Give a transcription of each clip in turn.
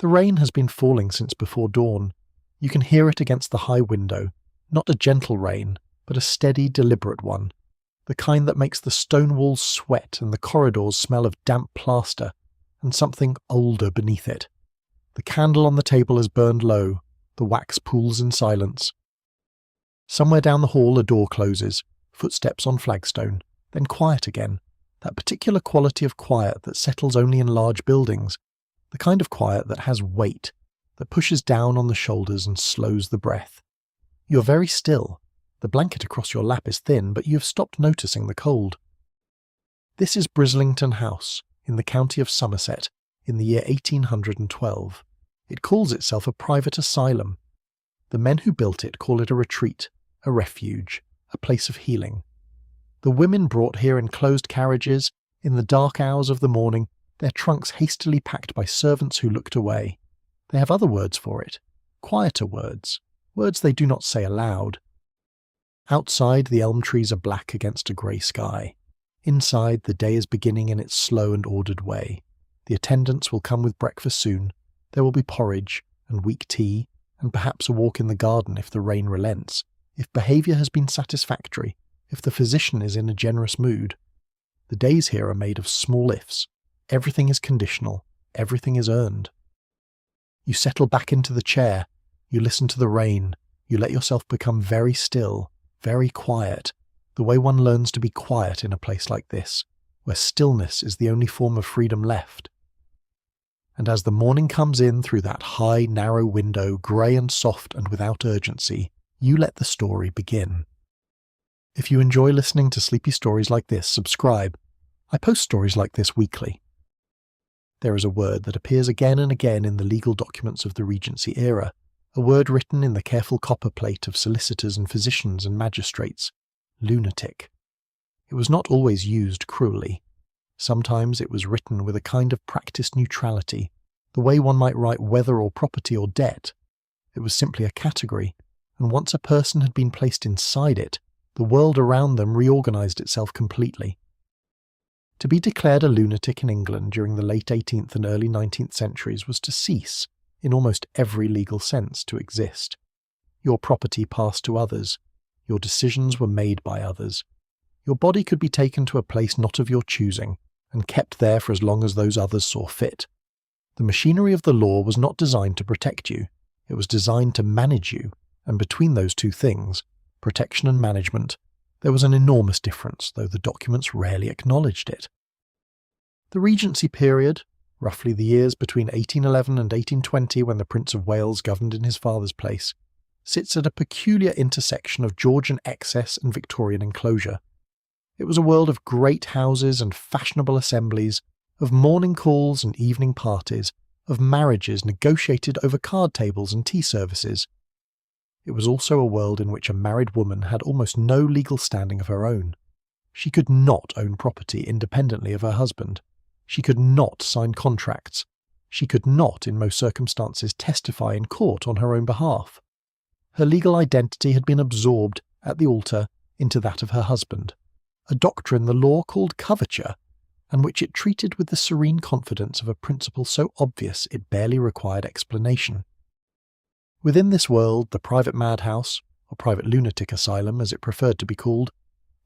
The rain has been falling since before dawn. You can hear it against the high window, not a gentle rain, but a steady, deliberate one, the kind that makes the stone walls sweat and the corridors smell of damp plaster and something older beneath it. The candle on the table is burned low, the wax pools in silence. Somewhere down the hall a door closes, footsteps on flagstone, then quiet again, that particular quality of quiet that settles only in large buildings, the kind of quiet that has weight, that pushes down on the shoulders and slows the breath. You're very still. The blanket across your lap is thin, but you have stopped noticing the cold. This is Brislington House, in the county of Somerset, in the year 1812. It calls itself a private asylum. The men who built it call it a retreat, a refuge, a place of healing. The women brought here in closed carriages, in the dark hours of the morning, their trunks hastily packed by servants who looked away. They have other words for it, quieter words, words they do not say aloud. Outside, the elm trees are black against a grey sky. Inside, the day is beginning in its slow and ordered way. The attendants will come with breakfast soon. There will be porridge, and weak tea, and perhaps a walk in the garden if the rain relents, if behaviour has been satisfactory, if the physician is in a generous mood. The days here are made of small ifs. Everything is conditional. Everything is earned. You settle back into the chair. You listen to the rain. You let yourself become very still, very quiet, the way one learns to be quiet in a place like this, where stillness is the only form of freedom left. And as the morning comes in through that high, narrow window, grey and soft and without urgency, you let the story begin. If you enjoy listening to sleepy stories like this, subscribe. I post stories like this weekly. There is a word that appears again and again in the legal documents of the Regency era, a word written in the careful copperplate of solicitors and physicians and magistrates: lunatic. It was not always used cruelly. Sometimes it was written with a kind of practiced neutrality, the way one might write weather or property or debt. It was simply a category, and once a person had been placed inside it, the world around them reorganized itself completely. To be declared a lunatic in England during the late 18th and early 19th centuries was to cease, in almost every legal sense, to exist. Your property passed to others. Your decisions were made by others. Your body could be taken to a place not of your choosing, and kept there for as long as those others saw fit. The machinery of the law was not designed to protect you. It was designed to manage you, and between those two things, protection and management, there was an enormous difference, though the documents rarely acknowledged it. The Regency period, roughly the years between 1811 and 1820 when the Prince of Wales governed in his father's place, sits at a peculiar intersection of Georgian excess and Victorian enclosure. It was a world of great houses and fashionable assemblies, of morning calls and evening parties, of marriages negotiated over card tables and tea services. It was also a world in which a married woman had almost no legal standing of her own. She could not own property independently of her husband. She could not sign contracts. She could not, in most circumstances, testify in court on her own behalf. Her legal identity had been absorbed, at the altar, into that of her husband, a doctrine the law called Coverture, and which it treated with the serene confidence of a principle so obvious it barely required explanation. Within this world, the private madhouse, or private lunatic asylum as it preferred to be called,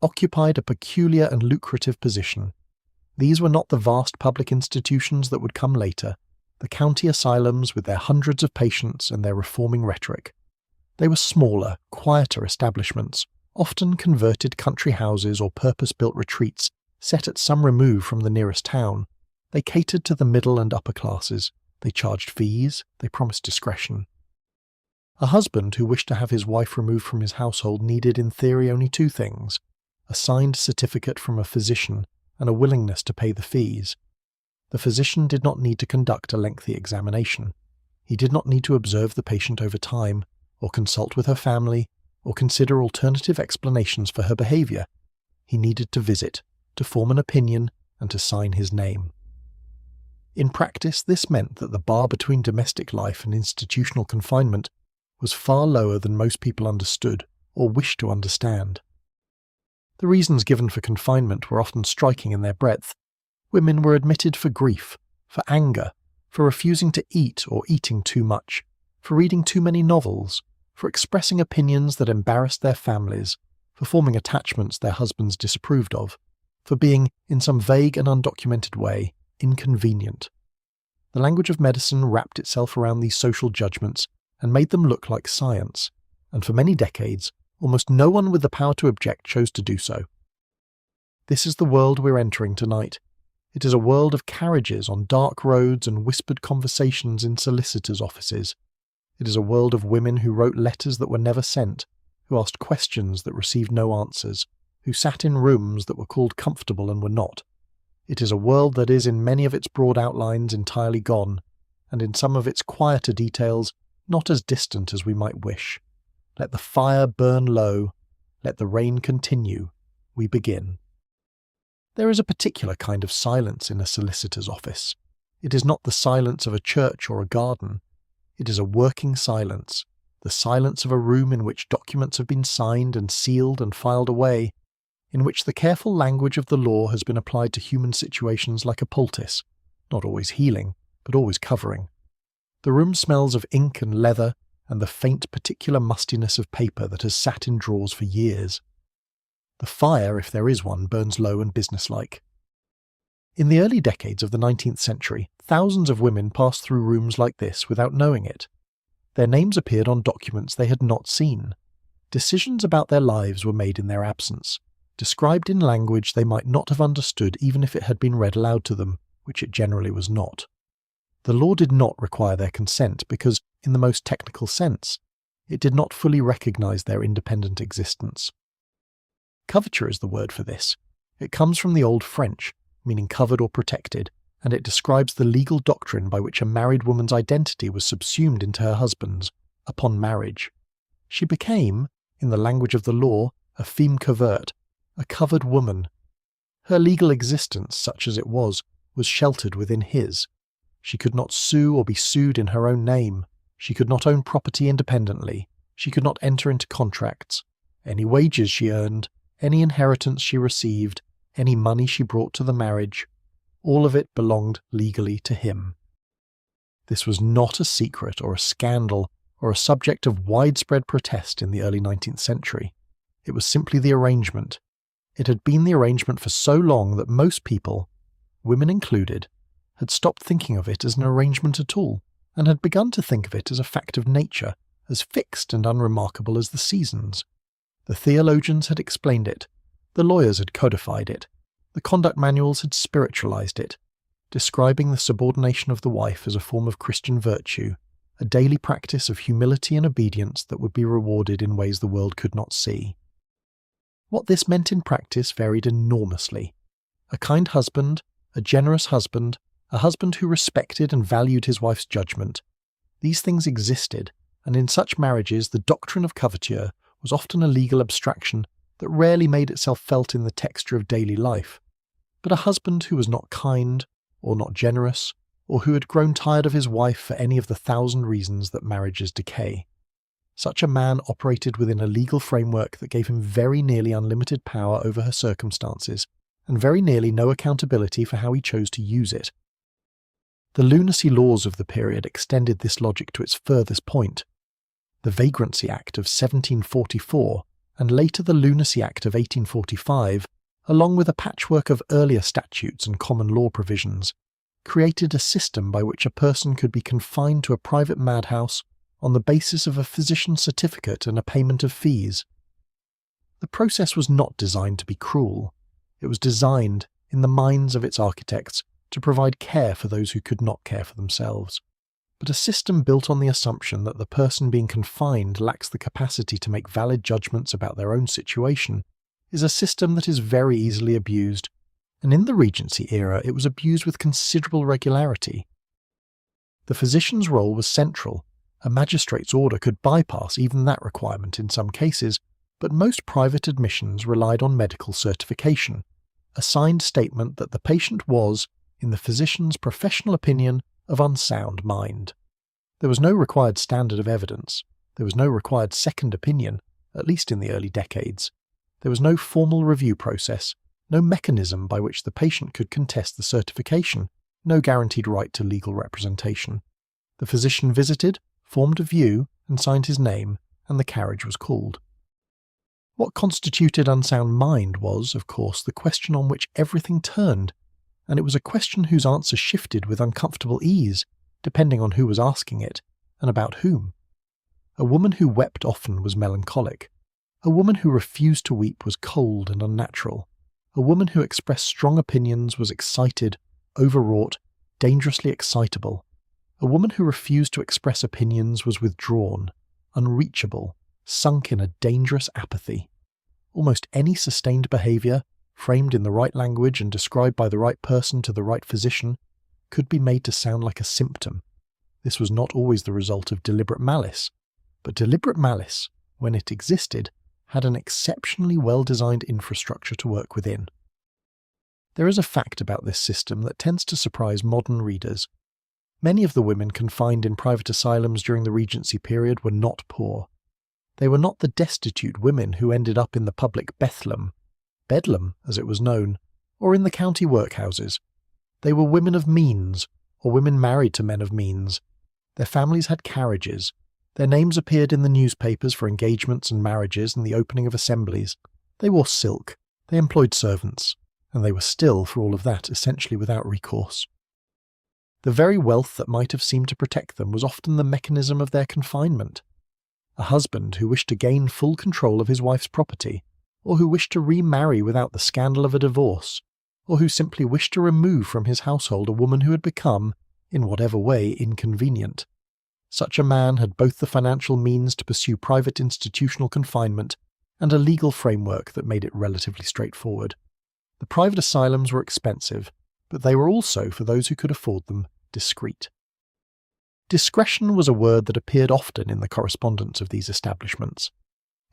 occupied a peculiar and lucrative position. These were not the vast public institutions that would come later, the county asylums with their hundreds of patients and their reforming rhetoric. They were smaller, quieter establishments, often converted country houses or purpose-built retreats set at some remove from the nearest town. They catered to the middle and upper classes. They charged fees. They promised discretion. A husband who wished to have his wife removed from his household needed in theory only two things: a signed certificate from a physician and a willingness to pay the fees. The physician did not need to conduct a lengthy examination. He did not need to observe the patient over time, or consult with her family, or consider alternative explanations for her behaviour. He needed to visit, to form an opinion, and to sign his name. In practice, this meant that the bar between domestic life and institutional confinement was far lower than most people understood or wished to understand. The reasons given for confinement were often striking in their breadth. Women were admitted for grief, for anger, for refusing to eat or eating too much, for reading too many novels, for expressing opinions that embarrassed their families, for forming attachments their husbands disapproved of, for being, in some vague and undocumented way, inconvenient. The language of medicine wrapped itself around these social judgments and made them look like science, and for many decades, almost no one with the power to object chose to do so. This is the world we're entering tonight. It is a world of carriages on dark roads and whispered conversations in solicitors' offices. It is a world of women who wrote letters that were never sent, who asked questions that received no answers, who sat in rooms that were called comfortable and were not. It is a world that is in many of its broad outlines entirely gone, and in some of its quieter details not as distant as we might wish. Let the fire burn low, let the rain continue, we begin. There is a particular kind of silence in a solicitor's office. It is not the silence of a church or a garden. It is a working silence, the silence of a room in which documents have been signed and sealed and filed away, in which the careful language of the law has been applied to human situations like a poultice, not always healing, but always covering. The room smells of ink and leather and the faint particular mustiness of paper that has sat in drawers for years. The fire, if there is one, burns low and businesslike. In the early decades of the 19th century, thousands of women passed through rooms like this without knowing it. Their names appeared on documents they had not seen. Decisions about their lives were made in their absence, described in language they might not have understood even if it had been read aloud to them, which it generally was not. The law did not require their consent because, in the most technical sense, it did not fully recognize their independent existence. Coverture is the word for this. It comes from the Old French, meaning covered or protected, and it describes the legal doctrine by which a married woman's identity was subsumed into her husband's upon marriage. She became, in the language of the law, a femme coverte, a covered woman. Her legal existence, such as it was sheltered within his. She could not sue or be sued in her own name. She could not own property independently. She could not enter into contracts. Any wages she earned, any inheritance she received, any money she brought to the marriage, all of it belonged legally to him. This was not a secret or a scandal or a subject of widespread protest in the early 19th century. It was simply the arrangement. It had been the arrangement for so long that most people, women included, had stopped thinking of it as an arrangement at all, and had begun to think of it as a fact of nature, as fixed and unremarkable as the seasons. The theologians had explained it, the lawyers had codified it, the conduct manuals had spiritualized it, describing the subordination of the wife as a form of Christian virtue, a daily practice of humility and obedience that would be rewarded in ways the world could not see. What this meant in practice varied enormously. A kind husband, a generous husband, a husband who respected and valued his wife's judgment. These things existed, and in such marriages the doctrine of coverture was often a legal abstraction that rarely made itself felt in the texture of daily life. But a husband who was not kind, or not generous, or who had grown tired of his wife for any of the 1,000 reasons that marriages decay. Such a man operated within a legal framework that gave him very nearly unlimited power over her circumstances, and very nearly no accountability for how he chose to use it. The lunacy laws of the period extended this logic to its furthest point. The Vagrancy Act of 1744, and later the Lunacy Act of 1845, along with a patchwork of earlier statutes and common law provisions, created a system by which a person could be confined to a private madhouse on the basis of a physician's certificate and a payment of fees. The process was not designed to be cruel. It was designed, in the minds of its architects, to provide care for those who could not care for themselves. But a system built on the assumption that the person being confined lacks the capacity to make valid judgments about their own situation is a system that is very easily abused, and in the Regency era it was abused with considerable regularity. The physician's role was central. A magistrate's order could bypass even that requirement in some cases, but most private admissions relied on medical certification, a signed statement that the patient was, in the physician's professional opinion, of unsound mind. There was no required standard of evidence. There was no required second opinion, at least in the early decades. There was no formal review process, no mechanism by which the patient could contest the certification, no guaranteed right to legal representation. The physician visited, formed a view, and signed his name, and the carriage was called. What constituted unsound mind was, of course, the question on which everything turned, and it was a question whose answer shifted with uncomfortable ease, depending on who was asking it, and about whom. A woman who wept often was melancholic. A woman who refused to weep was cold and unnatural. A woman who expressed strong opinions was excited, overwrought, dangerously excitable. A woman who refused to express opinions was withdrawn, unreachable, sunk in a dangerous apathy. Almost any sustained behaviour, framed in the right language and described by the right person to the right physician, could be made to sound like a symptom. This was not always the result of deliberate malice, but deliberate malice, when it existed, had an exceptionally well-designed infrastructure to work within. There is a fact about this system that tends to surprise modern readers. Many of the women confined in private asylums during the Regency period were not poor. They were not the destitute women who ended up in the public Bedlam, as it was known, or in the county workhouses. They were women of means, or women married to men of means. Their families had carriages. Their names appeared in the newspapers for engagements and marriages and the opening of assemblies. They wore silk. They employed servants. And they were still, for all of that, essentially without recourse. The very wealth that might have seemed to protect them was often the mechanism of their confinement. A husband who wished to gain full control of his wife's property, or who wished to remarry without the scandal of a divorce, or who simply wished to remove from his household a woman who had become, in whatever way, inconvenient. Such a man had both the financial means to pursue private institutional confinement and a legal framework that made it relatively straightforward. The private asylums were expensive, but they were also, for those who could afford them, discreet. Discretion was a word that appeared often in the correspondence of these establishments.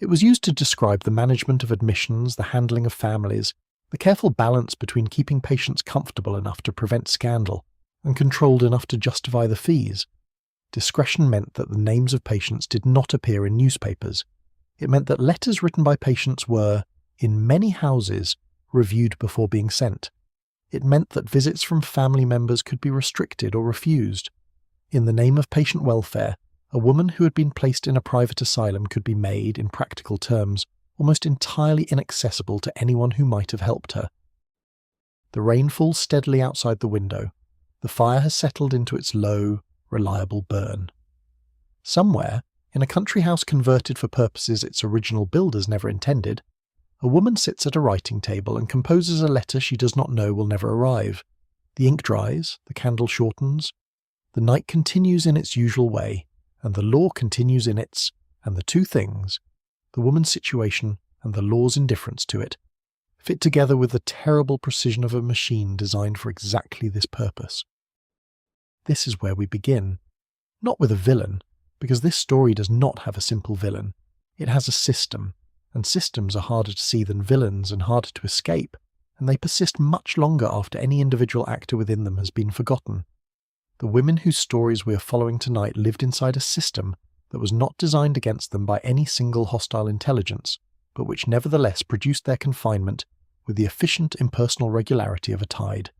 It was used to describe the management of admissions, the handling of families, the careful balance between keeping patients comfortable enough to prevent scandal and controlled enough to justify the fees. Discretion meant that the names of patients did not appear in newspapers. It meant that letters written by patients were, in many houses, reviewed before being sent. It meant that visits from family members could be restricted or refused. In the name of patient welfare, a woman who had been placed in a private asylum could be made, in practical terms, almost entirely inaccessible to anyone who might have helped her. The rain falls steadily outside the window. The fire has settled into its low, reliable burn. Somewhere, in a country house converted for purposes its original builders never intended, a woman sits at a writing table and composes a letter she does not know will never arrive. The ink dries, the candle shortens, the night continues in its usual way, and the law continues in its, and the two things, the woman's situation and the law's indifference to it, fit together with the terrible precision of a machine designed for exactly this purpose. This is where we begin. Not with a villain, because this story does not have a simple villain. It has a system, and systems are harder to see than villains and harder to escape, and they persist much longer after any individual actor within them has been forgotten. The women whose stories we are following tonight lived inside a system that was not designed against them by any single hostile intelligence, but which nevertheless produced their confinement with the efficient impersonal regularity of a tide.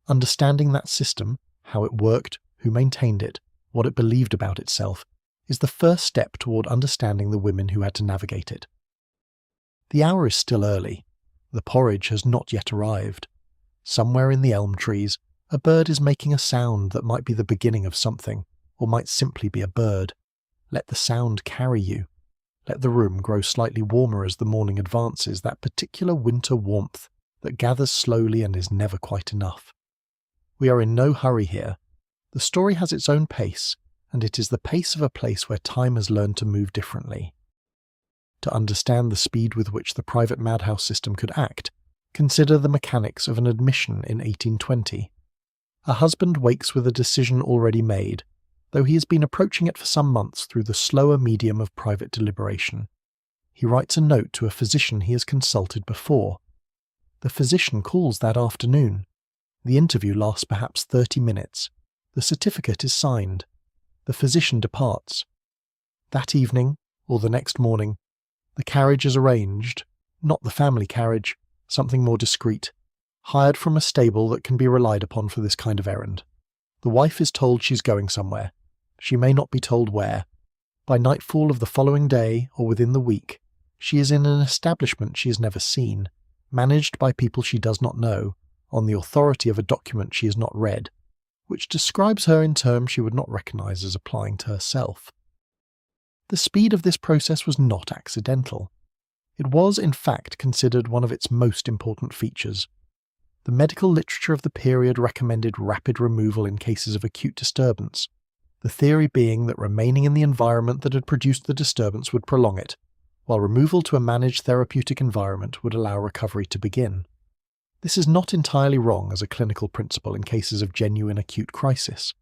Understanding that system, how it worked, who maintained it, what it believed about itself, is the first step toward understanding the women who had to navigate it. The hour is still early. The porridge has not yet arrived. Somewhere in the elm trees, a bird is making a sound that might be the beginning of something, or might simply be a bird. Let the sound carry you. Let the room grow slightly warmer as the morning advances, that particular winter warmth that gathers slowly and is never quite enough. We are in no hurry here. The story has its own pace, and it is the pace of a place where time has learned to move differently. To understand the speed with which the private madhouse system could act, consider the mechanics of an admission in 1820. A husband wakes with a decision already made, though he has been approaching it for some months through the slower medium of private deliberation. He writes a note to a physician he has consulted before. The physician calls that afternoon. The interview lasts perhaps 30 minutes. The certificate is signed. The physician departs. That evening, or the next morning, the carriage is arranged, not the family carriage, something more discreet. hired from a stable that can be relied upon for this kind of errand. The wife is told she's going somewhere. She may not be told where. By nightfall of the following day, or within the week, she is in an establishment she has never seen, managed by people she does not know, on the authority of a document she has not read, which describes her in terms she would not recognize as applying to herself. The speed of this process was not accidental. It was, in fact, considered one of its most important features. The medical literature of the period recommended rapid removal in cases of acute disturbance, the theory being that remaining in the environment that had produced the disturbance would prolong it, while removal to a managed therapeutic environment would allow recovery to begin. This is not entirely wrong as a clinical principle in cases of genuine acute crisis,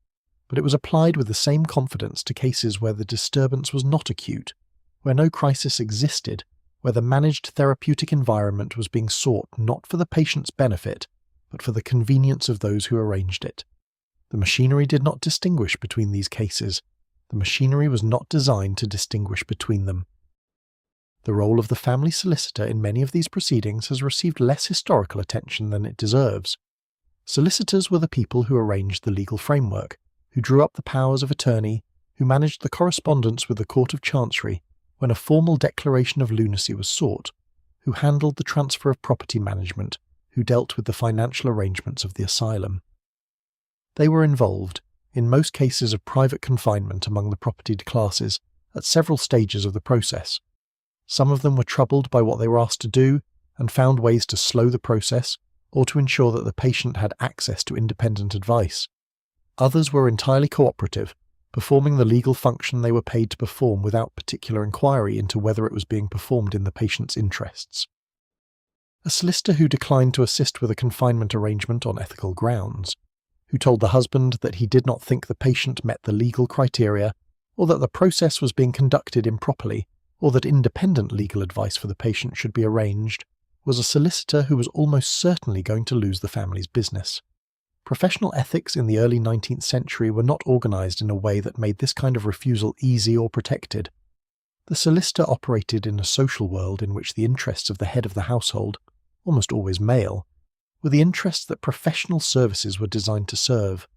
but it was applied with the same confidence to cases where the disturbance was not acute, where no crisis existed, where the managed therapeutic environment was being sought not for the patient's benefit, but for the convenience of those who arranged it. The machinery did not distinguish between these cases. The machinery was not designed to distinguish between them. The role of the family solicitor in many of these proceedings has received less historical attention than it deserves. Solicitors were the people who arranged the legal framework, who drew up the powers of attorney, who managed the correspondence with the Court of Chancery when a formal declaration of lunacy was sought, who handled the transfer of property management, who dealt with the financial arrangements of the asylum. They were involved, in most cases of private confinement among the propertied classes, at several stages of the process. Some of them were troubled by what they were asked to do and found ways to slow the process or to ensure that the patient had access to independent advice. Others were entirely cooperative, performing the legal function they were paid to perform without particular inquiry into whether it was being performed in the patient's interests. A solicitor who declined to assist with a confinement arrangement on ethical grounds, who told the husband that he did not think the patient met the legal criteria, or that the process was being conducted improperly, or that independent legal advice for the patient should be arranged, was a solicitor who was almost certainly going to lose the family's business. Professional ethics in the early 19th century were not organised in a way that made this kind of refusal easy or protected. The solicitor operated in a social world in which the interests of the head of the household, almost always male, were the interests that professional services were designed to serve.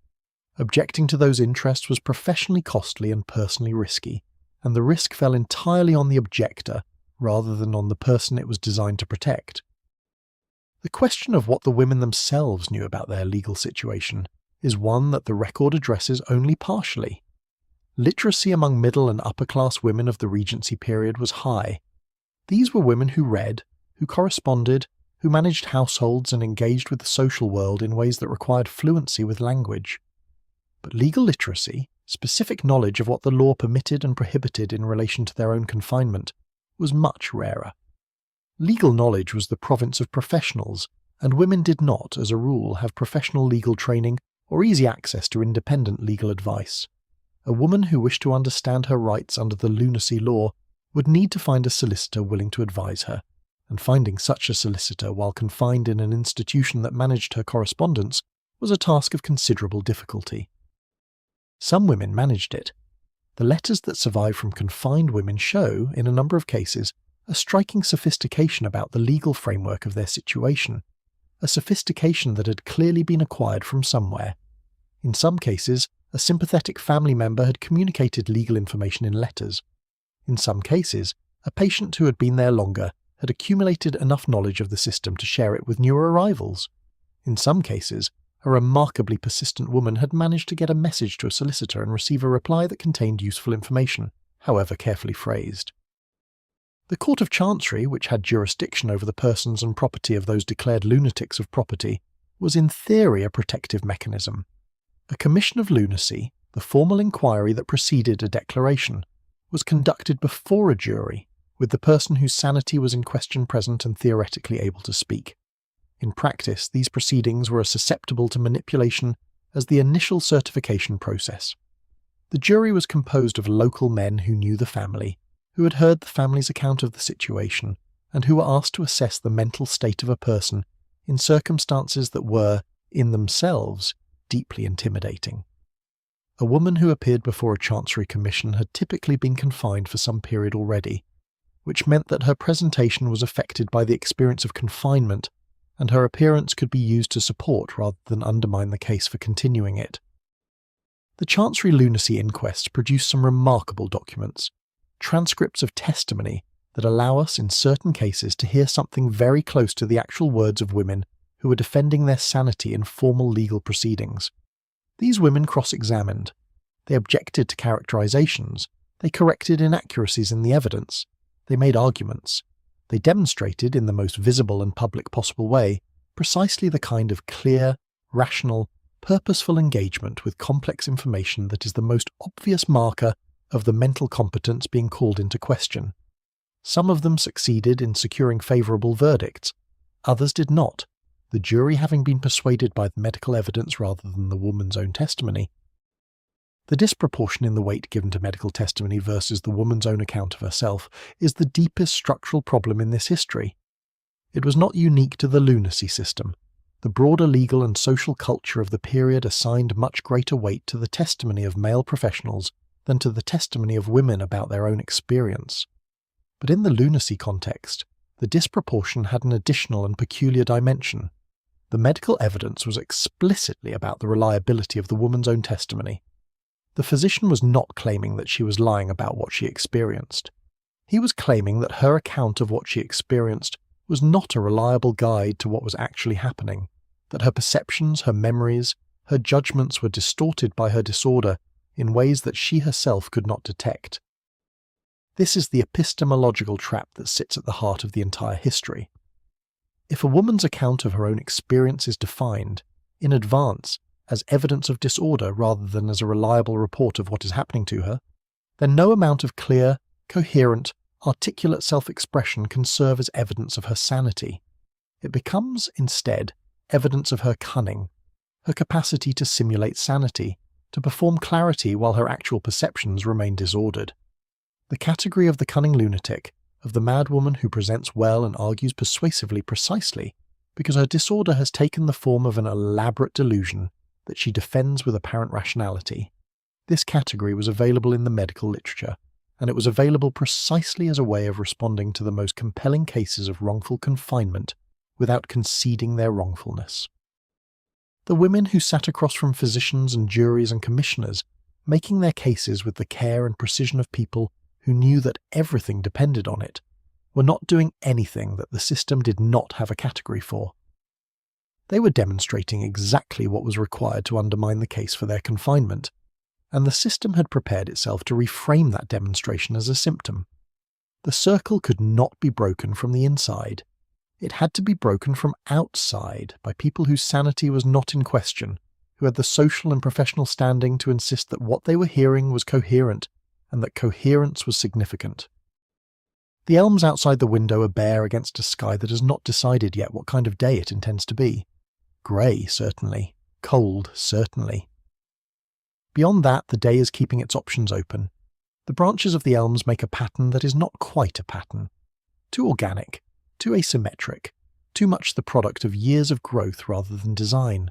Objecting to those interests was professionally costly and personally risky, and the risk fell entirely on the objector rather than on the person it was designed to protect. The question of what the women themselves knew about their legal situation is one that the record addresses only partially. Literacy among middle and upper-class women of the Regency period was high. These were women who read, who corresponded, who managed households and engaged with the social world in ways that required fluency with language. But legal literacy, specific knowledge of what the law permitted and prohibited in relation to their own confinement, was much rarer. Legal knowledge was the province of professionals, and women did not, as a rule, have professional legal training or easy access to independent legal advice. A woman who wished to understand her rights under the lunacy law would need to find a solicitor willing to advise her, and finding such a solicitor while confined in an institution that managed her correspondence was a task of considerable difficulty. Some women managed it. The letters that survive from confined women show, in a number of cases, a striking sophistication about the legal framework of their situation, a sophistication that had clearly been acquired from somewhere. In some cases, a sympathetic family member had communicated legal information in letters. In some cases, a patient who had been there longer had accumulated enough knowledge of the system to share it with newer arrivals. In some cases, a remarkably persistent woman had managed to get a message to a solicitor and receive a reply that contained useful information, however carefully phrased. The Court of Chancery, which had jurisdiction over the persons and property of those declared lunatics of property, was in theory a protective mechanism. A commission of lunacy, the formal inquiry that preceded a declaration, was conducted before a jury, with the person whose sanity was in question present and theoretically able to speak. In practice, these proceedings were as susceptible to manipulation as the initial certification process. The jury was composed of local men who knew the family, who had heard the family's account of the situation, and who were asked to assess the mental state of a person in circumstances that were, in themselves, deeply intimidating. A woman who appeared before a Chancery Commission had typically been confined for some period already, which meant that her presentation was affected by the experience of confinement and her appearance could be used to support rather than undermine the case for continuing it. The Chancery Lunacy inquests produced some remarkable documents, transcripts of testimony that allow us in certain cases to hear something very close to the actual words of women who were defending their sanity in formal legal proceedings. These women cross-examined. They objected to characterizations. They corrected inaccuracies in the evidence. They made arguments. They demonstrated, in the most visible and public possible way, precisely the kind of clear, rational, purposeful engagement with complex information that is the most obvious marker of the mental competence being called into question. Some of them succeeded in securing favourable verdicts. Others did not, the jury having been persuaded by the medical evidence rather than the woman's own testimony. The disproportion in the weight given to medical testimony versus the woman's own account of herself is the deepest structural problem in this history. It was not unique to the lunacy system. The broader legal and social culture of the period assigned much greater weight to the testimony of male professionals than to the testimony of women about their own experience. But in the lunacy context, the disproportion had an additional and peculiar dimension. The medical evidence was explicitly about the reliability of the woman's own testimony. The physician was not claiming that she was lying about what she experienced. He was claiming that her account of what she experienced was not a reliable guide to what was actually happening, that her perceptions, her memories, her judgments were distorted by her disorder in ways that she herself could not detect. This is the epistemological trap that sits at the heart of the entire history. If a woman's account of her own experience is defined, in advance, as evidence of disorder rather than as a reliable report of what is happening to her, then no amount of clear, coherent, articulate self-expression can serve as evidence of her sanity. It becomes, instead, evidence of her cunning, her capacity to simulate sanity, to perform clarity while her actual perceptions remain disordered. The category of the cunning lunatic, of the madwoman who presents well and argues persuasively precisely, because her disorder has taken the form of an elaborate delusion that she defends with apparent rationality. This category was available in the medical literature, and it was available precisely as a way of responding to the most compelling cases of wrongful confinement without conceding their wrongfulness. The women who sat across from physicians and juries and commissioners, making their cases with the care and precision of people who knew that everything depended on it, were not doing anything that the system did not have a category for. They were demonstrating exactly what was required to undermine the case for their confinement, and the system had prepared itself to reframe that demonstration as a symptom. The circle could not be broken from the inside. It had to be broken from outside by people whose sanity was not in question, who had the social and professional standing to insist that what they were hearing was coherent and that coherence was significant. The elms outside the window are bare against a sky that has not decided yet what kind of day it intends to be. Grey, certainly. Cold, certainly. Beyond that, the day is keeping its options open. The branches of the elms make a pattern that is not quite a pattern. Too organic, too asymmetric, too much the product of years of growth rather than design.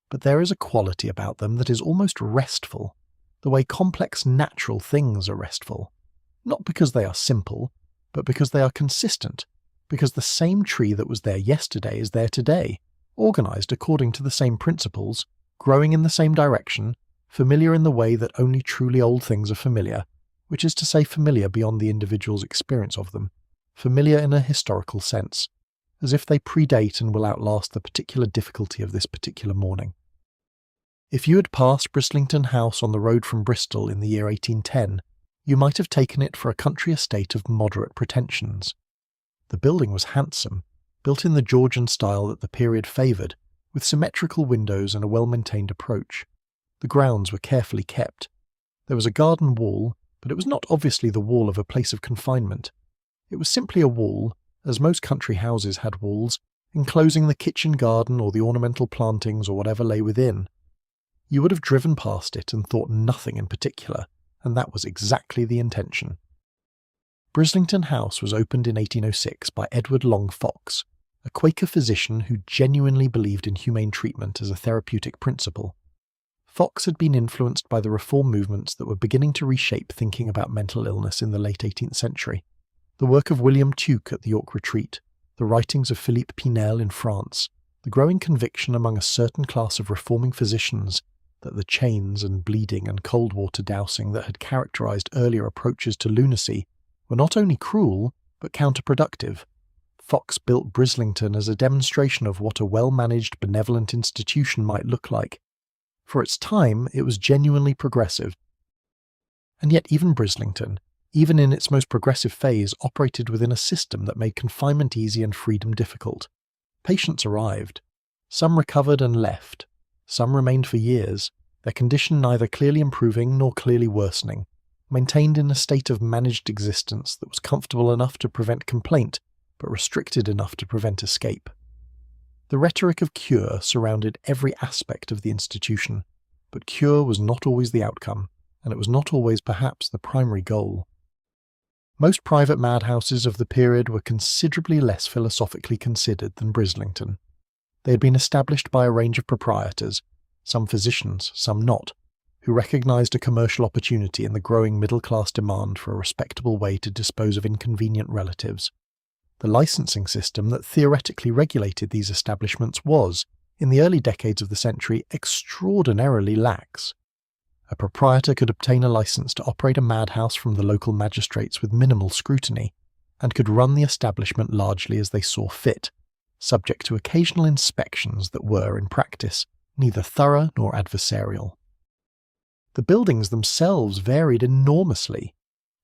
But there is a quality about them that is almost restful, the way complex natural things are restful. Not because they are simple, but because they are consistent, because the same tree that was there yesterday is there today, organised according to the same principles, growing in the same direction, familiar in the way that only truly old things are familiar, which is to say familiar beyond the individual's experience of them, familiar in a historical sense, as if they predate and will outlast the particular difficulty of this particular morning. If you had passed Brislington House on the road from Bristol in the year 1810, you might have taken it for a country estate of moderate pretensions. The building was handsome, built in the Georgian style that the period favoured, with symmetrical windows and a well-maintained approach. The grounds were carefully kept. There was a garden wall, but it was not obviously the wall of a place of confinement. It was simply a wall, as most country houses had walls, enclosing the kitchen garden or the ornamental plantings or whatever lay within. You would have driven past it and thought nothing in particular, and that was exactly the intention. Brislington House was opened in 1806 by Edward Long Fox, a Quaker physician who genuinely believed in humane treatment as a therapeutic principle. Fox had been influenced by the reform movements that were beginning to reshape thinking about mental illness in the late 18th century. The work of William Tuke at the York Retreat, the writings of Philippe Pinel in France, the growing conviction among a certain class of reforming physicians that the chains and bleeding and cold water dousing that had characterized earlier approaches to lunacy were not only cruel, but counterproductive. Fox built Brislington as a demonstration of what a well-managed, benevolent institution might look like. For its time, it was genuinely progressive. And yet even Brislington, even in its most progressive phase, operated within a system that made confinement easy and freedom difficult. Patients arrived. Some recovered and left. Some remained for years, their condition neither clearly improving nor clearly worsening, maintained in a state of managed existence that was comfortable enough to prevent complaint, but restricted enough to prevent escape. The rhetoric of cure surrounded every aspect of the institution, but cure was not always the outcome, and it was not always perhaps the primary goal. Most private madhouses of the period were considerably less philosophically considered than Brislington. They had been established by a range of proprietors, some physicians, some not, who recognized a commercial opportunity in the growing middle-class demand for a respectable way to dispose of inconvenient relatives. The licensing system that theoretically regulated these establishments was, in the early decades of the century, extraordinarily lax. A proprietor could obtain a license to operate a madhouse from the local magistrates with minimal scrutiny, and could run the establishment largely as they saw fit, subject to occasional inspections that were, in practice, neither thorough nor adversarial. The buildings themselves varied enormously.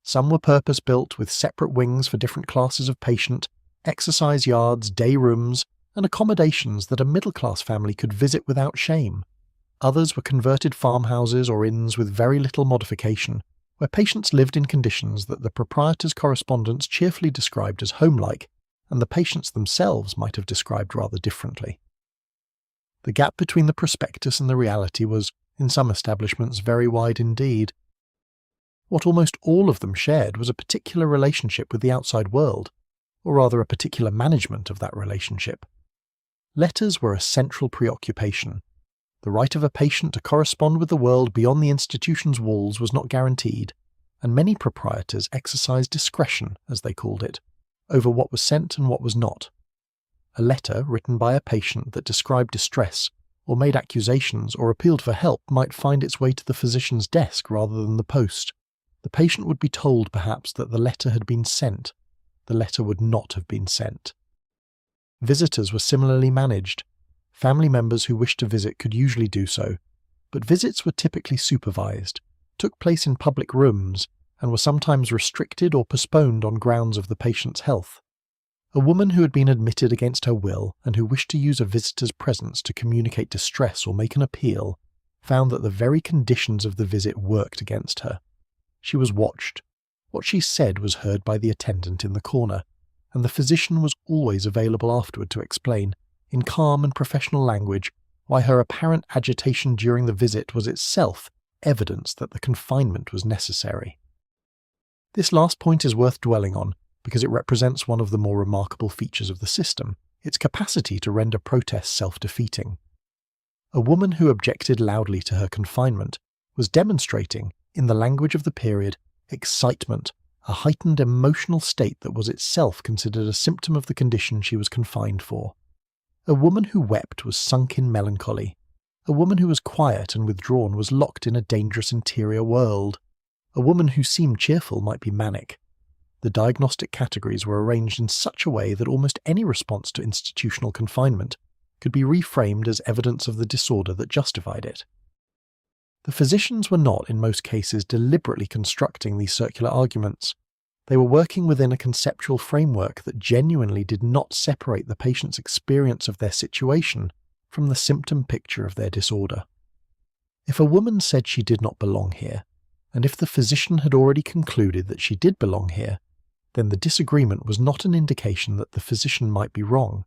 Some were purpose-built with separate wings for different classes of patient, exercise yards, day rooms, and accommodations that a middle-class family could visit without shame. Others were converted farmhouses or inns with very little modification, where patients lived in conditions that the proprietor's correspondents cheerfully described as homelike, and the patients themselves might have described rather differently. The gap between the prospectus and the reality was, in some establishments, very wide indeed. What almost all of them shared was a particular relationship with the outside world, or rather a particular management of that relationship. Letters were a central preoccupation. The right of a patient to correspond with the world beyond the institution's walls was not guaranteed, and many proprietors exercised discretion, as they called it, over what was sent and what was not. A letter written by a patient that described distress, or made accusations, or appealed for help might find its way to the physician's desk rather than the post. The patient would be told, perhaps, that the letter had been sent. The letter would not have been sent. Visitors were similarly managed. Family members who wished to visit could usually do so, but visits were typically supervised, took place in public rooms, and were sometimes restricted or postponed on grounds of the patient's health. A woman who had been admitted against her will and who wished to use a visitor's presence to communicate distress or make an appeal found that the very conditions of the visit worked against her. She was watched. What she said was heard by the attendant in the corner, and the physician was always available afterward to explain, in calm and professional language, why her apparent agitation during the visit was itself evidence that the confinement was necessary. This last point is worth dwelling on, because it represents one of the more remarkable features of the system, its capacity to render protest self-defeating. A woman who objected loudly to her confinement was demonstrating, in the language of the period, excitement, a heightened emotional state that was itself considered a symptom of the condition she was confined for. A woman who wept was sunk in melancholy. A woman who was quiet and withdrawn was locked in a dangerous interior world. A woman who seemed cheerful might be manic. The diagnostic categories were arranged in such a way that almost any response to institutional confinement could be reframed as evidence of the disorder that justified it. The physicians were not, in most cases, deliberately constructing these circular arguments. They were working within a conceptual framework that genuinely did not separate the patient's experience of their situation from the symptom picture of their disorder. If a woman said she did not belong here, and if the physician had already concluded that she did belong here, then the disagreement was not an indication that the physician might be wrong.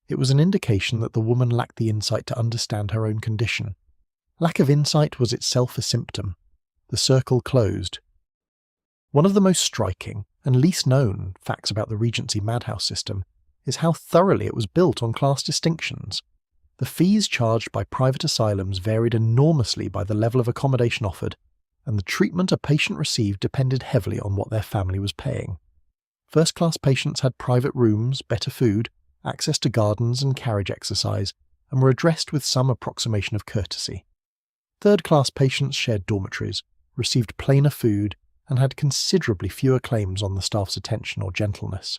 It was an indication that the woman lacked the insight to understand her own condition. Lack of insight was itself a symptom. The circle closed. One of the most striking, and least known, facts about the Regency madhouse system is how thoroughly it was built on class distinctions. The fees charged by private asylums varied enormously by the level of accommodation offered, and the treatment a patient received depended heavily on what their family was paying. First-class patients had private rooms, better food, access to gardens and carriage exercise, and were addressed with some approximation of courtesy. Third-class patients shared dormitories, received plainer food, and had considerably fewer claims on the staff's attention or gentleness.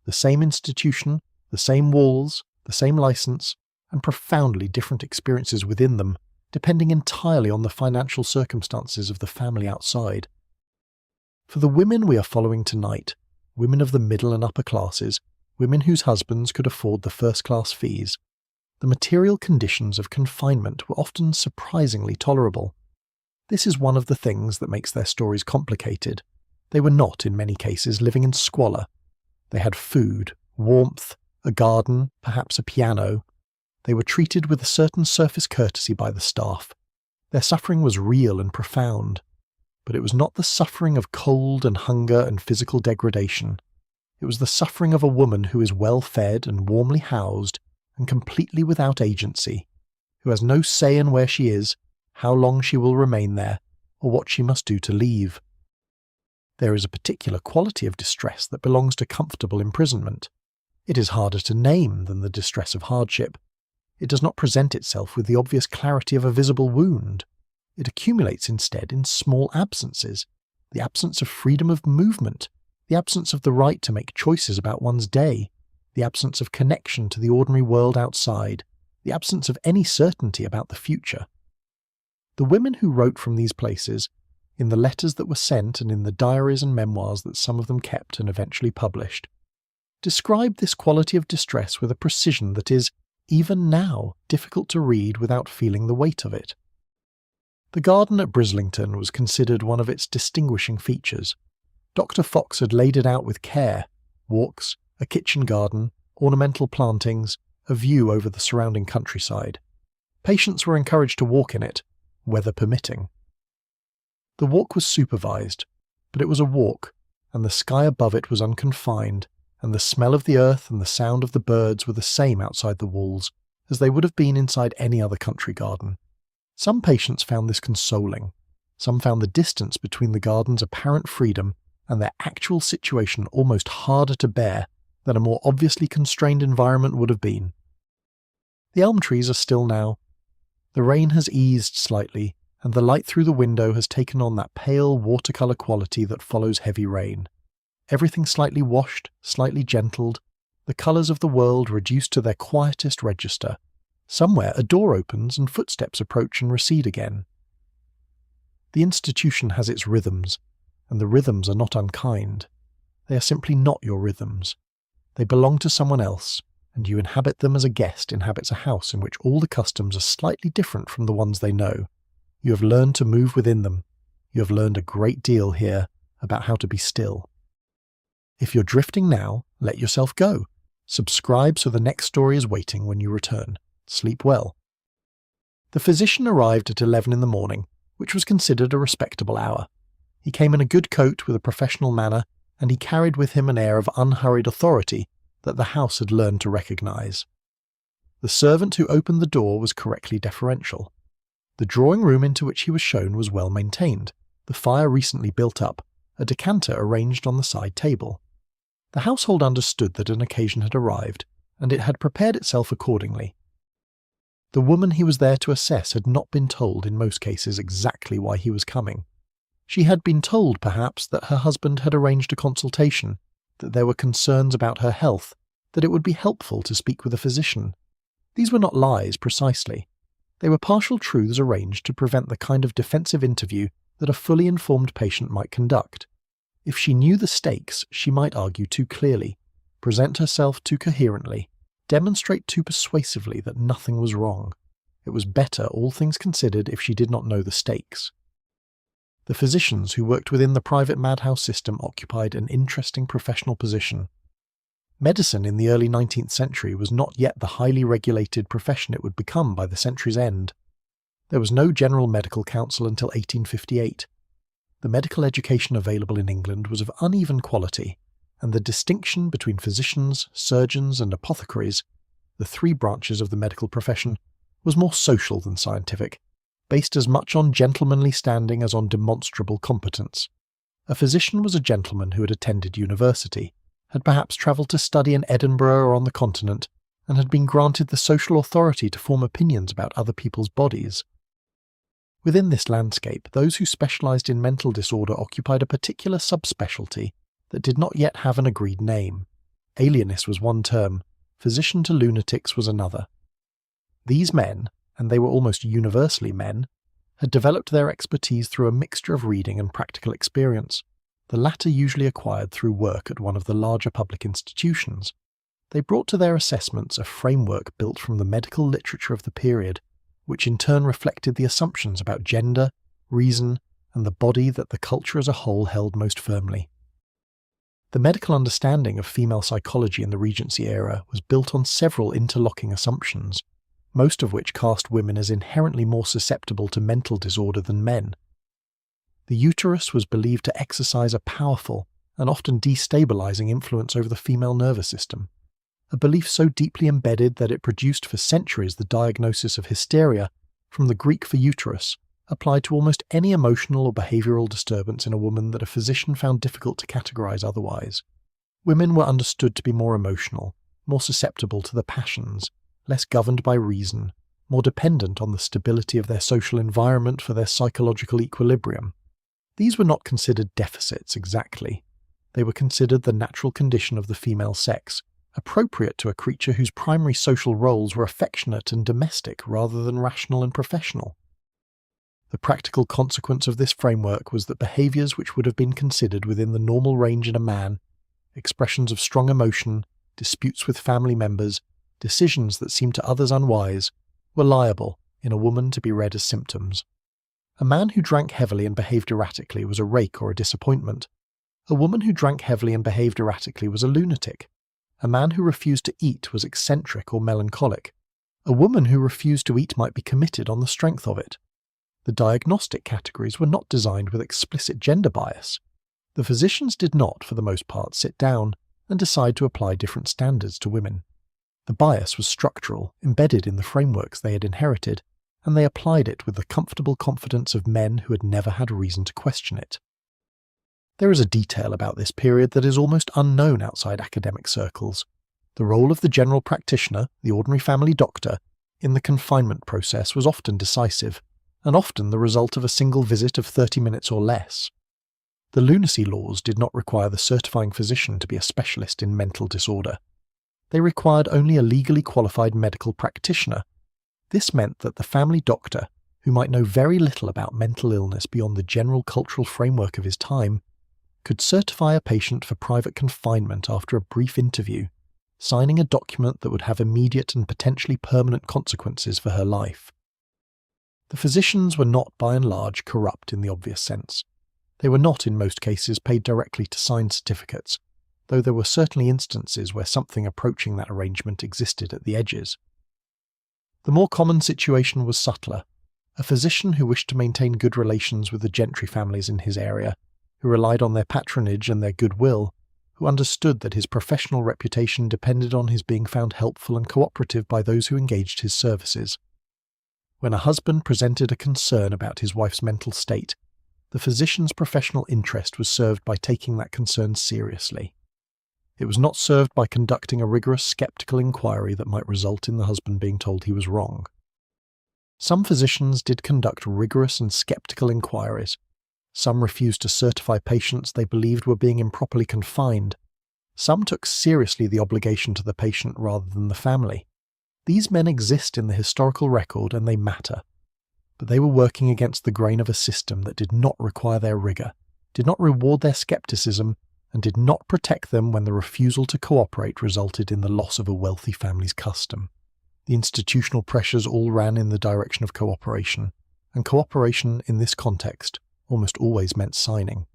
The same institution, the same walls, the same license, and profoundly different experiences within them, depending entirely on the financial circumstances of the family outside. For the women we are following tonight, women of the middle and upper classes, women whose husbands could afford the first-class fees, the material conditions of confinement were often surprisingly tolerable. This is one of the things that makes their stories complicated. They were not, in many cases, living in squalor. They had food, warmth, a garden, perhaps a piano. They were treated with a certain surface courtesy by the staff. Their suffering was real and profound, but it was not the suffering of cold and hunger and physical degradation. It was the suffering of a woman who is well fed and warmly housed and completely without agency, who has no say in where she is, how long she will remain there, or what she must do to leave. There is a particular quality of distress that belongs to comfortable imprisonment. It is harder to name than the distress of hardship. It does not present itself with the obvious clarity of a visible wound. It accumulates instead in small absences, the absence of freedom of movement, the absence of the right to make choices about one's day, the absence of connection to the ordinary world outside, the absence of any certainty about the future. The women who wrote from these places, in the letters that were sent and in the diaries and memoirs that some of them kept and eventually published, described this quality of distress with a precision that is, even now, difficult to read without feeling the weight of it. The garden at Brislington was considered one of its distinguishing features. Dr. Fox had laid it out with care: walks, a kitchen garden, ornamental plantings, a view over the surrounding countryside. Patients were encouraged to walk in it, weather permitting. The walk was supervised, but it was a walk, and the sky above it was unconfined, and the smell of the earth and the sound of the birds were the same outside the walls as they would have been inside any other country garden. Some patients found this consoling. Some found the distance between the garden's apparent freedom and their actual situation almost harder to bear than a more obviously constrained environment would have been. The elm trees are still now. The rain has eased slightly, and the light through the window has taken on that pale watercolour quality that follows heavy rain. Everything slightly washed, slightly gentled, the colours of the world reduced to their quietest register. Somewhere a door opens and footsteps approach and recede again. The institution has its rhythms, and the rhythms are not unkind. They are simply not your rhythms. They belong to someone else, and you inhabit them as a guest inhabits a house in which all the customs are slightly different from the ones they know. You have learned to move within them. You have learned a great deal here about how to be still. If you're drifting now, let yourself go. Subscribe so the next story is waiting when you return. Sleep well. The physician arrived at 11 in the morning, which was considered a respectable hour. He came in a good coat with a professional manner, and he carried with him an air of unhurried authority that the house had learned to recognise. The servant who opened the door was correctly deferential. The drawing room into which he was shown was well maintained, the fire recently built up, a decanter arranged on the side table. The household understood that an occasion had arrived, and it had prepared itself accordingly. The woman he was there to assess had not been told in most cases exactly why he was coming. She had been told, perhaps, that her husband had arranged a consultation, that there were concerns about her health, that it would be helpful to speak with a physician. These were not lies, precisely. They were partial truths arranged to prevent the kind of defensive interview that a fully informed patient might conduct. If she knew the stakes, she might argue too clearly, present herself too coherently, demonstrate too persuasively that nothing was wrong. It was better, all things considered, if she did not know the stakes. The physicians who worked within the private madhouse system occupied an interesting professional position. Medicine in the early 19th century was not yet the highly regulated profession it would become by the century's end. There was no general medical council until 1858. The medical education available in England was of uneven quality, and the distinction between physicians, surgeons, and apothecaries, the three branches of the medical profession, was more social than scientific, based as much on gentlemanly standing as on demonstrable competence. A physician was a gentleman who had attended university, had perhaps travelled to study in Edinburgh or on the continent, and had been granted the social authority to form opinions about other people's bodies. Within this landscape, those who specialised in mental disorder occupied a particular subspecialty that did not yet have an agreed name. Alienist was one term, physician to lunatics was another. These men, and they were almost universally men, had developed their expertise through a mixture of reading and practical experience, the latter usually acquired through work at one of the larger public institutions. They brought to their assessments a framework built from the medical literature of the period, which in turn reflected the assumptions about gender, reason, and the body that the culture as a whole held most firmly. The medical understanding of female psychology in the Regency era was built on several interlocking assumptions, most of which cast women as inherently more susceptible to mental disorder than men. The uterus was believed to exercise a powerful and often destabilizing influence over the female nervous system, a belief so deeply embedded that it produced for centuries the diagnosis of hysteria, from the Greek for uterus, applied to almost any emotional or behavioural disturbance in a woman that a physician found difficult to categorise otherwise. Women were understood to be more emotional, more susceptible to the passions, less governed by reason, more dependent on the stability of their social environment for their psychological equilibrium. These were not considered deficits exactly. They were considered the natural condition of the female sex, appropriate to a creature whose primary social roles were affectionate and domestic rather than rational and professional. The practical consequence of this framework was that behaviours which would have been considered within the normal range in a man, expressions of strong emotion, disputes with family members, decisions that seemed to others unwise, were liable, in a woman, to be read as symptoms. A man who drank heavily and behaved erratically was a rake or a disappointment. A woman who drank heavily and behaved erratically was a lunatic. A man who refused to eat was eccentric or melancholic. A woman who refused to eat might be committed on the strength of it. The diagnostic categories were not designed with explicit gender bias. The physicians did not, for the most part, sit down and decide to apply different standards to women. The bias was structural, embedded in the frameworks they had inherited, and they applied it with the comfortable confidence of men who had never had reason to question it. There is a detail about this period that is almost unknown outside academic circles. The role of the general practitioner, the ordinary family doctor, in the confinement process was often decisive, and often the result of a single visit of 30 minutes or less. The lunacy laws did not require the certifying physician to be a specialist in mental disorder. They required only a legally qualified medical practitioner. This meant that the family doctor, who might know very little about mental illness beyond the general cultural framework of his time, could certify a patient for private confinement after a brief interview, signing a document that would have immediate and potentially permanent consequences for her life. The physicians were not, by and large, corrupt in the obvious sense. They were not, in most cases, paid directly to sign certificates, though there were certainly instances where something approaching that arrangement existed at the edges. The more common situation was subtler. A physician who wished to maintain good relations with the gentry families in his area, who relied on their patronage and their goodwill, who understood that his professional reputation depended on his being found helpful and cooperative by those who engaged his services. When a husband presented a concern about his wife's mental state, the physician's professional interest was served by taking that concern seriously. It was not served by conducting a rigorous skeptical inquiry that might result in the husband being told he was wrong. Some physicians did conduct rigorous and skeptical inquiries. Some refused to certify patients they believed were being improperly confined. Some took seriously the obligation to the patient rather than the family. These men exist in the historical record and they matter. But they were working against the grain of a system that did not require their rigour, did not reward their skepticism, and did not protect them when the refusal to cooperate resulted in the loss of a wealthy family's custom. The institutional pressures all ran in the direction of cooperation, and cooperation in this context almost always meant signing.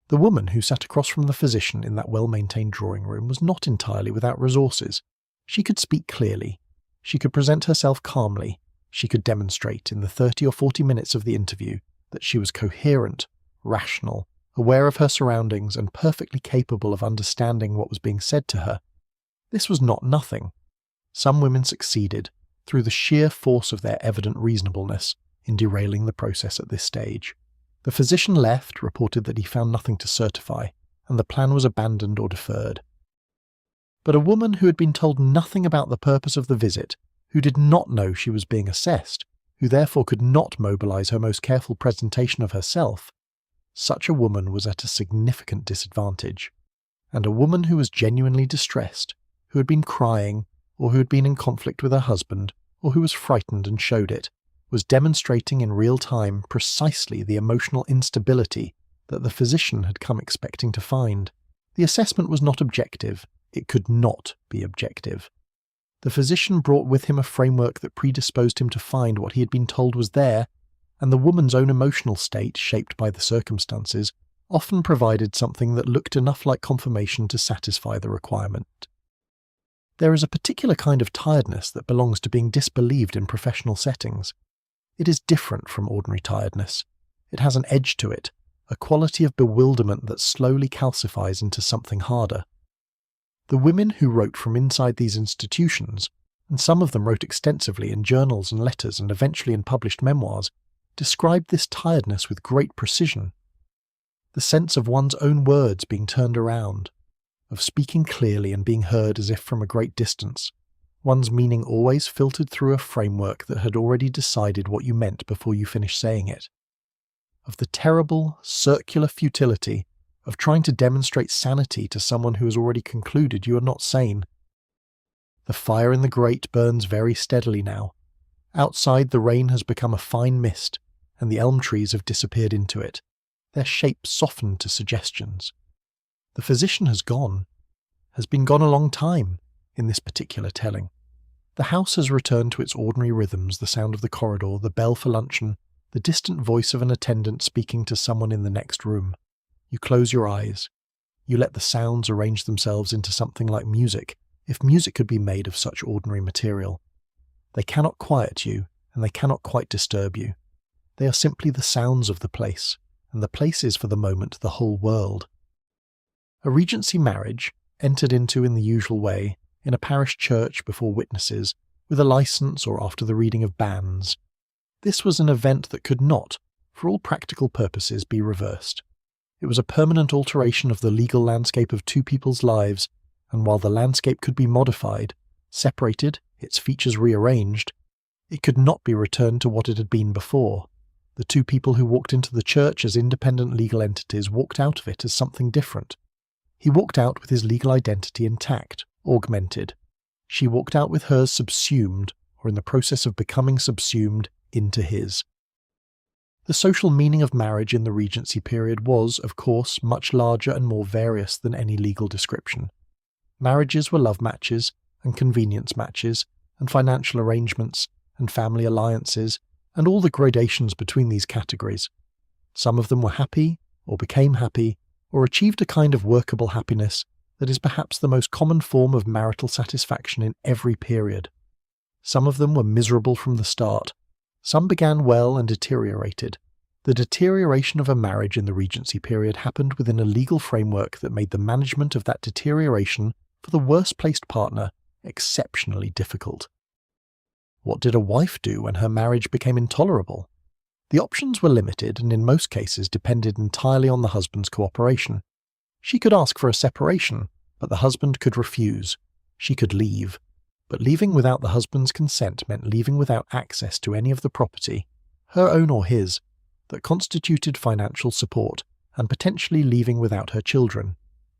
The woman who sat across from the physician in that well-maintained drawing room was not entirely without resources. She could speak clearly. She could present herself calmly. She could demonstrate in the 30 or 40 minutes of the interview that she was coherent, rational, aware of her surroundings and perfectly capable of understanding what was being said to her. This was not nothing. Some women succeeded, through the sheer force of their evident reasonableness, in derailing the process at this stage. The physician left, reported that he found nothing to certify, and the plan was abandoned or deferred. But a woman who had been told nothing about the purpose of the visit, who did not know she was being assessed, who therefore could not mobilize her most careful presentation of herself, such a woman was at a significant disadvantage. And a woman who was genuinely distressed, who had been crying, or who had been in conflict with her husband, or who was frightened and showed it, was demonstrating in real time precisely the emotional instability that the physician had come expecting to find. The assessment was not objective. It could not be objective. The physician brought with him a framework that predisposed him to find what he had been told was there, and the woman's own emotional state, shaped by the circumstances, often provided something that looked enough like confirmation to satisfy the requirement. There is a particular kind of tiredness that belongs to being disbelieved in professional settings. It is different from ordinary tiredness. It has an edge to it, a quality of bewilderment that slowly calcifies into something harder. The women who wrote from inside these institutions, and some of them wrote extensively in journals and letters and eventually in published memoirs, described this tiredness with great precision. The sense of one's own words being turned around, of speaking clearly and being heard as if from a great distance, one's meaning always filtered through a framework that had already decided what you meant before you finished saying it. Of the terrible, circular futility of trying to demonstrate sanity to someone who has already concluded you are not sane. The fire in the grate burns very steadily now. Outside, the rain has become a fine mist, and the elm trees have disappeared into it, their shapes softened to suggestions. The physician has been gone a long time, in this particular telling. The house has returned to its ordinary rhythms, the sound of the corridor, the bell for luncheon, the distant voice of an attendant speaking to someone in the next room. You close your eyes. You let the sounds arrange themselves into something like music, if music could be made of such ordinary material. They cannot quiet you, and they cannot quite disturb you. They are simply the sounds of the place, and the place is for the moment the whole world. A Regency marriage, entered into in the usual way, in a parish church before witnesses, with a licence or after the reading of banns. This was an event that could not, for all practical purposes, be reversed. It was a permanent alteration of the legal landscape of two people's lives, and while the landscape could be modified, separated, its features rearranged, it could not be returned to what it had been before. The two people who walked into the church as independent legal entities walked out of it as something different. He walked out with his legal identity intact, augmented. She walked out with hers subsumed, or in the process of becoming subsumed, into his. The social meaning of marriage in the Regency period was, of course, much larger and more various than any legal description. Marriages were love matches, and convenience matches, and financial arrangements, and family alliances, and all the gradations between these categories. Some of them were happy, or became happy, or achieved a kind of workable happiness that is perhaps the most common form of marital satisfaction in every period. Some of them were miserable from the start. Some began well and deteriorated. The deterioration of a marriage in the Regency period happened within a legal framework that made the management of that deterioration for the worst-placed partner exceptionally difficult. What did a wife do when her marriage became intolerable? The options were limited and in most cases depended entirely on the husband's cooperation. She could ask for a separation, but the husband could refuse. She could leave. But leaving without the husband's consent meant leaving without access to any of the property, her own or his, that constituted financial support, and potentially leaving without her children.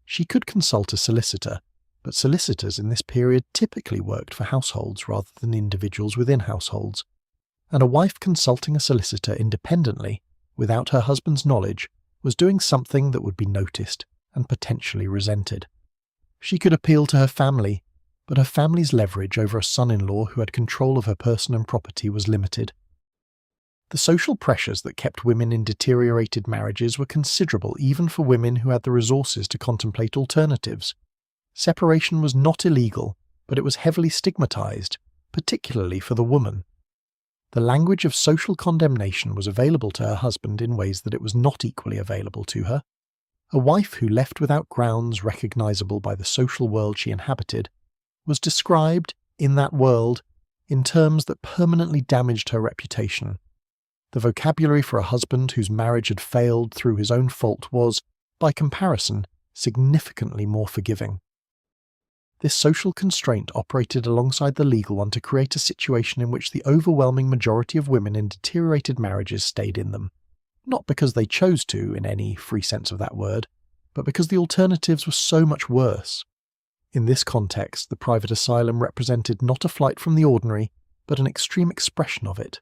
She could consult a solicitor, but solicitors in this period typically worked for households rather than individuals within households, and a wife consulting a solicitor independently, without her husband's knowledge, was doing something that would be noticed and potentially resented. She could appeal to her family, but her family's leverage over a son-in-law who had control of her person and property was limited. The social pressures that kept women in deteriorated marriages were considerable even for women who had the resources to contemplate alternatives. Separation was not illegal, but it was heavily stigmatized, particularly for the woman. The language of social condemnation was available to her husband in ways that it was not equally available to her. A wife who left without grounds recognizable by the social world she inhabited was described, in that world, in terms that permanently damaged her reputation. The vocabulary for a husband whose marriage had failed through his own fault was, by comparison, significantly more forgiving. This social constraint operated alongside the legal one to create a situation in which the overwhelming majority of women in deteriorated marriages stayed in them, not because they chose to, in any free sense of that word, but because the alternatives were so much worse. In this context, the private asylum represented not a flight from the ordinary, but an extreme expression of it,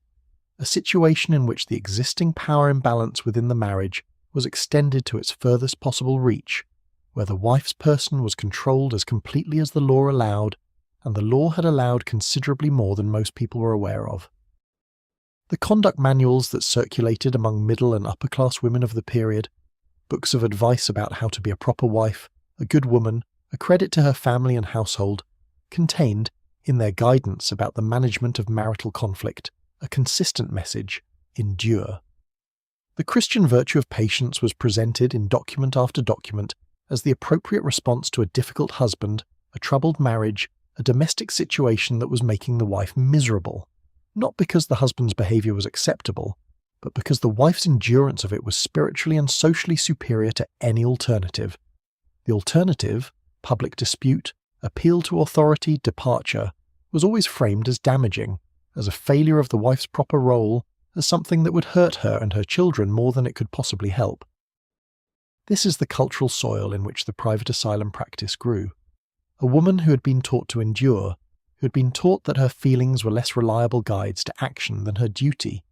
a situation in which the existing power imbalance within the marriage was extended to its furthest possible reach, where the wife's person was controlled as completely as the law allowed, and the law had allowed considerably more than most people were aware of. The conduct manuals that circulated among middle and upper-class women of the period, books of advice about how to be a proper wife, a good woman, a credit to her family and household, contained, in their guidance about the management of marital conflict, a consistent message: endure. The Christian virtue of patience was presented in document after document as the appropriate response to a difficult husband, a troubled marriage, a domestic situation that was making the wife miserable, not because the husband's behaviour was acceptable, but because the wife's endurance of it was spiritually and socially superior to any alternative. The alternative, public dispute, appeal to authority, departure, was always framed as damaging, as a failure of the wife's proper role, as something that would hurt her and her children more than it could possibly help. This is the cultural soil in which the private asylum practice grew. A woman who had been taught to endure, who had been taught that her feelings were less reliable guides to action than her duty,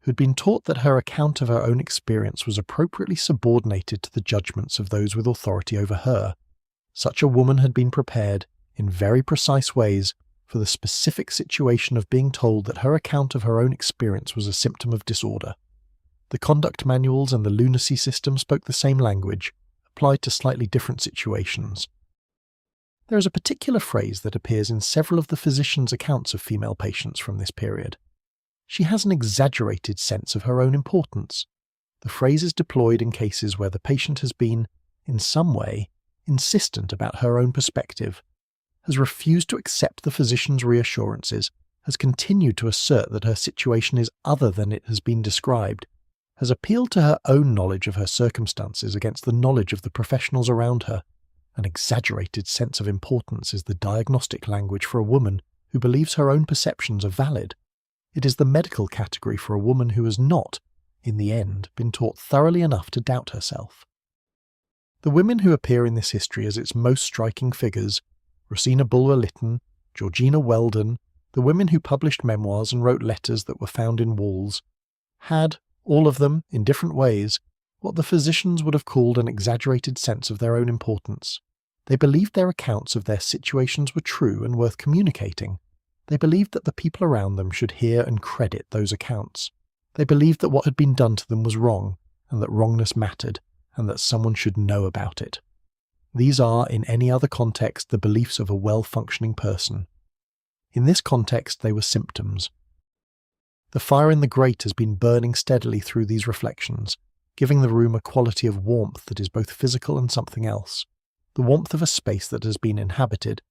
who had been taught that her account of her own experience was appropriately subordinated to the judgments of those with authority over her. Such a woman had been prepared, in very precise ways, for the specific situation of being told that her account of her own experience was a symptom of disorder. The conduct manuals and the lunacy system spoke the same language, applied to slightly different situations. There is a particular phrase that appears in several of the physicians' accounts of female patients from this period. She has an exaggerated sense of her own importance. The phrase is deployed in cases where the patient has been, in some way, insistent about her own perspective, has refused to accept the physician's reassurances, has continued to assert that her situation is other than it has been described, has appealed to her own knowledge of her circumstances against the knowledge of the professionals around her. An exaggerated sense of importance is the diagnostic language for a woman who believes her own perceptions are valid. It is the medical category for a woman who has not, in the end, been taught thoroughly enough to doubt herself. The women who appear in this history as its most striking figures, Rosina Bulwer-Lytton, Georgina Weldon, the women who published memoirs and wrote letters that were found in walls, had, all of them, in different ways, what the physicians would have called an exaggerated sense of their own importance. They believed their accounts of their situations were true and worth communicating. They believed that the people around them should hear and credit those accounts. They believed that what had been done to them was wrong, and that wrongness mattered, and that someone should know about it. These are, in any other context, the beliefs of a well-functioning person. In this context, they were symptoms. The fire in the grate has been burning steadily through these reflections, giving the room a quality of warmth that is both physical and something else, the warmth of a space that has been inhabited,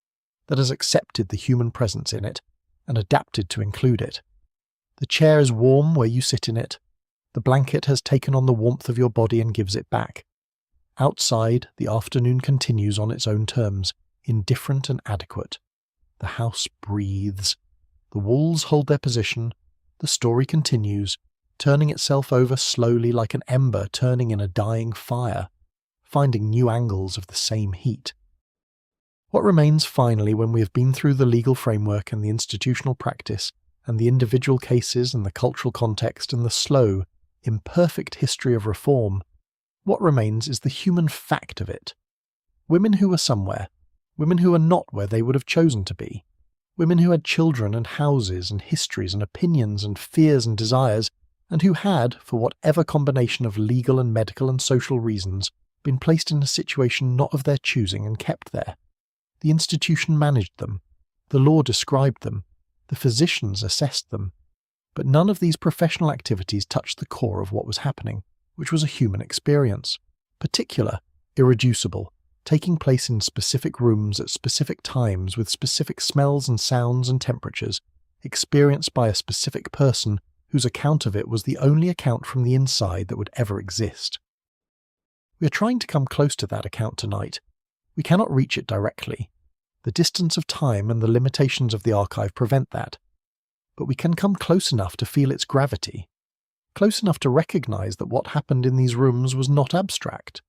that has accepted the human presence in it, and adapted to include it. The chair is warm where you sit in it. The blanket has taken on the warmth of your body and gives it back. Outside, the afternoon continues on its own terms, indifferent and adequate. The house breathes. The walls hold their position. The story continues, turning itself over slowly like an ember turning in a dying fire, finding new angles of the same heat. What remains finally when we have been through the legal framework and the institutional practice, and the individual cases and the cultural context and the slow, imperfect history of reform, what remains is the human fact of it. Women who were somewhere, women who are not where they would have chosen to be, women who had children and houses and histories and opinions and fears and desires, and who had, for whatever combination of legal and medical and social reasons, been placed in a situation not of their choosing and kept there. The institution managed them, the law described them, the physicians assessed them, but none of these professional activities touched the core of what was happening, which was a human experience, particular, irreducible, taking place in specific rooms at specific times with specific smells and sounds and temperatures, experienced by a specific person whose account of it was the only account from the inside that would ever exist. We are trying to come close to that account tonight. We cannot reach it directly. The distance of time and the limitations of the archive prevent that. But we can come close enough to feel its gravity. Close enough to recognise that what happened in these rooms was not abstract.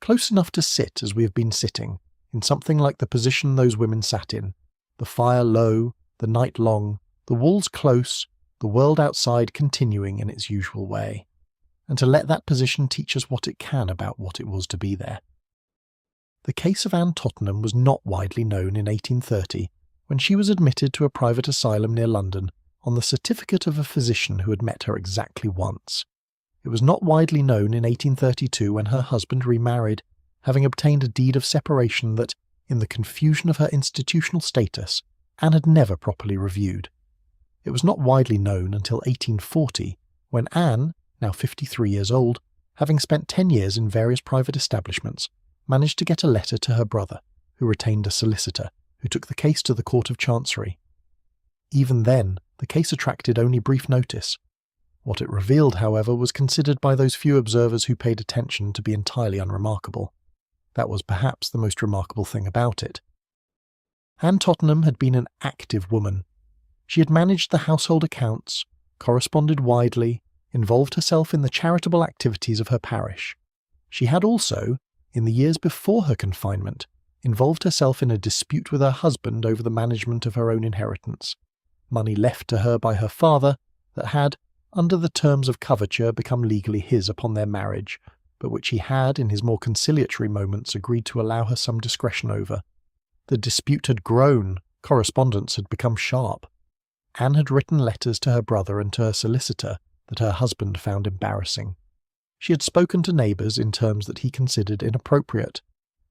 Close enough to sit as we have been sitting, in something like the position those women sat in, the fire low, the night long, the walls close, the world outside continuing in its usual way, and to let that position teach us what it can about what it was to be there. The case of Anne Tottenham was not widely known in 1830, when she was admitted to a private asylum near London on the certificate of a physician who had met her exactly once. It was not widely known in 1832 when her husband remarried, having obtained a deed of separation that, in the confusion of her institutional status, Anne had never properly reviewed. It was not widely known until 1840, when Anne, now 53 years old, having spent 10 years in various private establishments, managed to get a letter to her brother, who retained a solicitor, who took the case to the Court of Chancery. Even then, the case attracted only brief notice. What it revealed, however, was considered by those few observers who paid attention to be entirely unremarkable. That was perhaps the most remarkable thing about it. Anne Tottenham had been an active woman. She had managed the household accounts, corresponded widely, involved herself in the charitable activities of her parish. She had also, in the years before her confinement, involved herself in a dispute with her husband over the management of her own inheritance, money left to her by her father that had, under the terms of coverture, become legally his upon their marriage, but which he had, in his more conciliatory moments, agreed to allow her some discretion over. The dispute had grown, correspondence had become sharp. Anne had written letters to her brother and to her solicitor that her husband found embarrassing. She had spoken to neighbours in terms that he considered inappropriate.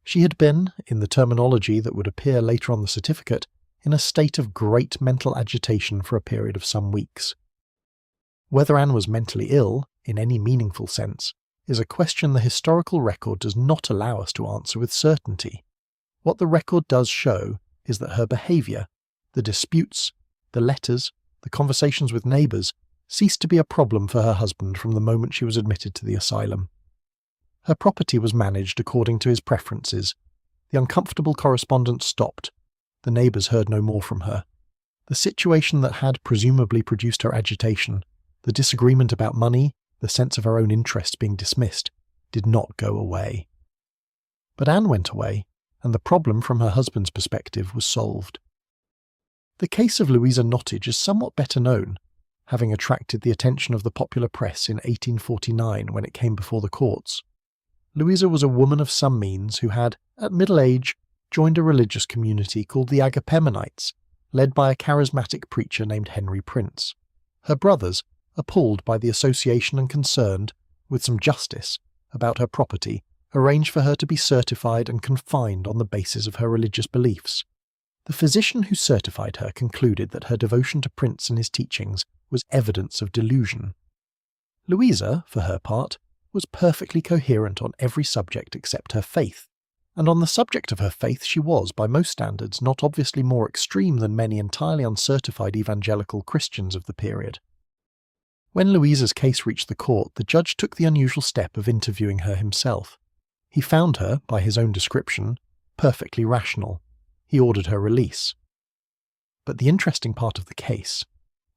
She had been, in the terminology that would appear later on the certificate, in a state of great mental agitation for a period of some weeks. Whether Anne was mentally ill, in any meaningful sense, is a question the historical record does not allow us to answer with certainty. What the record does show is that her behaviour, the disputes, the letters, the conversations with neighbours, ceased to be a problem for her husband from the moment she was admitted to the asylum. Her property was managed according to his preferences. The uncomfortable correspondence stopped. The neighbours heard no more from her. The situation that had presumably produced her agitation, the disagreement about money, the sense of her own interests being dismissed, did not go away. But Anne went away, and the problem from her husband's perspective was solved. The case of Louisa Nottage is somewhat better known, having attracted the attention of the popular press in 1849 when it came before the courts. Louisa was a woman of some means who had, at middle age, joined a religious community called the Agapemonites, led by a charismatic preacher named Henry Prince. Her brothers, appalled by the association and concerned, with some justice, about her property, arranged for her to be certified and confined on the basis of her religious beliefs. The physician who certified her concluded that her devotion to Prince and his teachings was evidence of delusion. Louisa, for her part, was perfectly coherent on every subject except her faith, and on the subject of her faith she was, by most standards, not obviously more extreme than many entirely uncertified evangelical Christians of the period. When Louisa's case reached the court, the judge took the unusual step of interviewing her himself. He found her, by his own description, perfectly rational. He ordered her release. But the interesting part of the case,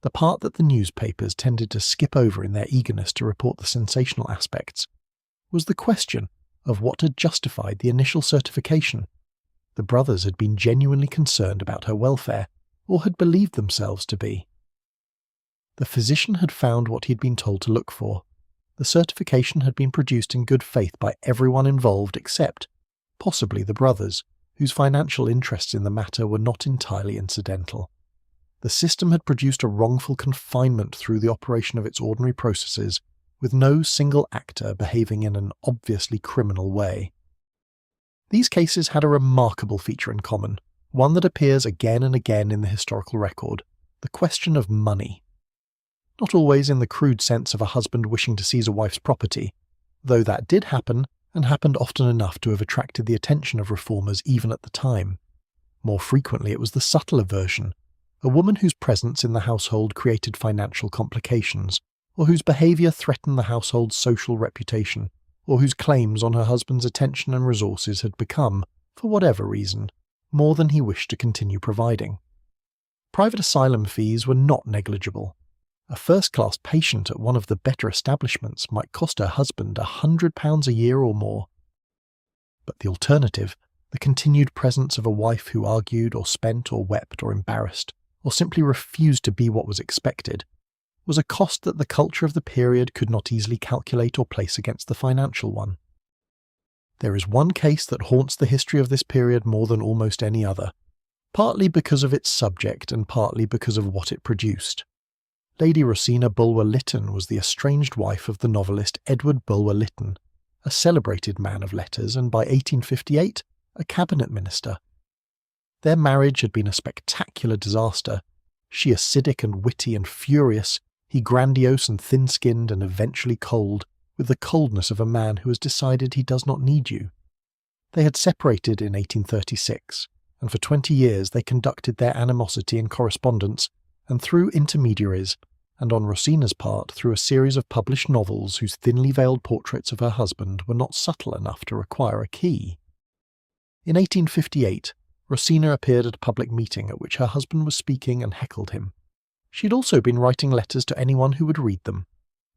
the part that the newspapers tended to skip over in their eagerness to report the sensational aspects, was the question of what had justified the initial certification. The brothers had been genuinely concerned about her welfare, or had believed themselves to be. The physician had found what he had been told to look for. The certification had been produced in good faith by everyone involved except, possibly, the brothers, whose financial interests in the matter were not entirely incidental. The system had produced a wrongful confinement through the operation of its ordinary processes, with no single actor behaving in an obviously criminal way. These cases had a remarkable feature in common, one that appears again and again in the historical record: the question of money. Not always in the crude sense of a husband wishing to seize a wife's property, though that did happen, and happened often enough to have attracted the attention of reformers even at the time. More frequently it was the subtler version, a woman whose presence in the household created financial complications, or whose behaviour threatened the household's social reputation, or whose claims on her husband's attention and resources had become, for whatever reason, more than he wished to continue providing. Private asylum fees were not negligible. A first-class patient at one of the better establishments might cost her husband £100 a year or more. But the alternative, the continued presence of a wife who argued or spent or wept or embarrassed, or simply refused to be what was expected, was a cost that the culture of the period could not easily calculate or place against the financial one. There is one case that haunts the history of this period more than almost any other, partly because of its subject and partly because of what it produced. Lady Rosina Bulwer-Lytton was the estranged wife of the novelist Edward Bulwer-Lytton, a celebrated man of letters and by 1858 a cabinet minister. Their marriage had been a spectacular disaster, she acidic and witty and furious, he grandiose and thin-skinned and eventually cold, with the coldness of a man who has decided he does not need you. They had separated in 1836, and for 20 years they conducted their animosity in correspondence, and through intermediaries, and on Rosina's part through a series of published novels whose thinly veiled portraits of her husband were not subtle enough to require a key. In 1858, Rosina appeared at a public meeting at which her husband was speaking and heckled him. She had also been writing letters to anyone who would read them.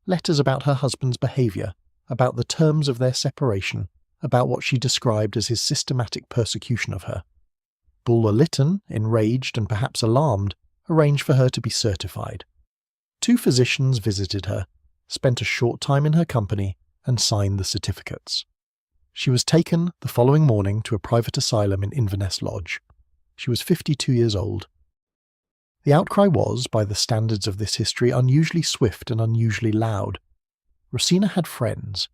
Letters about her husband's behaviour, about the terms of their separation, about what she described as his systematic persecution of her. Bulwer-Lytton, enraged and perhaps alarmed, arranged for her to be certified. 2 physicians visited her, spent a short time in her company, and signed the certificates. She was taken the following morning to a private asylum in Inverness Lodge. She was 52 years old. The outcry was, by the standards of this history, unusually swift and unusually loud. Rosina had friends,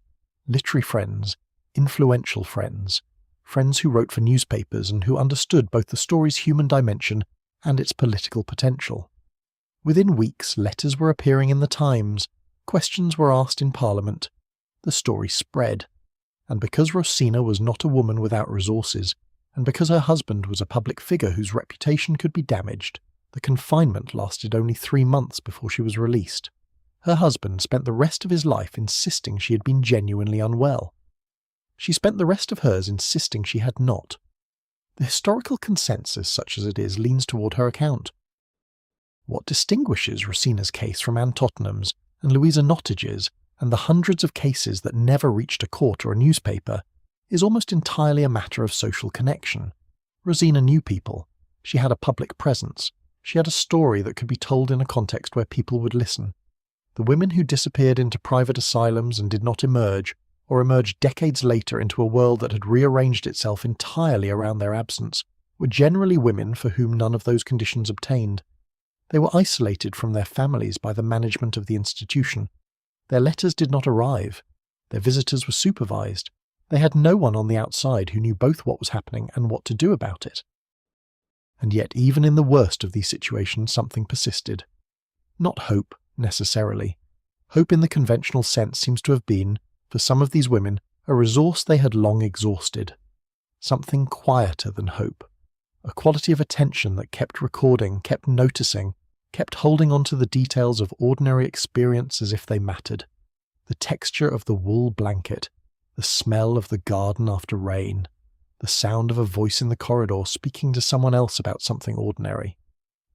literary friends, influential friends, friends who wrote for newspapers and who understood both the story's human dimension and its political potential. Within weeks, letters were appearing in the Times, questions were asked in Parliament. The story spread. And because Rosina was not a woman without resources, and because her husband was a public figure whose reputation could be damaged, the confinement lasted only 3 months before she was released. Her husband spent the rest of his life insisting she had been genuinely unwell. She spent the rest of hers insisting she had not. The historical consensus, such as it is, leans toward her account. What distinguishes Rosina's case from Anne Tottenham's and Louisa Nottage's and the hundreds of cases that never reached a court or a newspaper is almost entirely a matter of social connection. Rosina knew people. She had a public presence. She had a story that could be told in a context where people would listen. The women who disappeared into private asylums and did not emerge, or emerged decades later into a world that had rearranged itself entirely around their absence, were generally women for whom none of those conditions obtained. They were isolated from their families by the management of the institution. Their letters did not arrive. Their visitors were supervised. They had no one on the outside who knew both what was happening and what to do about it. And yet even in the worst of these situations something persisted. Not hope, necessarily. Hope in the conventional sense seems to have been, for some of these women, a resource they had long exhausted. Something quieter than hope. A quality of attention that kept recording, kept noticing, kept holding on to the details of ordinary experience as if they mattered. The texture of the wool blanket, the smell of the garden after rain, the sound of a voice in the corridor speaking to someone else about something ordinary.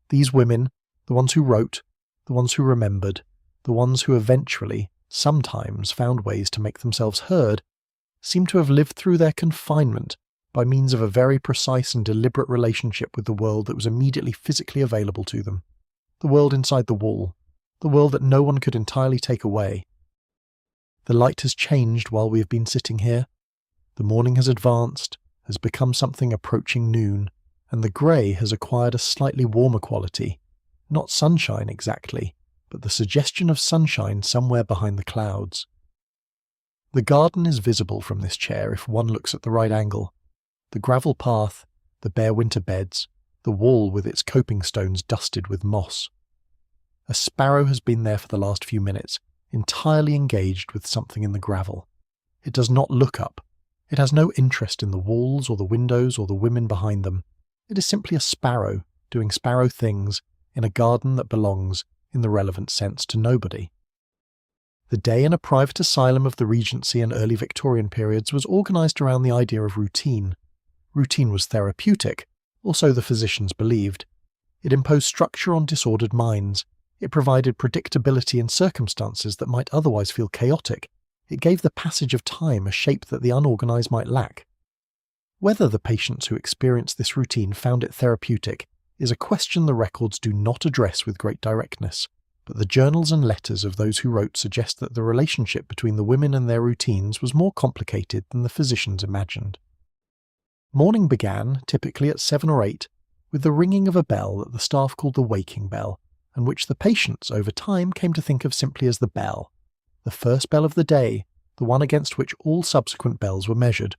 These women, the ones who wrote, the ones who remembered, the ones who eventually, sometimes, found ways to make themselves heard, seem to have lived through their confinement by means of a very precise and deliberate relationship with the world that was immediately physically available to them. The world inside the wall, the world that no one could entirely take away. The light has changed while we have been sitting here. The morning has advanced, has become something approaching noon, and the grey has acquired a slightly warmer quality. Not sunshine exactly, but the suggestion of sunshine somewhere behind the clouds. The garden is visible from this chair if one looks at the right angle. The gravel path, the bare winter beds, the wall with its coping stones dusted with moss. A sparrow has been there for the last few minutes, entirely engaged with something in the gravel. It does not look up. It has no interest in the walls or the windows or the women behind them. It is simply a sparrow doing sparrow things in a garden that belongs, in the relevant sense, to nobody. The day in a private asylum of the Regency and early Victorian periods was organised around the idea of routine. Routine was therapeutic, or so the physicians believed. It imposed structure on disordered minds. It provided predictability in circumstances that might otherwise feel chaotic. It gave the passage of time a shape that the unorganised might lack. Whether the patients who experienced this routine found it therapeutic is a question the records do not address with great directness, but the journals and letters of those who wrote suggest that the relationship between the women and their routines was more complicated than the physicians imagined. Morning began, typically at 7 or 8, with the ringing of a bell that the staff called the waking bell, and which the patients over time came to think of simply as the bell, the first bell of the day, the one against which all subsequent bells were measured.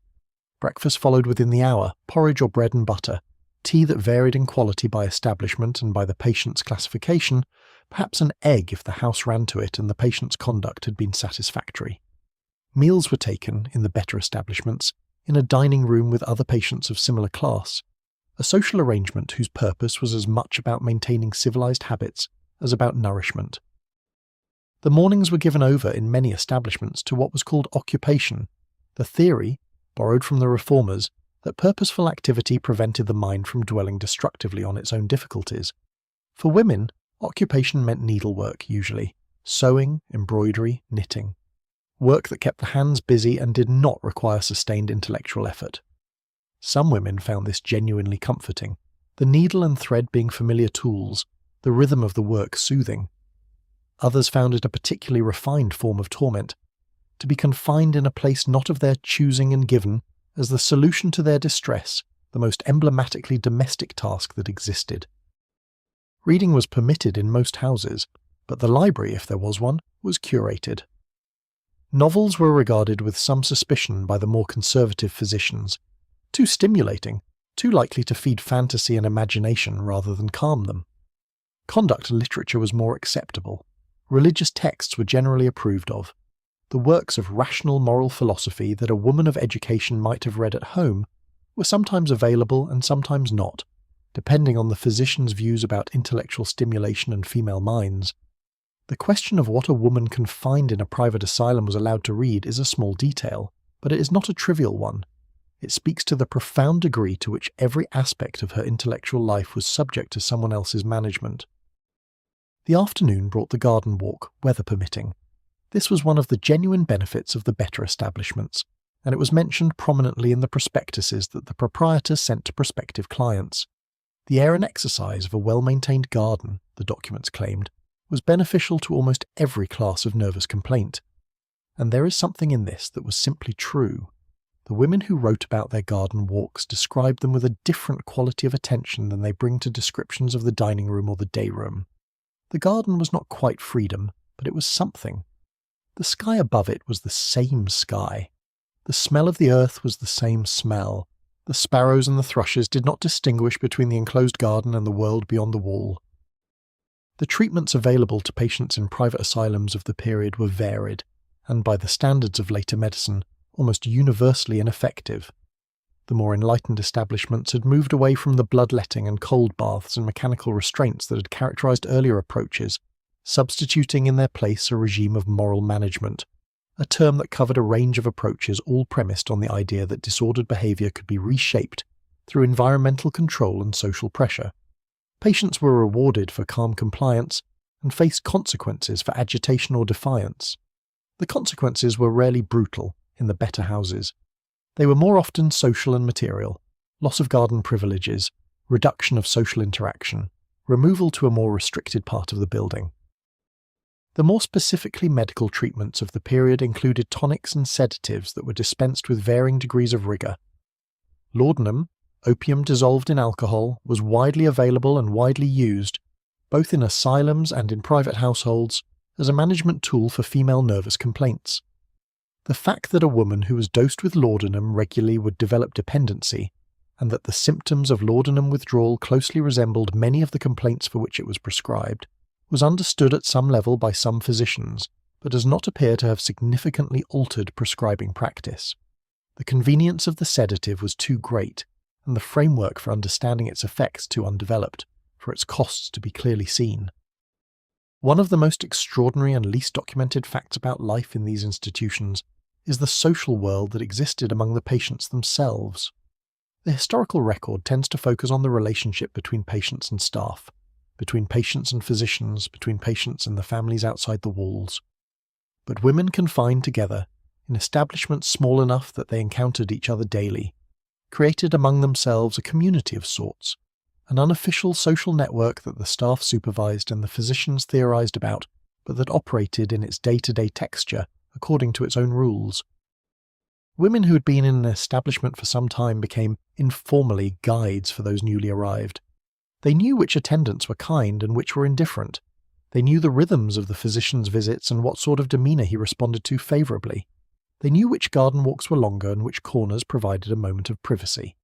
Breakfast followed within the hour, porridge or bread and butter, tea that varied in quality by establishment and by the patient's classification, perhaps an egg if the house ran to it and the patient's conduct had been satisfactory. Meals were taken, in the better establishments, in a dining room with other patients of similar class, a social arrangement whose purpose was as much about maintaining civilized habits as about nourishment. The mornings were given over in many establishments to what was called occupation, the theory, borrowed from the reformers, that purposeful activity prevented the mind from dwelling destructively on its own difficulties. For women, occupation meant needlework usually, sewing, embroidery, knitting. Work that kept the hands busy and did not require sustained intellectual effort. Some women found this genuinely comforting, the needle and thread being familiar tools, the rhythm of the work soothing. Others found it a particularly refined form of torment, to be confined in a place not of their choosing and given as the solution to their distress, the most emblematically domestic task that existed. Reading was permitted in most houses, but the library, if there was one, was curated. Novels were regarded with some suspicion by the more conservative physicians, too stimulating, too likely to feed fantasy and imagination rather than calm them. Conduct literature was more acceptable. Religious texts were generally approved of. The works of rational moral philosophy that a woman of education might have read at home were sometimes available and sometimes not, depending on the physician's views about intellectual stimulation and female minds. The question of what a woman confined in a private asylum was allowed to read is a small detail, but it is not a trivial one. It speaks to the profound degree to which every aspect of her intellectual life was subject to someone else's management. The afternoon brought the garden walk, weather permitting. This was one of the genuine benefits of the better establishments, and it was mentioned prominently in the prospectuses that the proprietors sent to prospective clients. The air and exercise of a well-maintained garden, the documents claimed, was beneficial to almost every class of nervous complaint. And there is something in this that was simply true. The women who wrote about their garden walks described them with a different quality of attention than they bring to descriptions of the dining room or the day room. The garden was not quite freedom, but it was something. The sky above it was the same sky. The smell of the earth was the same smell. The sparrows and the thrushes did not distinguish between the enclosed garden and the world beyond the wall. The treatments available to patients in private asylums of the period were varied, and by the standards of later medicine, almost universally ineffective. The more enlightened establishments had moved away from the bloodletting and cold baths and mechanical restraints that had characterized earlier approaches, substituting in their place a regime of moral management, a term that covered a range of approaches all premised on the idea that disordered behavior could be reshaped through environmental control and social pressure. Patients were rewarded for calm compliance and faced consequences for agitation or defiance. The consequences were rarely brutal in the better houses. They were more often social and material: loss of garden privileges, reduction of social interaction, removal to a more restricted part of the building. The more specifically medical treatments of the period included tonics and sedatives that were dispensed with varying degrees of rigour. Laudanum, opium dissolved in alcohol, was widely available and widely used, both in asylums and in private households, as a management tool for female nervous complaints. The fact that a woman who was dosed with laudanum regularly would develop dependency, and that the symptoms of laudanum withdrawal closely resembled many of the complaints for which it was prescribed, was understood at some level by some physicians, but does not appear to have significantly altered prescribing practice. The convenience of the sedative was too great, and the framework for understanding its effects too undeveloped, for its costs to be clearly seen. One of the most extraordinary and least documented facts about life in these institutions is the social world that existed among the patients themselves. The historical record tends to focus on the relationship between patients and staff, between patients and physicians, between patients and the families outside the walls. But women confined together, in establishments small enough that they encountered each other daily, created among themselves a community of sorts, an unofficial social network that the staff supervised and the physicians theorized about, but that operated in its day-to-day texture according to its own rules. Women who had been in an establishment for some time became informally guides for those newly arrived. They knew which attendants were kind and which were indifferent. They knew the rhythms of the physician's visits and what sort of demeanour he responded to favourably. They knew which garden walks were longer and which corners provided a moment of privacy.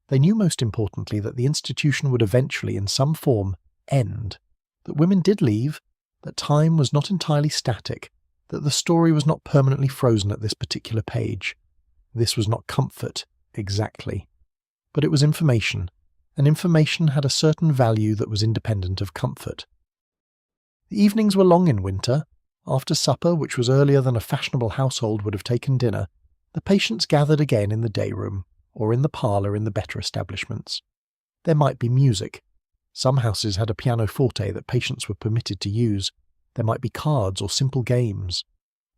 They knew most importantly that the institution would eventually, in some form, end, that women did leave, that time was not entirely static, that the story was not permanently frozen at this particular page. This was not comfort, exactly. But it was information, and information had a certain value that was independent of comfort. The evenings were long in winter. After supper, which was earlier than a fashionable household would have taken dinner, the patients gathered again in the day room, or in the parlour in the better establishments. There might be music. Some houses had a pianoforte that patients were permitted to use. There might be cards or simple games.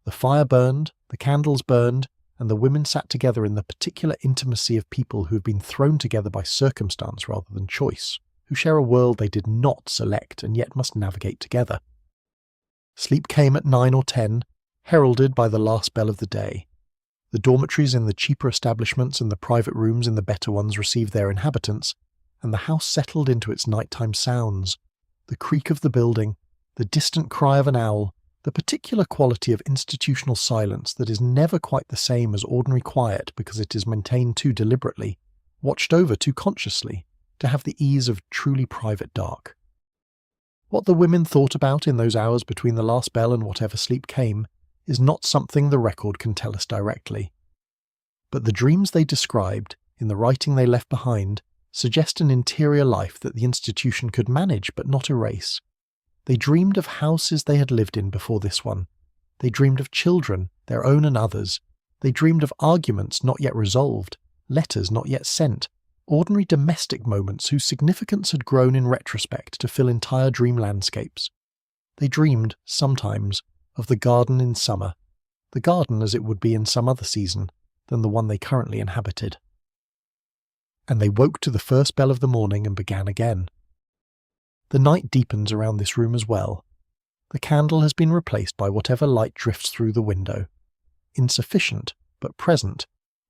The fire burned, the candles burned, and the women sat together in the particular intimacy of people who have been thrown together by circumstance rather than choice, who share a world they did not select and yet must navigate together. Sleep came at 9 or 10, heralded by the last bell of the day. The dormitories in the cheaper establishments and the private rooms in the better ones received their inhabitants, and the house settled into its nighttime sounds, the creak of the building, the distant cry of an owl, the particular quality of institutional silence that is never quite the same as ordinary quiet because it is maintained too deliberately, watched over too consciously, to have the ease of truly private dark. What the women thought about in those hours between the last bell and whatever sleep came is not something the record can tell us directly. But the dreams they described, in the writing they left behind, suggest an interior life that the institution could manage but not erase. They dreamed of houses they had lived in before this one. They dreamed of children, their own and others. They dreamed of arguments not yet resolved, letters not yet sent, ordinary domestic moments whose significance had grown in retrospect to fill entire dream landscapes. They dreamed, sometimes, of the garden in summer, the garden as it would be in some other season than the one they currently inhabited. And they woke to the first bell of the morning and began again. The night deepens around this room as well. The candle has been replaced by whatever light drifts through the window. Insufficient, but present,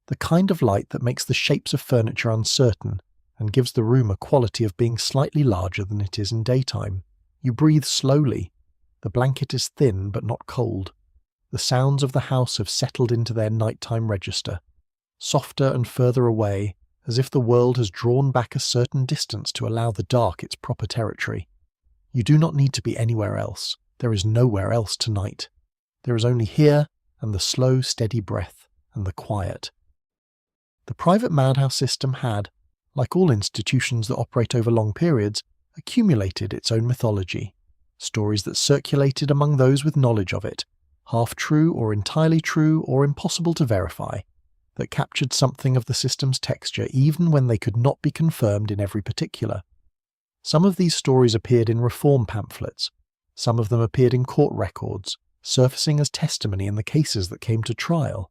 the kind of light that makes the shapes of furniture uncertain and gives the room a quality of being slightly larger than it is in daytime. You breathe slowly. The blanket is thin but not cold. The sounds of the house have settled into their nighttime register, softer and further away, as if the world has drawn back a certain distance to allow the dark its proper territory. You do not need to be anywhere else. There is nowhere else tonight. There is only here, and the slow, steady breath, and the quiet. The private madhouse system had, like all institutions that operate over long periods, accumulated its own mythology, stories that circulated among those with knowledge of it, half true or entirely true or impossible to verify, that captured something of the system's texture even when they could not be confirmed in every particular. Some of these stories appeared in reform pamphlets, some of them appeared in court records, surfacing as testimony in the cases that came to trial.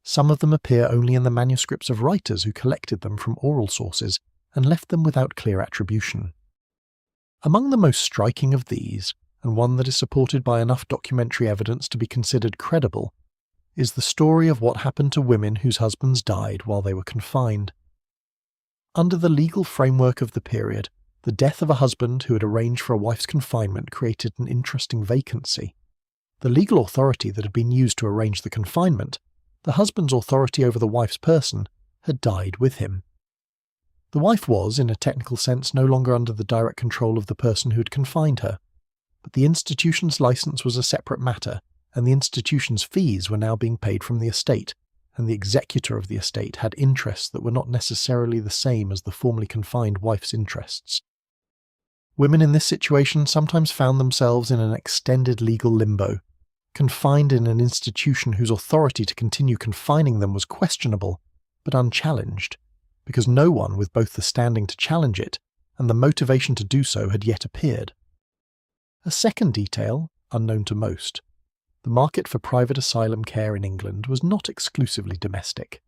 Some of them appear only in the manuscripts of writers who collected them from oral sources and left them without clear attribution. Among the most striking of these, and one that is supported by enough documentary evidence to be considered credible, is the story of what happened to women whose husbands died while they were confined. Under the legal framework of the period, the death of a husband who had arranged for a wife's confinement created an interesting vacancy. The legal authority that had been used to arrange the confinement, the husband's authority over the wife's person, had died with him. The wife was, in a technical sense, no longer under the direct control of the person who had confined her, but the institution's license was a separate matter, and the institution's fees were now being paid from the estate, and the executor of the estate had interests that were not necessarily the same as the formerly confined wife's interests. Women in this situation sometimes found themselves in an extended legal limbo, confined in an institution whose authority to continue confining them was questionable, but unchallenged, because no one with both the standing to challenge it and the motivation to do so had yet appeared. A second detail, unknown to most: the market for private asylum care in England was not exclusively domestic.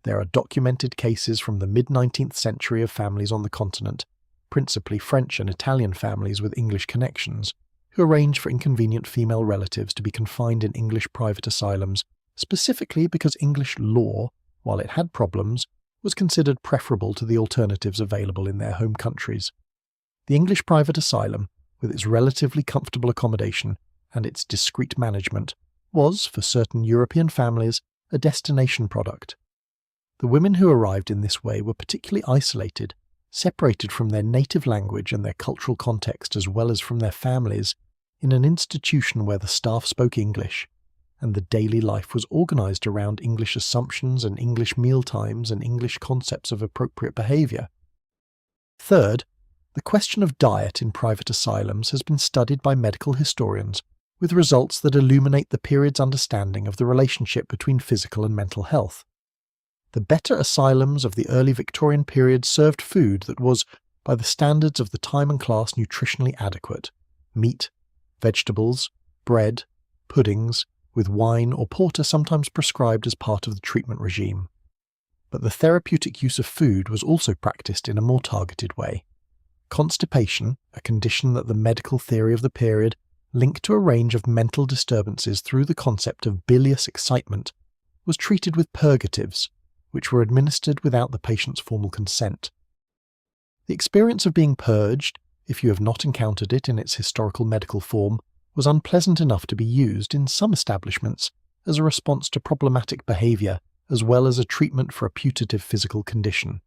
There are documented cases from the mid-19th century of families on the continent, principally French and Italian families with English connections, who arrange for inconvenient female relatives to be confined in English private asylums, specifically because English law, while it had problems, was considered preferable to the alternatives available in their home countries. The English private asylum, with its relatively comfortable accommodation and its discreet management, was, for certain European families, a destination product. The women who arrived in this way were particularly isolated, separated from their native language and their cultural context as well as from their families, in an institution where the staff spoke English, and the daily life was organised around English assumptions and English mealtimes and English concepts of appropriate behaviour. Third, the question of diet in private asylums has been studied by medical historians, with results that illuminate the period's understanding of the relationship between physical and mental health. The better asylums of the early Victorian period served food that was, by the standards of the time and class, nutritionally adequate: meat, vegetables, bread, puddings, with wine or porter sometimes prescribed as part of the treatment regime. But the therapeutic use of food was also practiced in a more targeted way. Constipation, a condition that the medical theory of the period linked to a range of mental disturbances through the concept of bilious excitement, was treated with purgatives, which were administered without the patient's formal consent. The experience of being purged, if you have not encountered it in its historical medical form, was unpleasant enough to be used in some establishments as a response to problematic behaviour as well as a treatment for a putative physical condition.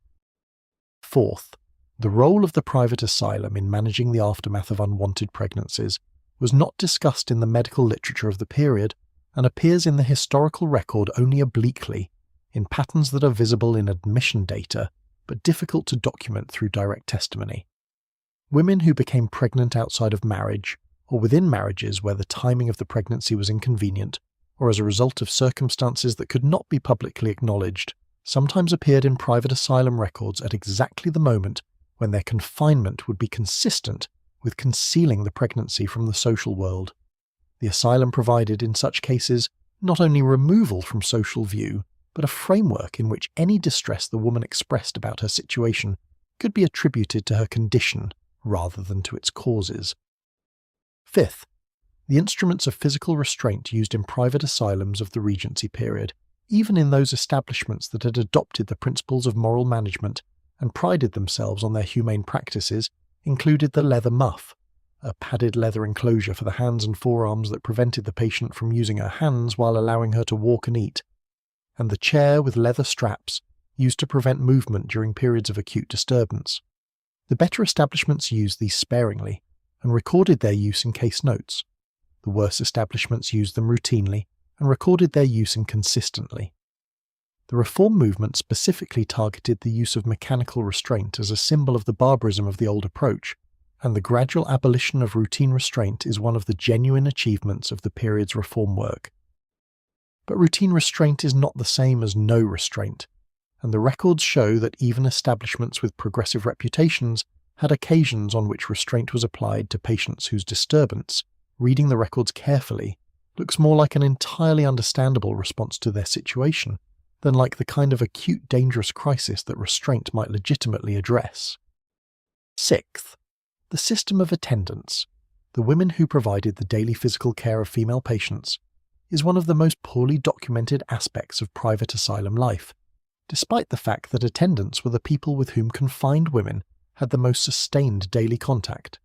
Fourth, the role of the private asylum in managing the aftermath of unwanted pregnancies was not discussed in the medical literature of the period and appears in the historical record only obliquely, in patterns that are visible in admission data but difficult to document through direct testimony. Women who became pregnant outside of marriage, or within marriages where the timing of the pregnancy was inconvenient, or as a result of circumstances that could not be publicly acknowledged, sometimes appeared in private asylum records at exactly the moment when their confinement would be consistent with concealing the pregnancy from the social world. The asylum provided, in such cases, not only removal from social view, but a framework in which any distress the woman expressed about her situation could be attributed to her condition rather than to its causes. Fifth, the instruments of physical restraint used in private asylums of the Regency period, even in those establishments that had adopted the principles of moral management and prided themselves on their humane practices, included the leather muff, a padded leather enclosure for the hands and forearms that prevented the patient from using her hands while allowing her to walk and eat, and the chair with leather straps used to prevent movement during periods of acute disturbance. The better establishments used these sparingly and recorded their use in case notes. The worse establishments used them routinely and recorded their use inconsistently. The reform movement specifically targeted the use of mechanical restraint as a symbol of the barbarism of the old approach, and the gradual abolition of routine restraint is one of the genuine achievements of the period's reform work. But routine restraint is not the same as no restraint, and the records show that even establishments with progressive reputations had occasions on which restraint was applied to patients whose disturbance, reading the records carefully, looks more like an entirely understandable response to their situation than like the kind of acute dangerous crisis that restraint might legitimately address. Sixth, the system of attendants, the women who provided the daily physical care of female patients, is one of the most poorly documented aspects of private asylum life, despite the fact that attendants were the people with whom confined women had the most sustained daily contact.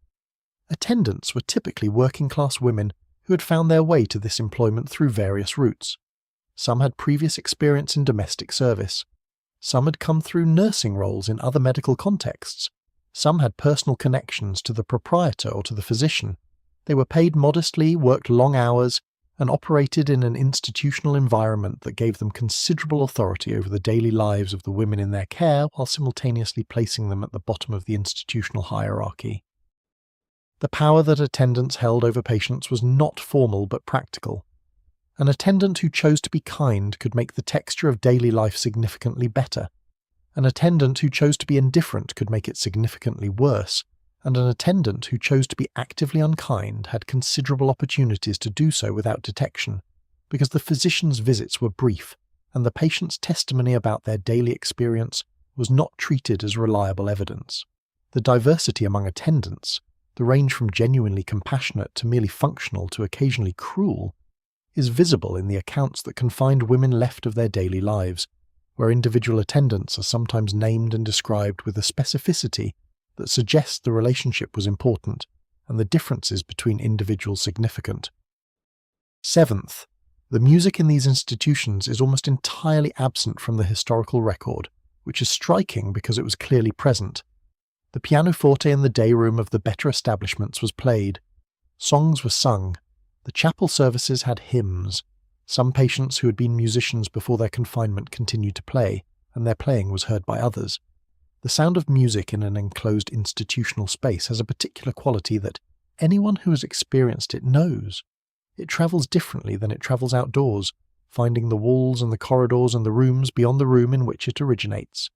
Attendants were typically working-class women who had found their way to this employment through various routes. Some had previous experience in domestic service. Some had come through nursing roles in other medical contexts. Some had personal connections to the proprietor or to the physician. They were paid modestly, worked long hours, and operated in an institutional environment that gave them considerable authority over the daily lives of the women in their care while simultaneously placing them at the bottom of the institutional hierarchy. The power that attendants held over patients was not formal but practical. An attendant who chose to be kind could make the texture of daily life significantly better. An attendant who chose to be indifferent could make it significantly worse, and an attendant who chose to be actively unkind had considerable opportunities to do so without detection, because the physician's visits were brief, and the patient's testimony about their daily experience was not treated as reliable evidence. The diversity among attendants, the range from genuinely compassionate to merely functional to occasionally cruel, is visible in the accounts that confined women left of their daily lives, where individual attendants are sometimes named and described with a specificity that suggests the relationship was important and the differences between individuals significant. Seventh, the music in these institutions is almost entirely absent from the historical record, which is striking because it was clearly present. The pianoforte in the day room of the better establishments was played. Songs were sung. The chapel services had hymns. Some patients who had been musicians before their confinement continued to play, and their playing was heard by others. The sound of music in an enclosed institutional space has a particular quality that anyone who has experienced it knows. It travels differently than it travels outdoors, finding the walls and the corridors and the rooms beyond the room in which it originates.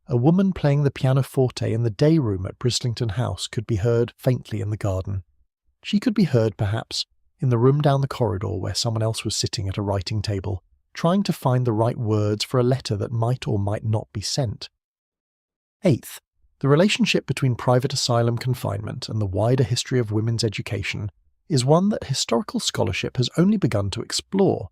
A woman playing the pianoforte in the day room at Brislington House could be heard faintly in the garden. She could be heard, perhaps, in the room down the corridor where someone else was sitting at a writing table, trying to find the right words for a letter that might or might not be sent. Eighth, the relationship between private asylum confinement and the wider history of women's education is one that historical scholarship has only begun to explore.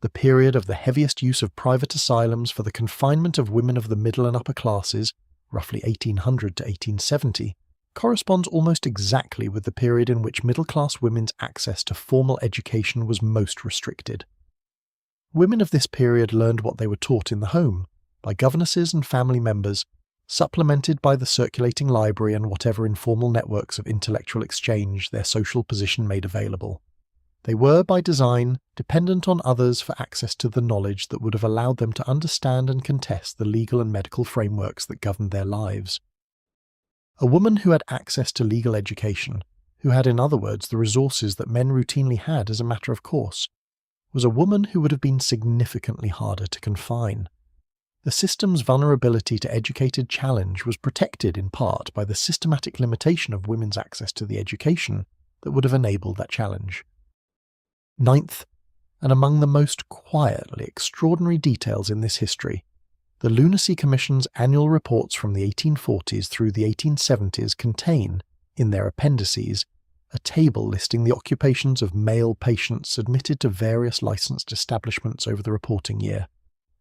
The period of the heaviest use of private asylums for the confinement of women of the middle and upper classes, roughly 1800 to 1870, corresponds almost exactly with the period in which middle-class women's access to formal education was most restricted. Women of this period learned what they were taught in the home, by governesses and family members, supplemented by the circulating library and whatever informal networks of intellectual exchange their social position made available. They were, by design, dependent on others for access to the knowledge that would have allowed them to understand and contest the legal and medical frameworks that governed their lives. A woman who had access to legal education, who had in other words the resources that men routinely had as a matter of course, was a woman who would have been significantly harder to confine. The system's vulnerability to educated challenge was protected in part by the systematic limitation of women's access to the education that would have enabled that challenge. Ninth, and among the most quietly extraordinary details in this history, the Lunacy Commission's annual reports from the 1840s through the 1870s contain, in their appendices, a table listing the occupations of male patients admitted to various licensed establishments over the reporting year.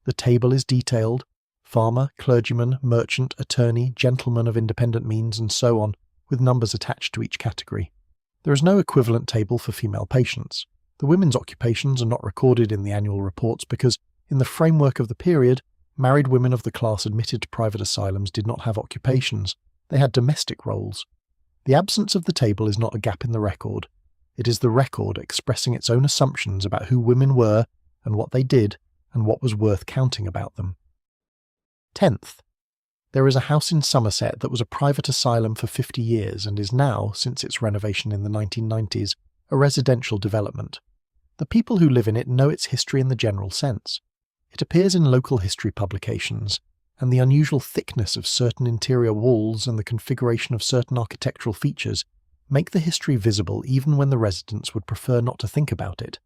The table is detailed: farmer, clergyman, merchant, attorney, gentleman of independent means, and so on, with numbers attached to each category. There is no equivalent table for female patients. The women's occupations are not recorded in the annual reports because, in the framework of the period, married women of the class admitted to private asylums did not have occupations. They had domestic roles. The absence of the table is not a gap in the record. It is the record expressing its own assumptions about who women were and what they did and what was worth counting about them. 10th. There is a house in Somerset that was a private asylum for 50 years and is now, since its renovation in the 1990s, a residential development. The people who live in it know its history in the general sense. It appears in local history publications, and the unusual thickness of certain interior walls and the configuration of certain architectural features make the history visible even when the residents would prefer not to think about it.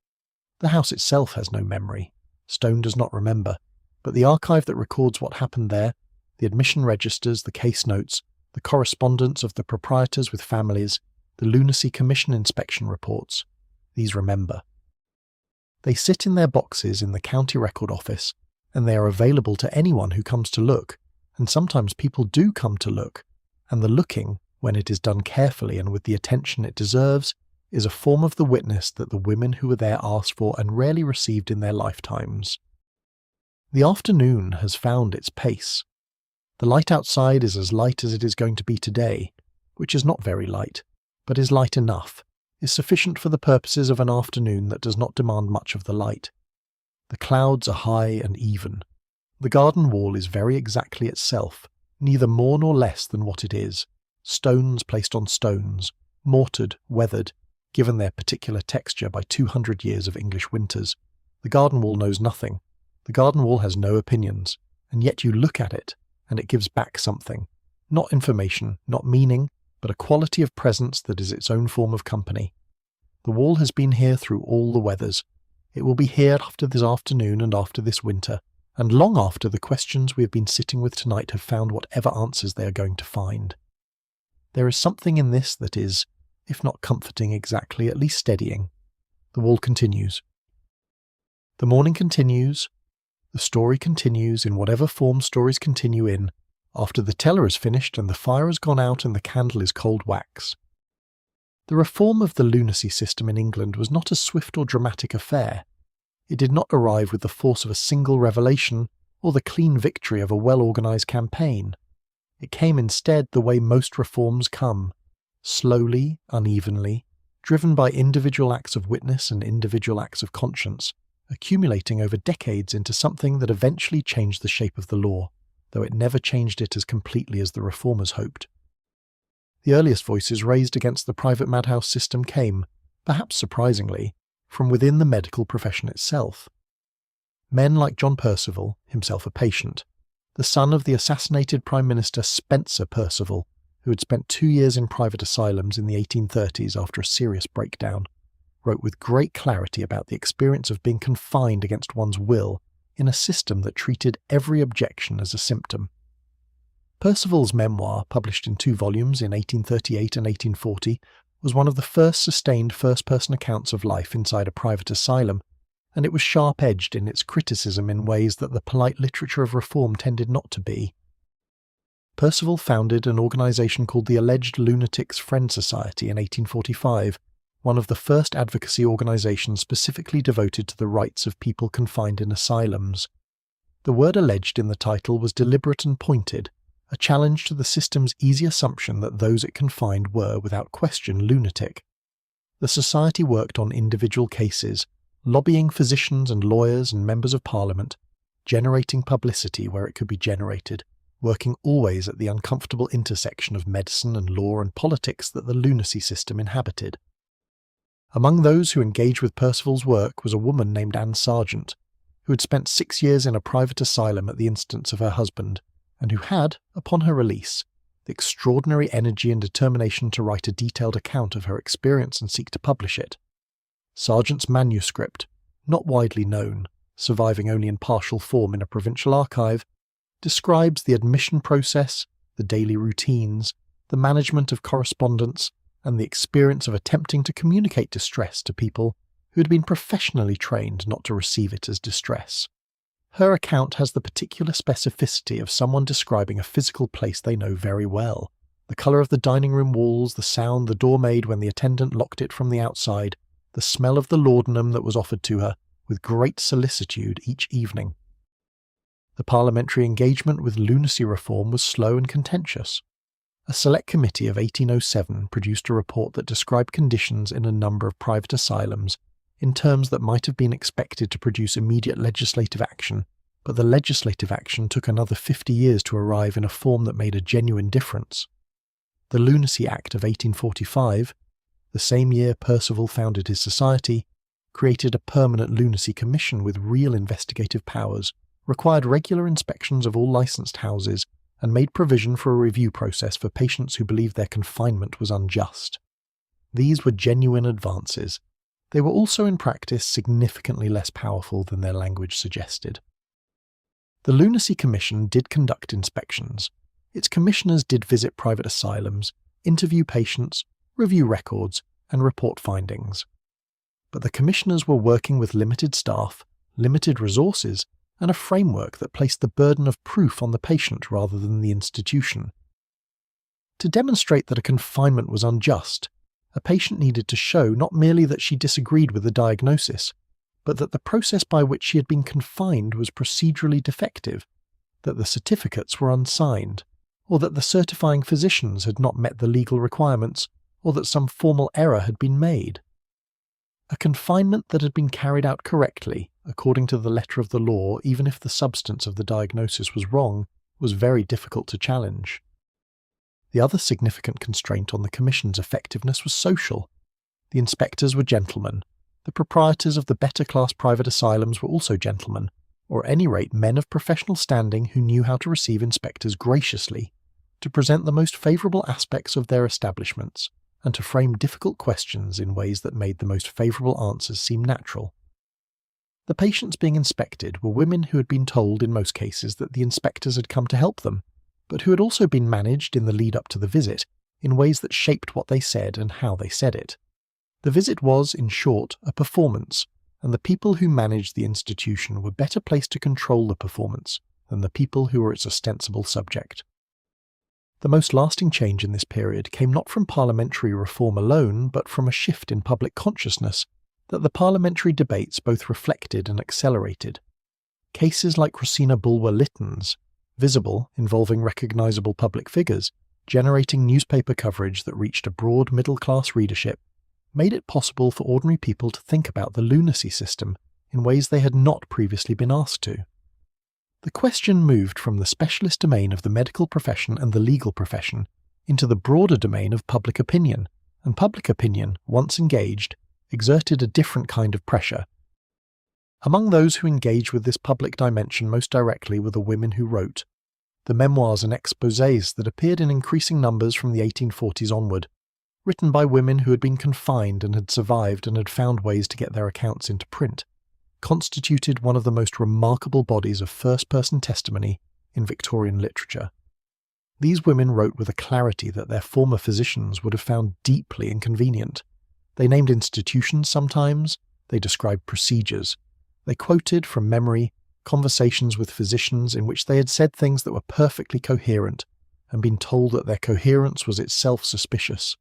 The house itself has no memory. Stone does not remember, but the archive that records what happened there, the admission registers, the case notes, the correspondence of the proprietors with families, the Lunacy Commission inspection reports, these remember. They sit in their boxes in the county record office, and they are available to anyone who comes to look, and sometimes people do come to look, and the looking, when it is done carefully and with the attention it deserves, is a form of the witness that the women who were there asked for and rarely received in their lifetimes. The afternoon has found its pace. The light outside is as light as it is going to be today, which is not very light, but is light enough, is sufficient for the purposes of an afternoon that does not demand much of the light. The clouds are high and even. The garden wall is very exactly itself, neither more nor less than what it is, stones placed on stones, mortared, weathered, given their particular texture by 200 years of English winters. The garden wall knows nothing. The garden wall has no opinions, and yet you look at it, and it gives back something. Not information, not meaning, but a quality of presence that is its own form of company. The wall has been here through all the weathers. It will be here after this afternoon and after this winter, and long after the questions we have been sitting with tonight have found whatever answers they are going to find. There is something in this that is, if not comforting exactly, at least steadying. The wall continues. The morning continues. The story continues in whatever form stories continue in, after the teller is finished and the fire has gone out and the candle is cold wax. The reform of the lunacy system in England was not a swift or dramatic affair. It did not arrive with the force of a single revelation or the clean victory of a well-organised campaign. It came instead the way most reforms come, slowly, unevenly, driven by individual acts of witness and individual acts of conscience, accumulating over decades into something that eventually changed the shape of the law, though it never changed it as completely as the reformers hoped. The earliest voices raised against the private madhouse system came, perhaps surprisingly, from within the medical profession itself. Men like John Percival, himself a patient, the son of the assassinated Prime Minister Spencer Percival, who had spent 2 years in private asylums in the 1830s after a serious breakdown, wrote with great clarity about the experience of being confined against one's will in a system that treated every objection as a symptom. Percival's memoir, published in 2 volumes in 1838 and 1840, was one of the first sustained first-person accounts of life inside a private asylum, and it was sharp-edged in its criticism in ways that the polite literature of reform tended not to be. Percival founded an organisation called the Alleged Lunatics Friend Society in 1845, one of the first advocacy organisations specifically devoted to the rights of people confined in asylums. The word alleged in the title was deliberate and pointed, a challenge to the system's easy assumption that those it confined were, without question, lunatic. The society worked on individual cases, lobbying physicians and lawyers and members of parliament, generating publicity where it could be generated, working always at the uncomfortable intersection of medicine and law and politics that the lunacy system inhabited. Among those who engaged with Percival's work was a woman named Anne Sargent, who had spent 6 years in a private asylum at the instance of her husband, and who had, upon her release, the extraordinary energy and determination to write a detailed account of her experience and seek to publish it. Sargent's manuscript, not widely known, surviving only in partial form in a provincial archive, describes the admission process, the daily routines, the management of correspondence, and the experience of attempting to communicate distress to people who had been professionally trained not to receive it as distress. Her account has the particular specificity of someone describing a physical place they know very well. The colour of the dining room walls, the sound the door made when the attendant locked it from the outside, the smell of the laudanum that was offered to her, with great solicitude each evening. The parliamentary engagement with lunacy reform was slow and contentious. A select committee of 1807 produced a report that described conditions in a number of private asylums in terms that might have been expected to produce immediate legislative action, but the legislative action took another 50 years to arrive in a form that made a genuine difference. The Lunacy Act of 1845, the same year Percival founded his society, created a permanent lunacy commission with real investigative powers, required regular inspections of all licensed houses, and made provision for a review process for patients who believed their confinement was unjust. These were genuine advances. They were also in practice significantly less powerful than their language suggested. The Lunacy Commission did conduct inspections. Its commissioners did visit private asylums, interview patients, review records, and report findings. But the commissioners were working with limited staff, limited resources, and a framework that placed the burden of proof on the patient rather than the institution. To demonstrate that a confinement was unjust, a patient needed to show not merely that she disagreed with the diagnosis, but that the process by which she had been confined was procedurally defective, that the certificates were unsigned, or that the certifying physicians had not met the legal requirements, or that some formal error had been made. A confinement that had been carried out correctly, according to the letter of the law, even if the substance of the diagnosis was wrong, was very difficult to challenge. The other significant constraint on the Commission's effectiveness was social. The inspectors were gentlemen. The proprietors of the better-class private asylums were also gentlemen, or at any rate men of professional standing who knew how to receive inspectors graciously, to present the most favourable aspects of their establishments, and to frame difficult questions in ways that made the most favourable answers seem natural. The patients being inspected were women who had been told in most cases that the inspectors had come to help them, but who had also been managed in the lead-up to the visit in ways that shaped what they said and how they said it. The visit was, in short, a performance, and the people who managed the institution were better placed to control the performance than the people who were its ostensible subject. The most lasting change in this period came not from parliamentary reform alone, but from a shift in public consciousness that the parliamentary debates both reflected and accelerated. Cases like Rosina Bulwer-Lytton's, visible, involving recognisable public figures, generating newspaper coverage that reached a broad middle-class readership, made it possible for ordinary people to think about the lunacy system in ways they had not previously been asked to. The question moved from the specialist domain of the medical profession and the legal profession into the broader domain of public opinion, and public opinion, once engaged, exerted a different kind of pressure. Among those who engaged with this public dimension most directly were the women who wrote. The memoirs and exposés that appeared in increasing numbers from the 1840s onward, written by women who had been confined and had survived and had found ways to get their accounts into print, constituted one of the most remarkable bodies of first-person testimony in Victorian literature. These women wrote with a clarity that their former physicians would have found deeply inconvenient. They named institutions sometimes, they described procedures, they quoted from memory conversations with physicians in which they had said things that were perfectly coherent and been told that their coherence was itself suspicious.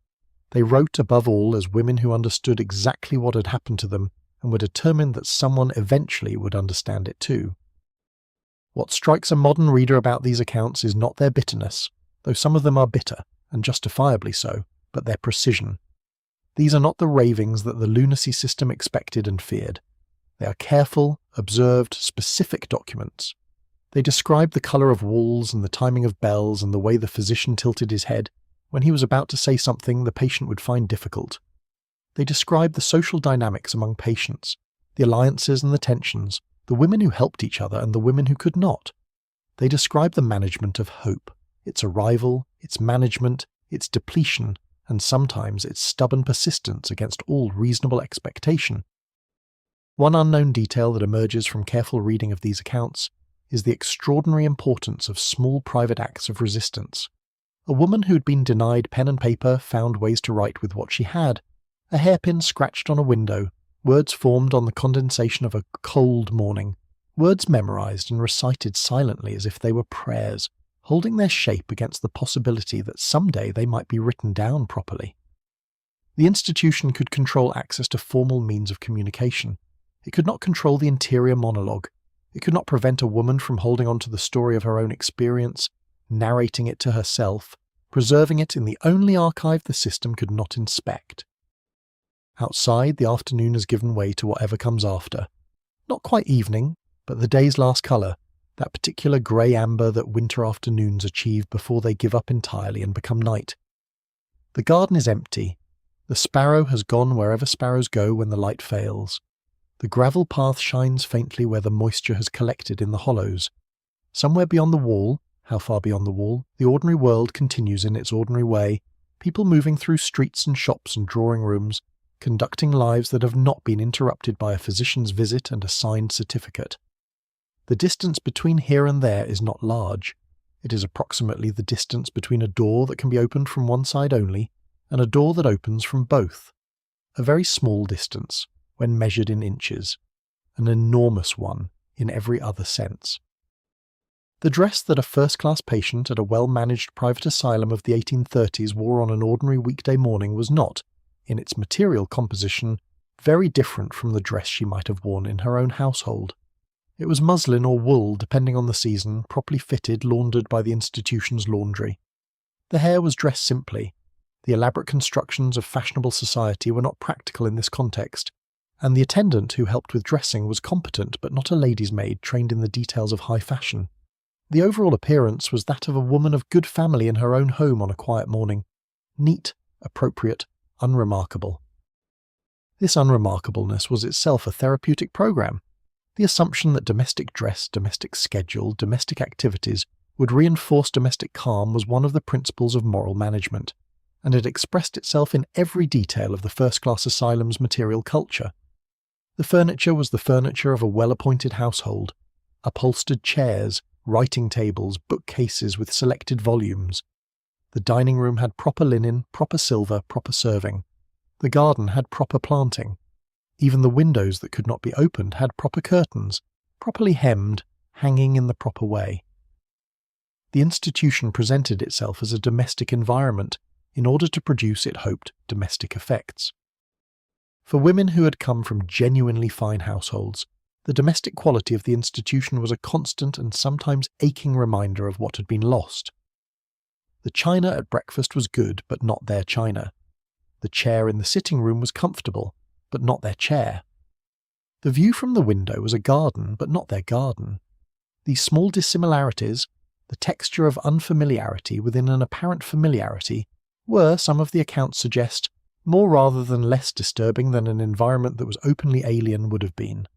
They wrote above all as women who understood exactly what had happened to them and were determined that someone eventually would understand it too. What strikes a modern reader about these accounts is not their bitterness, though some of them are bitter, and justifiably so, but their precision. These are not the ravings that the lunacy system expected and feared. They are careful, observed, specific documents. They describe the colour of walls and the timing of bells and the way the physician tilted his head when he was about to say something the patient would find difficult. They describe the social dynamics among patients, the alliances and the tensions, the women who helped each other and the women who could not. They describe the management of hope, its arrival, its management, its depletion, and sometimes its stubborn persistence against all reasonable expectation. One unknown detail that emerges from careful reading of these accounts is the extraordinary importance of small private acts of resistance. A woman who had been denied pen and paper found ways to write with what she had. A hairpin scratched on a window, words formed on the condensation of a cold morning, words memorized and recited silently as if they were prayers, holding their shape against the possibility that someday they might be written down properly. The institution could control access to formal means of communication. It could not control the interior monologue. It could not prevent a woman from holding on to the story of her own experience, narrating it to herself, preserving it in the only archive the system could not inspect. Outside, the afternoon has given way to whatever comes after. Not quite evening, but the day's last colour, that particular grey-amber that winter afternoons achieve before they give up entirely and become night. The garden is empty. The sparrow has gone wherever sparrows go when the light fails. The gravel path shines faintly where the moisture has collected in the hollows. Somewhere beyond the wall, how far beyond the wall, the ordinary world continues in its ordinary way, people moving through streets and shops and drawing rooms, conducting lives that have not been interrupted by a physician's visit and a signed certificate. The distance between here and there is not large. It is approximately the distance between a door that can be opened from one side only and a door that opens from both. A very small distance, when measured in inches. An enormous one in every other sense. The dress that a first-class patient at a well-managed private asylum of the 1830s wore on an ordinary weekday morning was not, in its material composition, very different from the dress she might have worn in her own household. It was muslin or wool, depending on the season, properly fitted, laundered by the institution's laundry. The hair was dressed simply. The elaborate constructions of fashionable society were not practical in this context, and the attendant who helped with dressing was competent but not a lady's maid trained in the details of high fashion. The overall appearance was that of a woman of good family in her own home on a quiet morning. Neat, appropriate, unremarkable. This unremarkableness was itself a therapeutic program. The assumption that domestic dress, domestic schedule, domestic activities would reinforce domestic calm was one of the principles of moral management, and it expressed itself in every detail of the first-class asylum's material culture. The furniture was the furniture of a well-appointed household: upholstered chairs, writing tables, bookcases with selected volumes. The dining room had proper linen, proper silver, proper serving. The garden had proper planting. Even the windows that could not be opened had proper curtains, properly hemmed, hanging in the proper way. The institution presented itself as a domestic environment in order to produce, it hoped, domestic effects. For women who had come from genuinely fine households, the domestic quality of the institution was a constant and sometimes aching reminder of what had been lost. The china at breakfast was good, but not their china. The chair in the sitting room was comfortable, but not their chair. The view from the window was a garden, but not their garden. These small dissimilarities, the texture of unfamiliarity within an apparent familiarity, were, some of the accounts suggest, more rather than less disturbing than an environment that was openly alien would have been.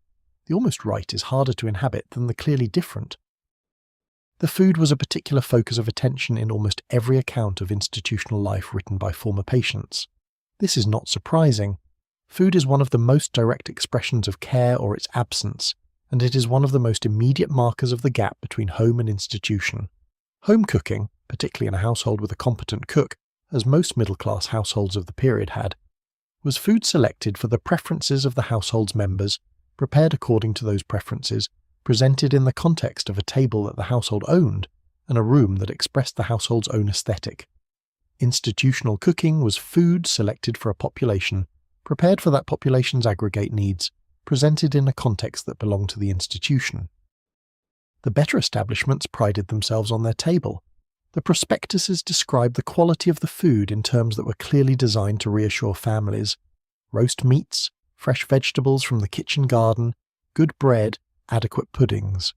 The almost right is harder to inhabit than the clearly different. The food was a particular focus of attention in almost every account of institutional life written by former patients. This is not surprising. Food is one of the most direct expressions of care or its absence, and it is one of the most immediate markers of the gap between home and institution. Home cooking, particularly in a household with a competent cook, as most middle-class households of the period had, was food selected for the preferences of the household's members, prepared according to those preferences, presented in the context of a table that the household owned, and a room that expressed the household's own aesthetic. Institutional cooking was food selected for a population, prepared for that population's aggregate needs, presented in a context that belonged to the institution. The better establishments prided themselves on their table. The prospectuses described the quality of the food in terms that were clearly designed to reassure families: roast meats, fresh vegetables from the kitchen garden, good bread, adequate puddings.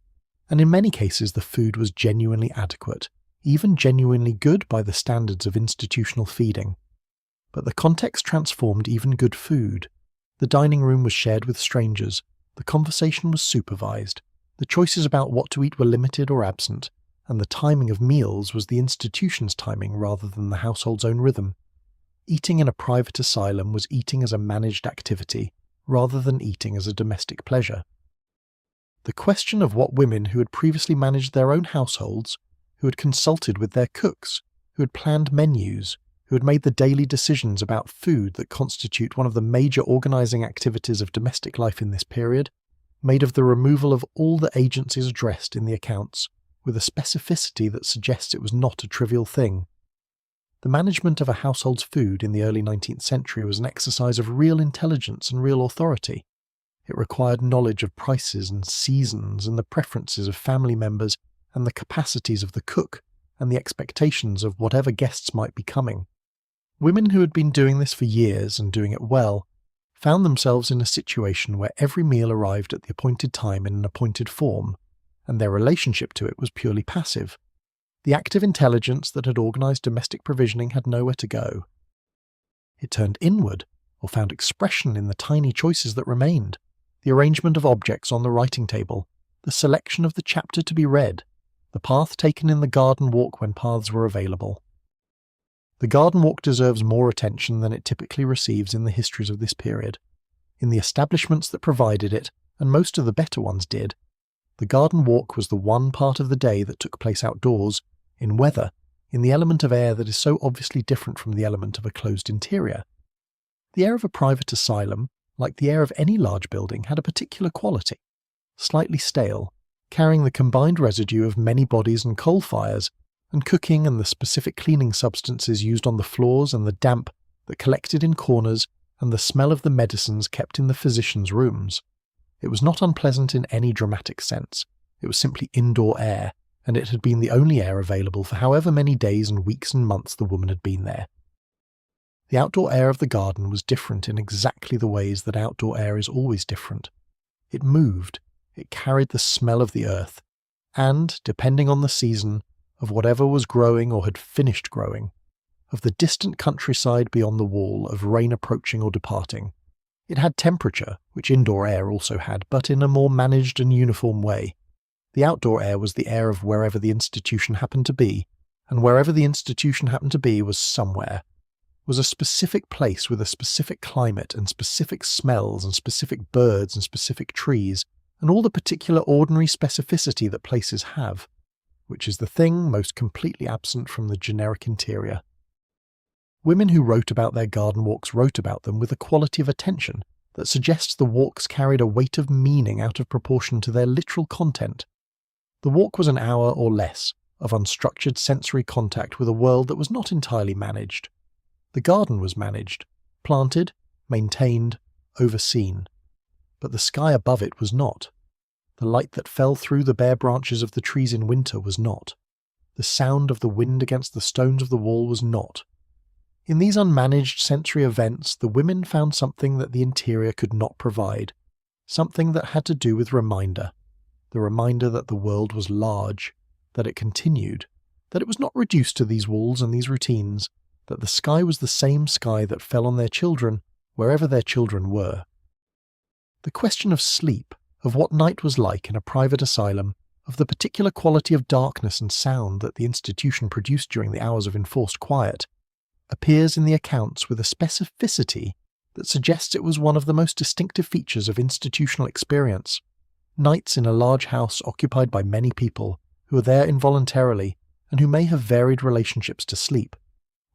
And in many cases the food was genuinely adequate, even genuinely good by the standards of institutional feeding. But the context transformed even good food. The dining room was shared with strangers, the conversation was supervised, the choices about what to eat were limited or absent, and the timing of meals was the institution's timing rather than the household's own rhythm. Eating in a private asylum was eating as a managed activity, rather than eating as a domestic pleasure. The question of what women who had previously managed their own households, who had consulted with their cooks, who had planned menus, who had made the daily decisions about food that constitute one of the major organising activities of domestic life in this period, made of the removal of all the agencies addressed in the accounts, with a specificity that suggests it was not a trivial thing. The management of a household's food in the early 19th century was an exercise of real intelligence and real authority. It required knowledge of prices and seasons and the preferences of family members and the capacities of the cook and the expectations of whatever guests might be coming. Women who had been doing this for years and doing it well found themselves in a situation where every meal arrived at the appointed time in an appointed form, and their relationship to it was purely passive. The active intelligence that had organised domestic provisioning had nowhere to go. It turned inward, or found expression in the tiny choices that remained: the arrangement of objects on the writing table, the selection of the chapter to be read, the path taken in the garden walk when paths were available. The garden walk deserves more attention than it typically receives in the histories of this period. In the establishments that provided it, and most of the better ones did, the garden walk was the one part of the day that took place outdoors, in weather, in the element of air that is so obviously different from the element of a closed interior. The air of a private asylum, like the air of any large building, had a particular quality: slightly stale, carrying the combined residue of many bodies and coal fires, and cooking and the specific cleaning substances used on the floors and the damp that collected in corners and the smell of the medicines kept in the physicians' rooms. It was not unpleasant in any dramatic sense. It was simply indoor air, and it had been the only air available for however many days and weeks and months the woman had been there. The outdoor air of the garden was different in exactly the ways that outdoor air is always different. It moved, it carried the smell of the earth, and, depending on the season, of whatever was growing or had finished growing, of the distant countryside beyond the wall, of rain approaching or departing. It had temperature, which indoor air also had, but in a more managed and uniform way. The outdoor air was the air of wherever the institution happened to be, and wherever the institution happened to be was somewhere, was a specific place with a specific climate and specific smells and specific birds and specific trees, and all the particular ordinary specificity that places have, which is the thing most completely absent from the generic interior. Women who wrote about their garden walks wrote about them with a quality of attention that suggests the walks carried a weight of meaning out of proportion to their literal content. The walk was an hour or less of unstructured sensory contact with a world that was not entirely managed. The garden was managed, planted, maintained, overseen. But the sky above it was not. The light that fell through the bare branches of the trees in winter was not. The sound of the wind against the stones of the wall was not. In these unmanaged sensory events, the women found something that the interior could not provide, something that had to do with reminder, the reminder that the world was large, that it continued, that it was not reduced to these walls and these routines, that the sky was the same sky that fell on their children wherever their children were. The question of sleep, of what night was like in a private asylum, of the particular quality of darkness and sound that the institution produced during the hours of enforced quiet, appears in the accounts with a specificity that suggests it was one of the most distinctive features of institutional experience. Nights in a large house occupied by many people who are there involuntarily and who may have varied relationships to sleep.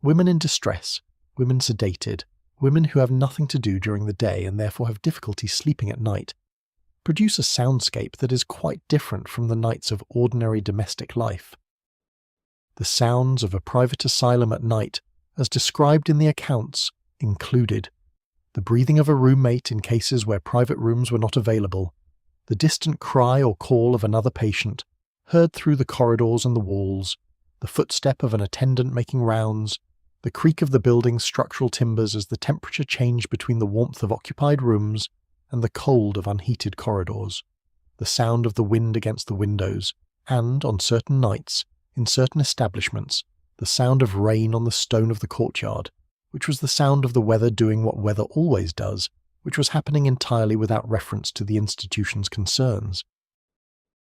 Women in distress, women sedated, women who have nothing to do during the day and therefore have difficulty sleeping at night, produce a soundscape that is quite different from the nights of ordinary domestic life. The sounds of a private asylum at night, as described in the accounts, included the breathing of a roommate in cases where private rooms were not available, the distant cry or call of another patient, heard through the corridors and the walls, the footstep of an attendant making rounds, the creak of the building's structural timbers as the temperature changed between the warmth of occupied rooms and the cold of unheated corridors, the sound of the wind against the windows, and, on certain nights, in certain establishments, the sound of rain on the stone of the courtyard, which was the sound of the weather doing what weather always does, which was happening entirely without reference to the institution's concerns.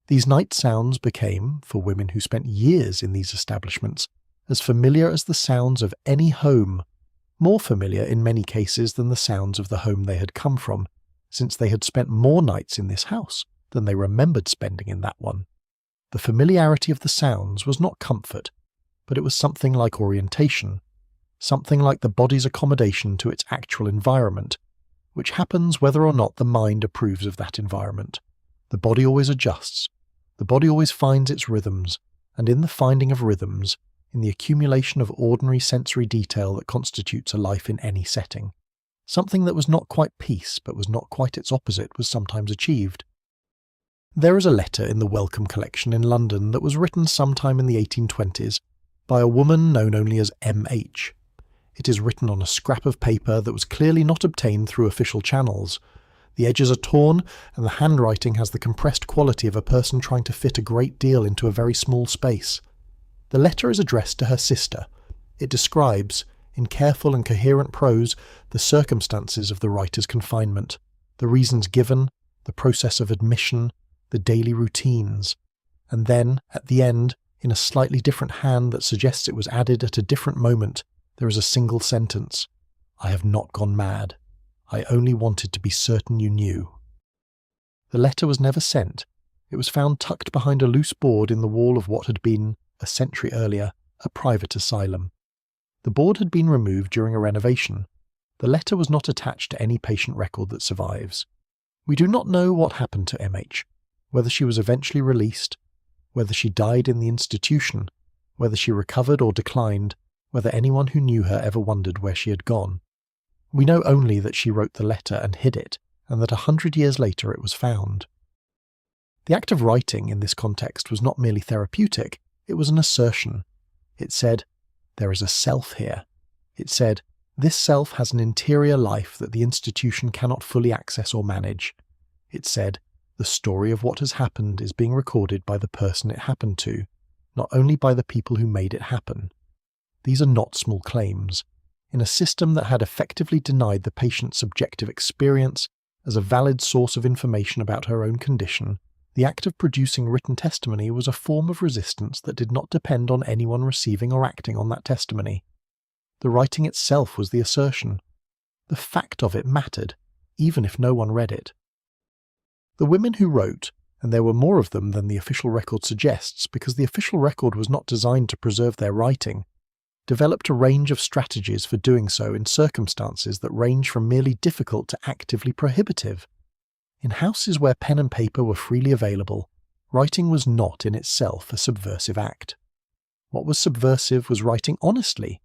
These night sounds became, for women who spent years in these establishments, as familiar as the sounds of any home, more familiar in many cases than the sounds of the home they had come from, since they had spent more nights in this house than they remembered spending in that one. The familiarity of the sounds was not comfort, but it was something like orientation, something like the body's accommodation to its actual environment, which happens whether or not the mind approves of that environment. The body always adjusts, the body always finds its rhythms, and in the finding of rhythms, in the accumulation of ordinary sensory detail that constitutes a life in any setting, something that was not quite peace but was not quite its opposite was sometimes achieved. There is a letter in the Wellcome collection in London that was written sometime in the 1820s by a woman known only as M.H. It is written on a scrap of paper that was clearly not obtained through official channels. The edges are torn, and the handwriting has the compressed quality of a person trying to fit a great deal into a very small space. The letter is addressed to her sister. It describes, in careful and coherent prose, the circumstances of the writer's confinement, the reasons given, the process of admission, the daily routines, and then, at the end, in a slightly different hand that suggests it was added at a different moment, there is a single sentence: "I have not gone mad. I only wanted to be certain you knew." The letter was never sent. It was found tucked behind a loose board in the wall of what had been, a century earlier, a private asylum. The board had been removed during a renovation. The letter was not attached to any patient record that survives. We do not know what happened to M.H., whether she was eventually released, whether she died in the institution, whether she recovered or declined, whether anyone who knew her ever wondered where she had gone. We know only that she wrote the letter and hid it, and that 100 years later it was found. The act of writing in this context was not merely therapeutic, it was an assertion. It said, "There is a self here." It said, "This self has an interior life that the institution cannot fully access or manage." It said, The story of what has happened is being recorded by the person it happened to, not only by the people who made it happen. These are not small claims. In a system that had effectively denied the patient's subjective experience as a valid source of information about her own condition, the act of producing written testimony was a form of resistance that did not depend on anyone receiving or acting on that testimony. The writing itself was the assertion. The fact of it mattered, even if no one read it. The women who wrote, and there were more of them than the official record suggests because the official record was not designed to preserve their writing, developed a range of strategies for doing so in circumstances that range from merely difficult to actively prohibitive. In houses where pen and paper were freely available, writing was not in itself a subversive act. What was subversive was writing honestly,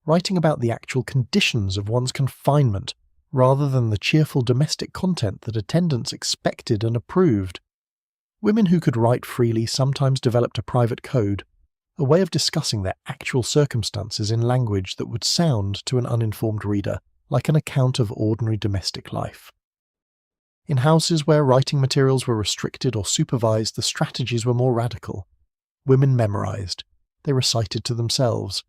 writing about the actual conditions of one's confinement, rather than the cheerful domestic content that attendants expected and approved. Women who could write freely sometimes developed a private code, a way of discussing their actual circumstances in language that would sound to an uninformed reader like an account of ordinary domestic life. In houses where writing materials were restricted or supervised, the strategies were more radical. Women memorized. They recited to themselves.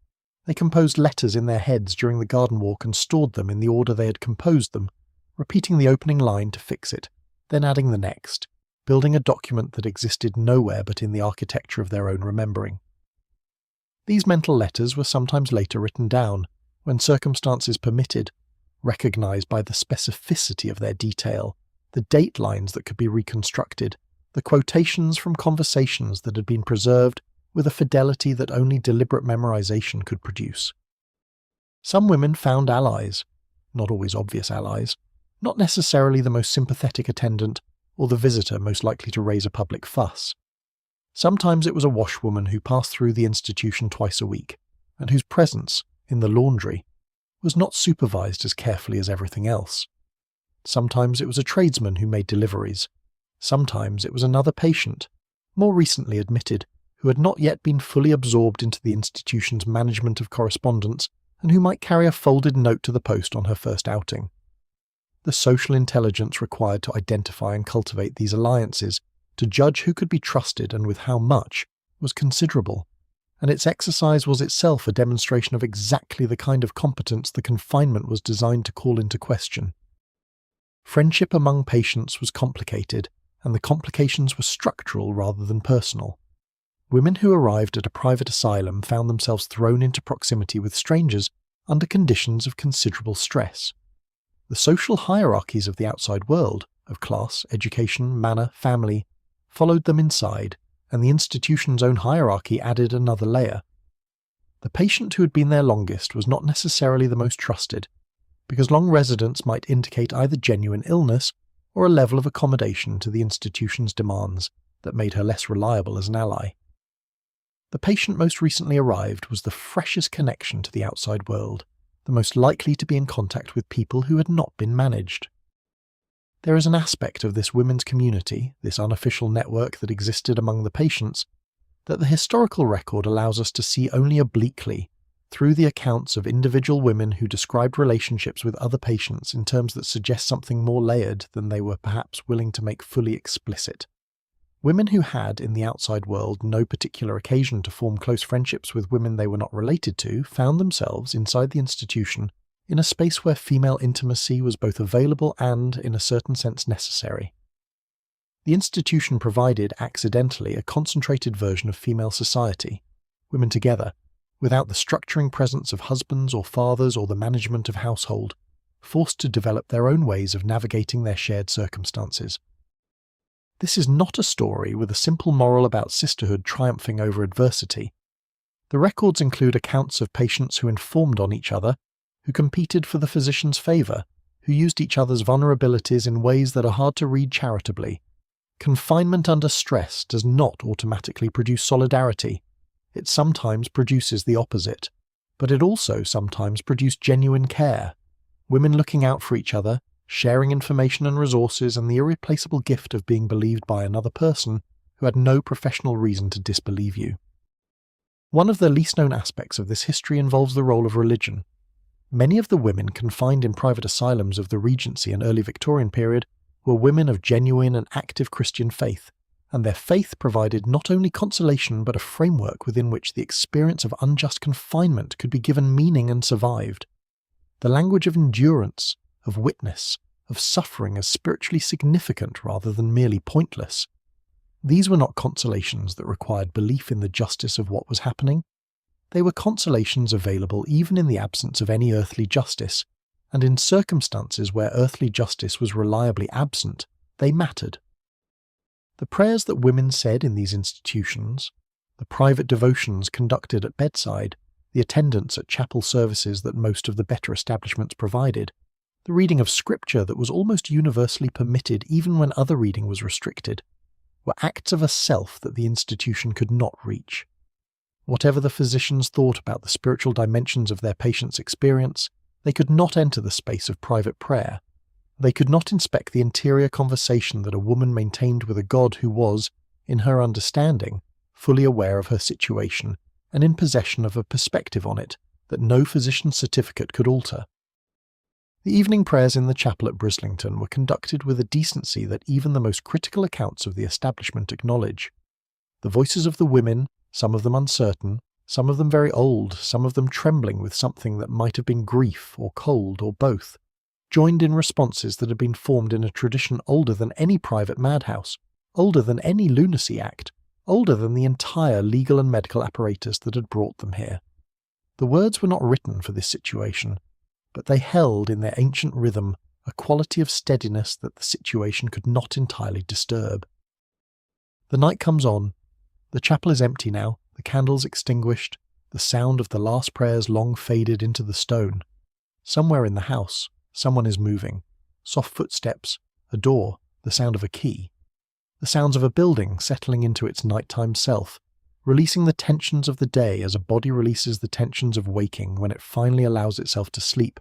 They composed letters in their heads during the garden walk and stored them in the order they had composed them, repeating the opening line to fix it, then adding the next, building a document that existed nowhere but in the architecture of their own remembering. These mental letters were sometimes later written down, when circumstances permitted, recognized by the specificity of their detail, the date lines that could be reconstructed, the quotations from conversations that had been preserved with a fidelity that only deliberate memorization could produce. Some women found allies, not always obvious allies, not necessarily the most sympathetic attendant or the visitor most likely to raise a public fuss. Sometimes it was a washwoman who passed through the institution twice a week, and whose presence, in the laundry, was not supervised as carefully as everything else. Sometimes it was a tradesman who made deliveries. Sometimes it was another patient, more recently admitted, who had not yet been fully absorbed into the institution's management of correspondence and who might carry a folded note to the post on her first outing. The social intelligence required to identify and cultivate these alliances, to judge who could be trusted and with how much, was considerable, and its exercise was itself a demonstration of exactly the kind of competence the confinement was designed to call into question. Friendship among patients was complicated, and the complications were structural rather than personal. Women who arrived at a private asylum found themselves thrown into proximity with strangers under conditions of considerable stress. The social hierarchies of the outside world, of class, education, manner, family, followed them inside, and the institution's own hierarchy added another layer. The patient who had been there longest was not necessarily the most trusted, because long residence might indicate either genuine illness or a level of accommodation to the institution's demands that made her less reliable as an ally. The patient most recently arrived was the freshest connection to the outside world, the most likely to be in contact with people who had not been managed. There is an aspect of this women's community, this unofficial network that existed among the patients, that the historical record allows us to see only obliquely, through the accounts of individual women who described relationships with other patients in terms that suggest something more layered than they were perhaps willing to make fully explicit. Women who had, in the outside world, no particular occasion to form close friendships with women they were not related to, found themselves, inside the institution, in a space where female intimacy was both available and, in a certain sense, necessary. The institution provided, accidentally, a concentrated version of female society, women together, without the structuring presence of husbands or fathers or the management of household, forced to develop their own ways of navigating their shared circumstances. This is not a story with a simple moral about sisterhood triumphing over adversity. The records include accounts of patients who informed on each other, who competed for the physician's favour, who used each other's vulnerabilities in ways that are hard to read charitably. Confinement under stress does not automatically produce solidarity. It sometimes produces the opposite, but it also sometimes produced genuine care. Women looking out for each other, sharing information and resources, and the irreplaceable gift of being believed by another person who had no professional reason to disbelieve you. One of the least known aspects of this history involves the role of religion. Many of the women confined in private asylums of the Regency and early Victorian period were women of genuine and active Christian faith, and their faith provided not only consolation but a framework within which the experience of unjust confinement could be given meaning and survived. The language of endurance, of witness, of suffering as spiritually significant rather than merely pointless. These were not consolations that required belief in the justice of what was happening. They were consolations available even in the absence of any earthly justice, and in circumstances where earthly justice was reliably absent, they mattered. The prayers that women said in these institutions, the private devotions conducted at bedside, the attendance at chapel services that most of the better establishments provided, the reading of scripture that was almost universally permitted even when other reading was restricted, were acts of a self that the institution could not reach. Whatever the physicians thought about the spiritual dimensions of their patients' experience, they could not enter the space of private prayer. They could not inspect the interior conversation that a woman maintained with a God who was, in her understanding, fully aware of her situation and in possession of a perspective on it that no physician's certificate could alter. The evening prayers in the chapel at Brislington were conducted with a decency that even the most critical accounts of the establishment acknowledge. The voices of the women, some of them uncertain, some of them very old, some of them trembling with something that might have been grief or cold or both, joined in responses that had been formed in a tradition older than any private madhouse, older than any lunacy act, older than the entire legal and medical apparatus that had brought them here. The words were not written for this situation, but they held in their ancient rhythm a quality of steadiness that the situation could not entirely disturb. The night comes on. The chapel is empty now, the candles extinguished, the sound of the last prayers long faded into the stone. Somewhere in the house, someone is moving. Soft footsteps, a door, the sound of a key. The sounds of a building settling into its nighttime self, releasing the tensions of the day as a body releases the tensions of waking when it finally allows itself to sleep.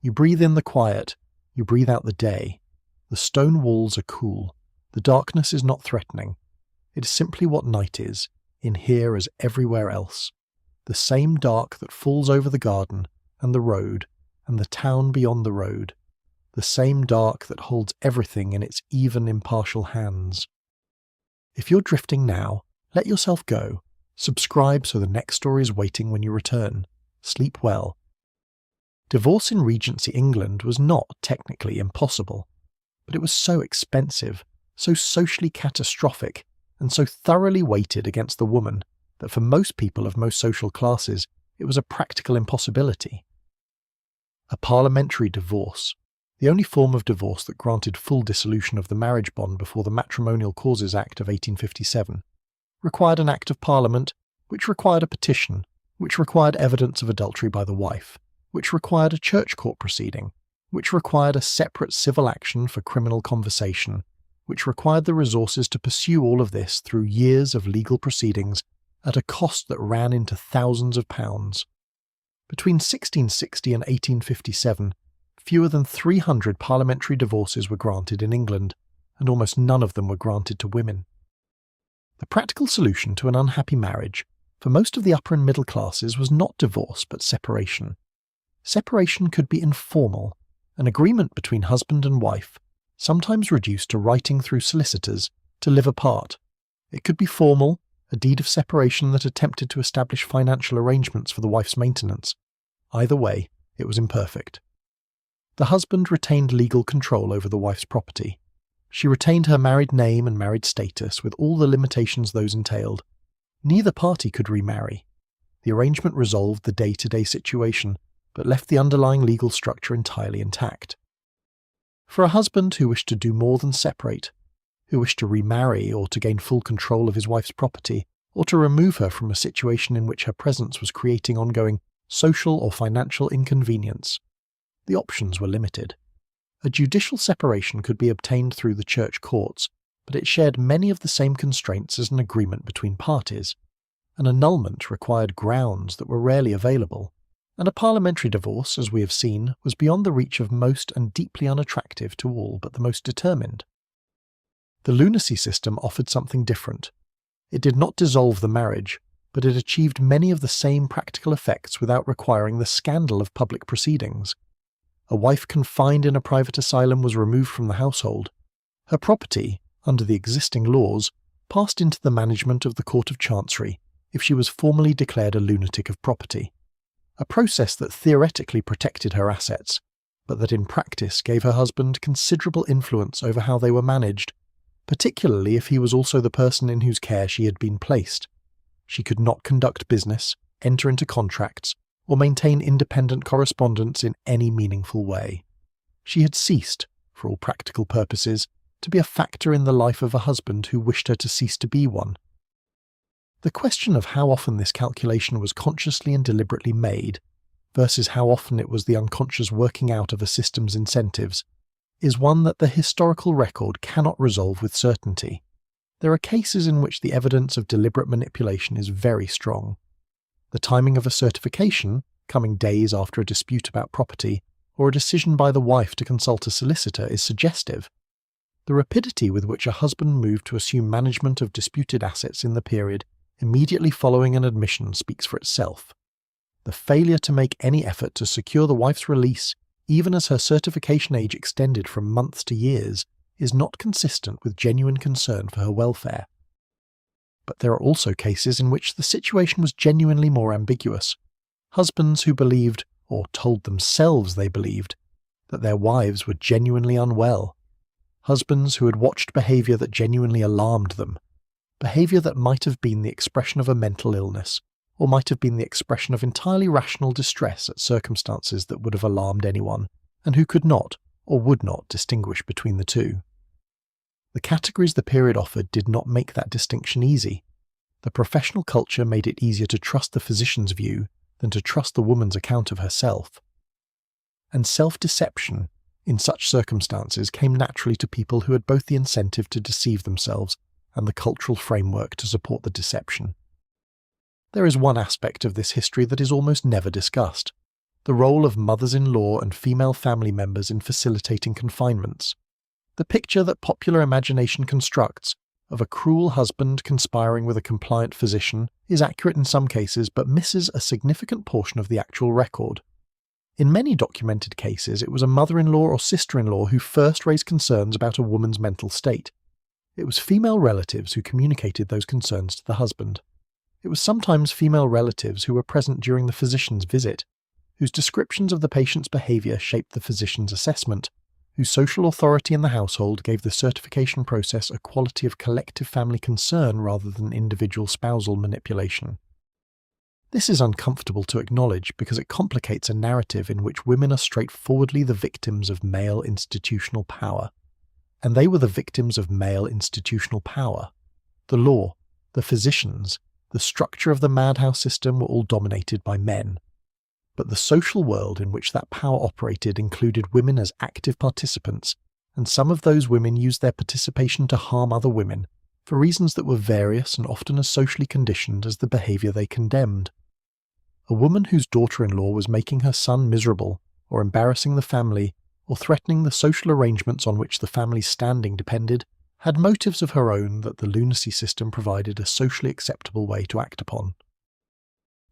You breathe in the quiet, you breathe out the day. The stone walls are cool. The darkness is not threatening. It is simply what night is, in here as everywhere else. The same dark that falls over the garden and the road and the town beyond the road. The same dark that holds everything in its even, impartial hands. If you're drifting now, let yourself go. Subscribe so the next story is waiting when you return. Sleep well. Divorce in Regency England was not technically impossible, but it was so expensive, so socially catastrophic, and so thoroughly weighted against the woman that for most people of most social classes it was a practical impossibility. A parliamentary divorce, the only form of divorce that granted full dissolution of the marriage bond before the Matrimonial Causes Act of 1857, required an Act of Parliament, which required a petition, which required evidence of adultery by the wife, which required a church court proceeding, which required a separate civil action for criminal conversation, which required the resources to pursue all of this through years of legal proceedings at a cost that ran into thousands of pounds. Between 1660 and 1857, fewer than 300 parliamentary divorces were granted in England, and almost none of them were granted to women. The practical solution to an unhappy marriage, for most of the upper and middle classes, was not divorce but separation. Separation could be informal, an agreement between husband and wife, sometimes reduced to writing through solicitors, to live apart. It could be formal, a deed of separation that attempted to establish financial arrangements for the wife's maintenance. Either way, it was imperfect. The husband retained legal control over the wife's property. She retained her married name and married status with all the limitations those entailed. Neither party could remarry. The arrangement resolved the day-to-day situation, but left the underlying legal structure entirely intact. For a husband who wished to do more than separate, who wished to remarry or to gain full control of his wife's property, or to remove her from a situation in which her presence was creating ongoing social or financial inconvenience, the options were limited. A judicial separation could be obtained through the church courts, but it shared many of the same constraints as an agreement between parties. An annulment required grounds that were rarely available, and a parliamentary divorce, as we have seen, was beyond the reach of most and deeply unattractive to all but the most determined. The lunacy system offered something different. It did not dissolve the marriage, but it achieved many of the same practical effects without requiring the scandal of public proceedings. A wife confined in a private asylum was removed from the household, Her property, under the existing laws, passed into the management of the Court of Chancery if she was formally declared a lunatic of property, a process that theoretically protected her assets, but that in practice gave her husband considerable influence over how they were managed, particularly if he was also the person in whose care she had been placed. She could not conduct business, enter into contracts, or maintain independent correspondence in any meaningful way. She had ceased, for all practical purposes, to be a factor in the life of a husband who wished her to cease to be one. The question of how often this calculation was consciously and deliberately made, versus how often it was the unconscious working out of a system's incentives, is one that the historical record cannot resolve with certainty. There are cases in which the evidence of deliberate manipulation is very strong. The timing of a certification, coming days after a dispute about property, or a decision by the wife to consult a solicitor, is suggestive. The rapidity with which a husband moved to assume management of disputed assets in the period immediately following an admission speaks for itself. The failure to make any effort to secure the wife's release, even as her certification age extended from months to years, is not consistent with genuine concern for her welfare. But there are also cases in which the situation was genuinely more ambiguous. Husbands who believed, or told themselves they believed, that their wives were genuinely unwell. Husbands who had watched behaviour that genuinely alarmed them. Behaviour that might have been the expression of a mental illness, or might have been the expression of entirely rational distress at circumstances that would have alarmed anyone, and who could not, or would not, distinguish between the two. The categories the period offered did not make that distinction easy. The professional culture made it easier to trust the physician's view than to trust the woman's account of herself. And self-deception, in such circumstances, came naturally to people who had both the incentive to deceive themselves and the cultural framework to support the deception. There is one aspect of this history that is almost never discussed: the role of mothers-in-law and female family members in facilitating confinements. The picture that popular imagination constructs of a cruel husband conspiring with a compliant physician is accurate in some cases but misses a significant portion of the actual record. In many documented cases, it was a mother-in-law or sister-in-law who first raised concerns about a woman's mental state. It was female relatives who communicated those concerns to the husband. It was sometimes female relatives who were present during the physician's visit, whose descriptions of the patient's behaviour shaped the physician's assessment, whose social authority in the household gave the certification process a quality of collective family concern rather than individual spousal manipulation. This is uncomfortable to acknowledge because it complicates a narrative in which women are straightforwardly the victims of male institutional power. And they were the victims of male institutional power. The law, the physicians, the structure of the madhouse system were all dominated by men. But the social world in which that power operated included women as active participants, and some of those women used their participation to harm other women, for reasons that were various and often as socially conditioned as the behaviour they condemned. A woman whose daughter-in-law was making her son miserable, or embarrassing the family, or threatening the social arrangements on which the family's standing depended, had motives of her own that the lunacy system provided a socially acceptable way to act upon.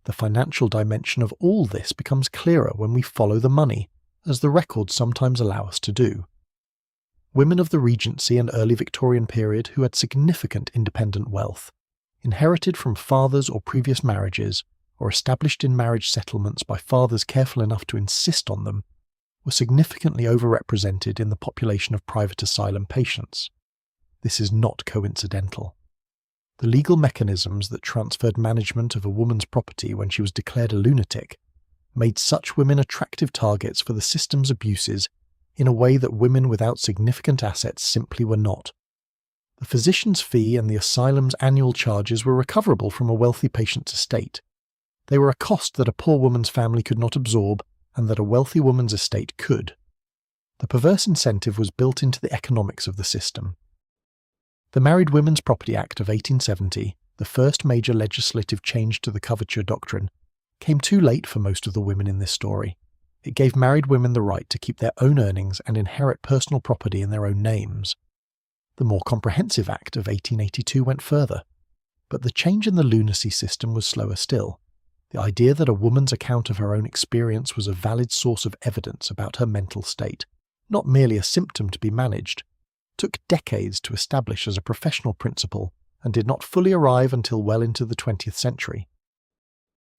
The financial dimension of all this becomes clearer when we follow the money, as the records sometimes allow us to do. Women of the Regency and early Victorian period who had significant independent wealth, inherited from fathers or previous marriages, or established in marriage settlements by fathers careful enough to insist on them, were significantly overrepresented in the population of private asylum patients. This is not coincidental. The legal mechanisms that transferred management of a woman's property when she was declared a lunatic made such women attractive targets for the system's abuses in a way that women without significant assets simply were not. The physician's fee and the asylum's annual charges were recoverable from a wealthy patient's estate. They were a cost that a poor woman's family could not absorb and that a wealthy woman's estate could. The perverse incentive was built into the economics of the system. The Married Women's Property Act of 1870, the first major legislative change to the coverture doctrine, came too late for most of the women in this story. It gave married women the right to keep their own earnings and inherit personal property in their own names. The more comprehensive Act of 1882 went further. But the change in the lunacy system was slower still. The idea that a woman's account of her own experience was a valid source of evidence about her mental state, not merely a symptom to be managed, took decades to establish as a professional principle and did not fully arrive until well into the 20th century.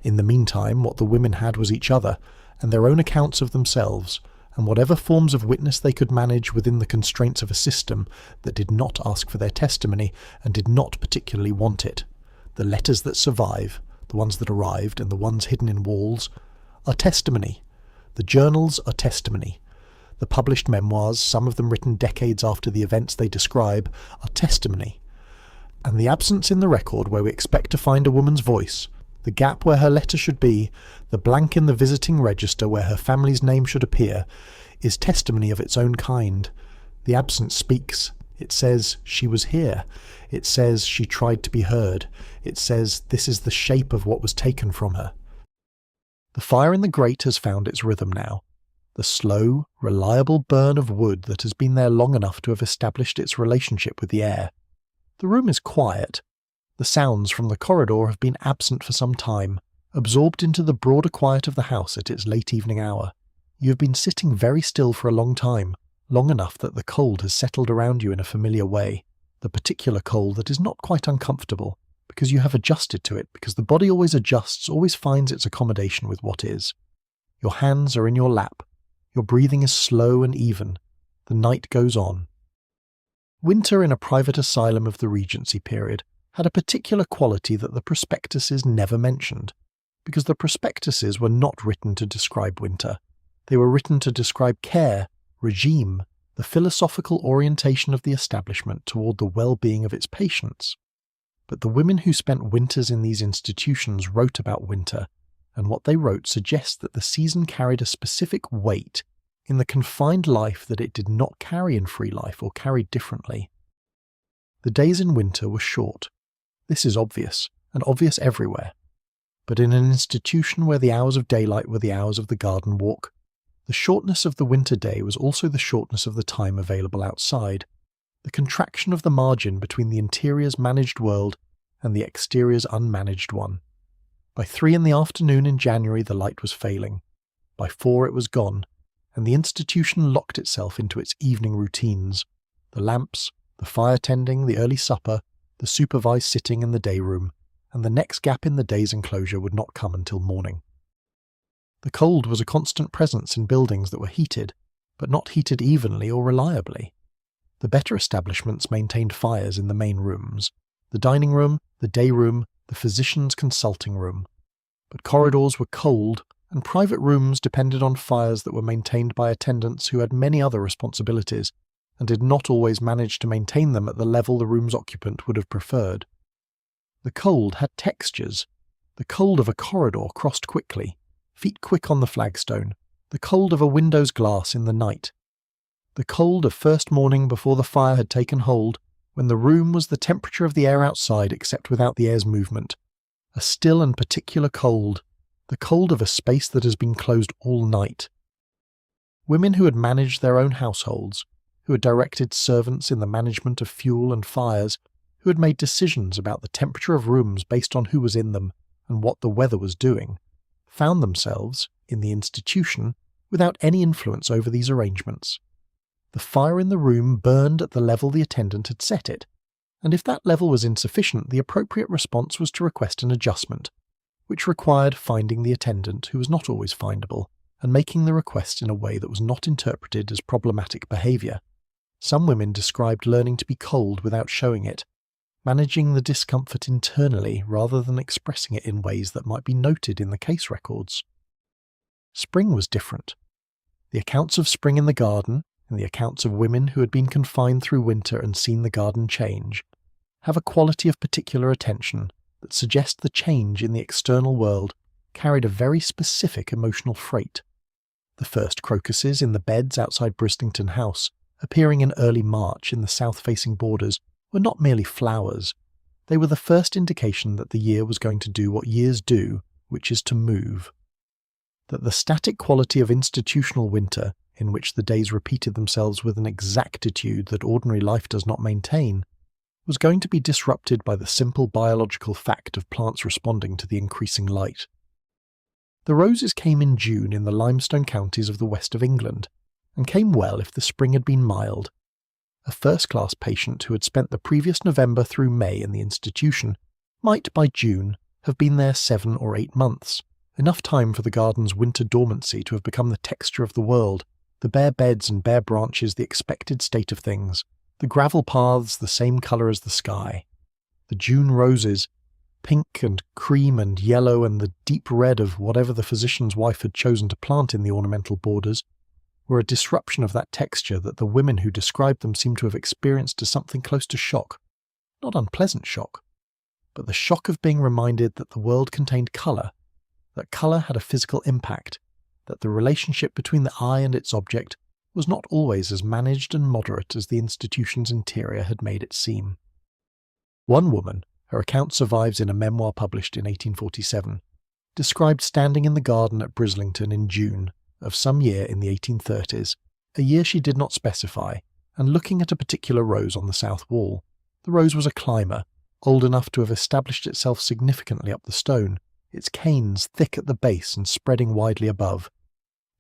In the meantime, what the women had was each other and their own accounts of themselves, and whatever forms of witness they could manage within the constraints of a system that did not ask for their testimony and did not particularly want it. The letters that survive, the ones that arrived and the ones hidden in walls, are testimony. The journals are testimony. The published memoirs, some of them written decades after the events they describe, are testimony. And the absence in the record where we expect to find a woman's voice, the gap where her letter should be, the blank in the visiting register where her family's name should appear, is testimony of its own kind. The absence speaks. It says she was here. It says she tried to be heard. It says this is the shape of what was taken from her. The fire in the grate has found its rhythm now. The slow, reliable burn of wood that has been there long enough to have established its relationship with the air. The room is quiet. The sounds from the corridor have been absent for some time, absorbed into the broader quiet of the house at its late evening hour. You have been sitting very still for a long time, long enough that the cold has settled around you in a familiar way, the particular cold that is not quite uncomfortable, because you have adjusted to it, because the body always adjusts, always finds its accommodation with what is. Your hands are in your lap. Your breathing is slow and even. The night goes on. Winter in a private asylum of the Regency period had a particular quality that the prospectuses never mentioned, because the prospectuses were not written to describe winter. They were written to describe care, regime, the philosophical orientation of the establishment toward the well-being of its patients. But the women who spent winters in these institutions wrote about winter, and what they wrote suggests that the season carried a specific weight in the confined life that it did not carry in free life or carried differently. The days in winter were short. This is obvious, and obvious everywhere. But in an institution where the hours of daylight were the hours of the garden walk, the shortness of the winter day was also the shortness of the time available outside, the contraction of the margin between the interior's managed world and the exterior's unmanaged one. By 3 in the afternoon in January the light was failing. By 4 it was gone, and the institution locked itself into its evening routines. The lamps, the fire tending, the early supper, the supervised sitting in the day room, and the next gap in the day's enclosure would not come until morning. The cold was a constant presence in buildings that were heated, but not heated evenly or reliably. The better establishments maintained fires in the main rooms, the dining room, the day room, the physician's consulting room. But corridors were cold, and private rooms depended on fires that were maintained by attendants who had many other responsibilities, and did not always manage to maintain them at the level the room's occupant would have preferred. The cold had textures. The cold of a corridor crossed quickly, feet quick on the flagstone, the cold of a window's glass in the night. The cold of first morning before the fire had taken hold, when the room was the temperature of the air outside except without the air's movement. A still and particular cold, the cold of a space that has been closed all night. Women who had managed their own households, who had directed servants in the management of fuel and fires, who had made decisions about the temperature of rooms based on who was in them and what the weather was doing, found themselves, in the institution, without any influence over these arrangements. The fire in the room burned at the level the attendant had set it, and if that level was insufficient, the appropriate response was to request an adjustment, which required finding the attendant who was not always findable, and making the request in a way that was not interpreted as problematic behaviour. Some women described learning to be cold without showing it, managing the discomfort internally rather than expressing it in ways that might be noted in the case records. Spring was different. The accounts of spring in the garden, and the accounts of women who had been confined through winter and seen the garden change, have a quality of particular attention that suggests the change in the external world carried a very specific emotional freight. The first crocuses in the beds outside Brislington House, appearing in early March in the south-facing borders, were not merely flowers. They were the first indication that the year was going to do what years do, which is to move. That the static quality of institutional winter, in which the days repeated themselves with an exactitude that ordinary life does not maintain, was going to be disrupted by the simple biological fact of plants responding to the increasing light. The roses came in June in the limestone counties of the west of England, and came well if the spring had been mild. a first-class patient who had spent the previous November through May in the institution might by June have been there 7 or 8 months, enough time for the garden's winter dormancy to have become the texture of the world, the bare beds and bare branches the expected state of things, the gravel paths the same colour as the sky. The June roses, pink and cream and yellow and the deep red of whatever the physician's wife had chosen to plant in the ornamental borders, were a disruption of that texture that the women who described them seemed to have experienced as something close to shock. Not unpleasant shock, but the shock of being reminded that the world contained colour, that colour had a physical impact, that the relationship between the eye and its object was not always as managed and moderate as the institution's interior had made it seem. One woman, her account survives in a memoir published in 1847, described standing in the garden at Brislington in June of some year in the 1830s, a year she did not specify, and looking at a particular rose on the south wall. The rose was a climber, old enough to have established itself significantly up the stone, its canes thick at the base and spreading widely above.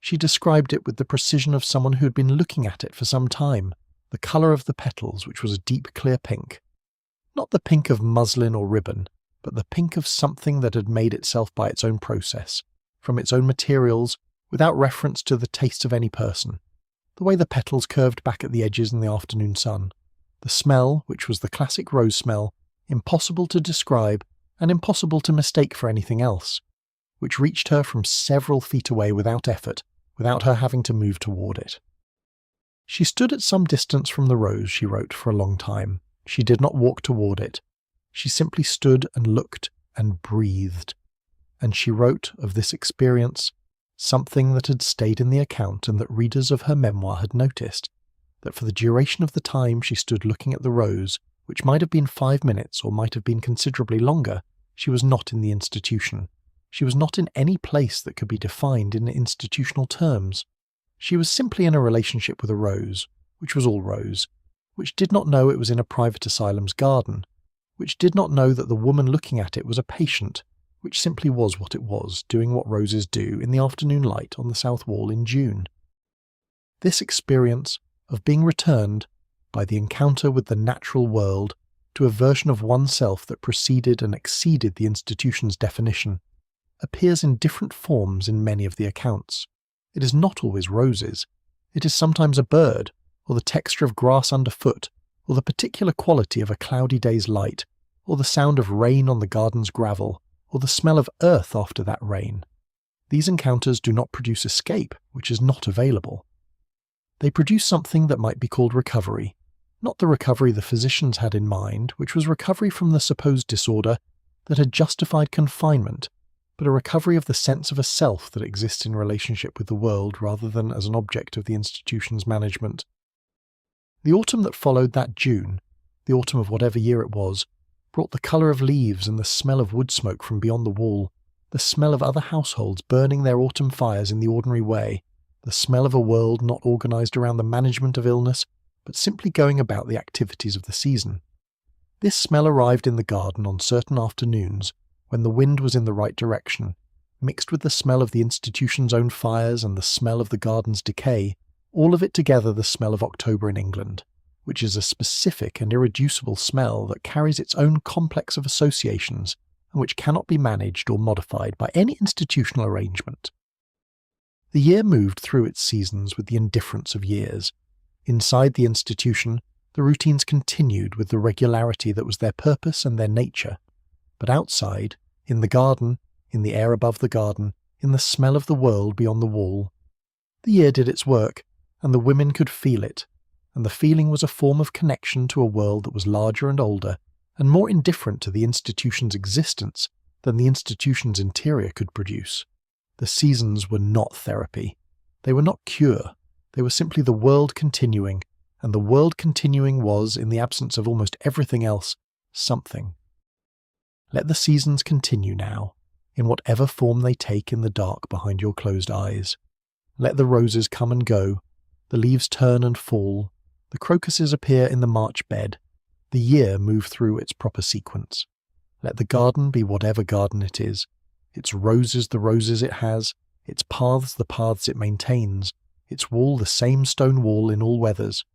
She described it with the precision of someone who had been looking at it for some time, the colour of the petals, which was a deep clear pink. Not the pink of muslin or ribbon, but the pink of something that had made itself by its own process, from its own materials, without reference to the taste of any person. The way the petals curved back at the edges in the afternoon sun. The smell, which was the classic rose smell, impossible to describe and impossible to mistake for anything else, which reached her from several feet away without effort, without her having to move toward it. She stood at some distance from the rose, she wrote, for a long time. She did not walk toward it. She simply stood and looked and breathed. And she wrote of this experience something that had stayed in the account and that readers of her memoir had noticed, that for the duration of the time she stood looking at the rose, which might have been 5 minutes or might have been considerably longer, she was not in the institution. She was not in any place that could be defined in institutional terms. She was simply in a relationship with a rose, which was all rose, which did not know it was in a private asylum's garden, which did not know that the woman looking at it was a patient, which simply was what it was, doing what roses do in the afternoon light on the south wall in June. This experience of being returned, by the encounter with the natural world, to a version of oneself that preceded and exceeded the institution's definition, appears in different forms in many of the accounts. It is not always roses. It is sometimes a bird, or the texture of grass underfoot, or the particular quality of a cloudy day's light, or the sound of rain on the garden's gravel, or the smell of earth after that rain. These encounters do not produce escape, which is not available. They produce something that might be called recovery, not the recovery the physicians had in mind, which was recovery from the supposed disorder that had justified confinement, but a recovery of the sense of a self that exists in relationship with the world rather than as an object of the institution's management. The autumn that followed that June, the autumn of whatever year it was, brought the colour of leaves and the smell of wood smoke from beyond the wall, the smell of other households burning their autumn fires in the ordinary way, the smell of a world not organised around the management of illness, but simply going about the activities of the season. This smell arrived in the garden on certain afternoons, when the wind was in the right direction, mixed with the smell of the institution's own fires and the smell of the garden's decay, all of it together the smell of October in England, which is a specific and irreducible smell that carries its own complex of associations and which cannot be managed or modified by any institutional arrangement. The year moved through its seasons with the indifference of years. Inside the institution, the routines continued with the regularity that was their purpose and their nature. But outside, in the garden, in the air above the garden, in the smell of the world beyond the wall, the year did its work, and the women could feel it, and the feeling was a form of connection to a world that was larger and older, and more indifferent to the institution's existence than the institution's interior could produce. The seasons were not therapy. They were not cure. They were simply the world continuing, and the world continuing was, in the absence of almost everything else, something. Let the seasons continue now, in whatever form they take in the dark behind your closed eyes. Let the roses come and go, the leaves turn and fall, the crocuses appear in the March bed, the year move through its proper sequence. Let the garden be whatever garden it is, its roses the roses it has, its paths the paths it maintains, its wall the same stone wall in all weathers.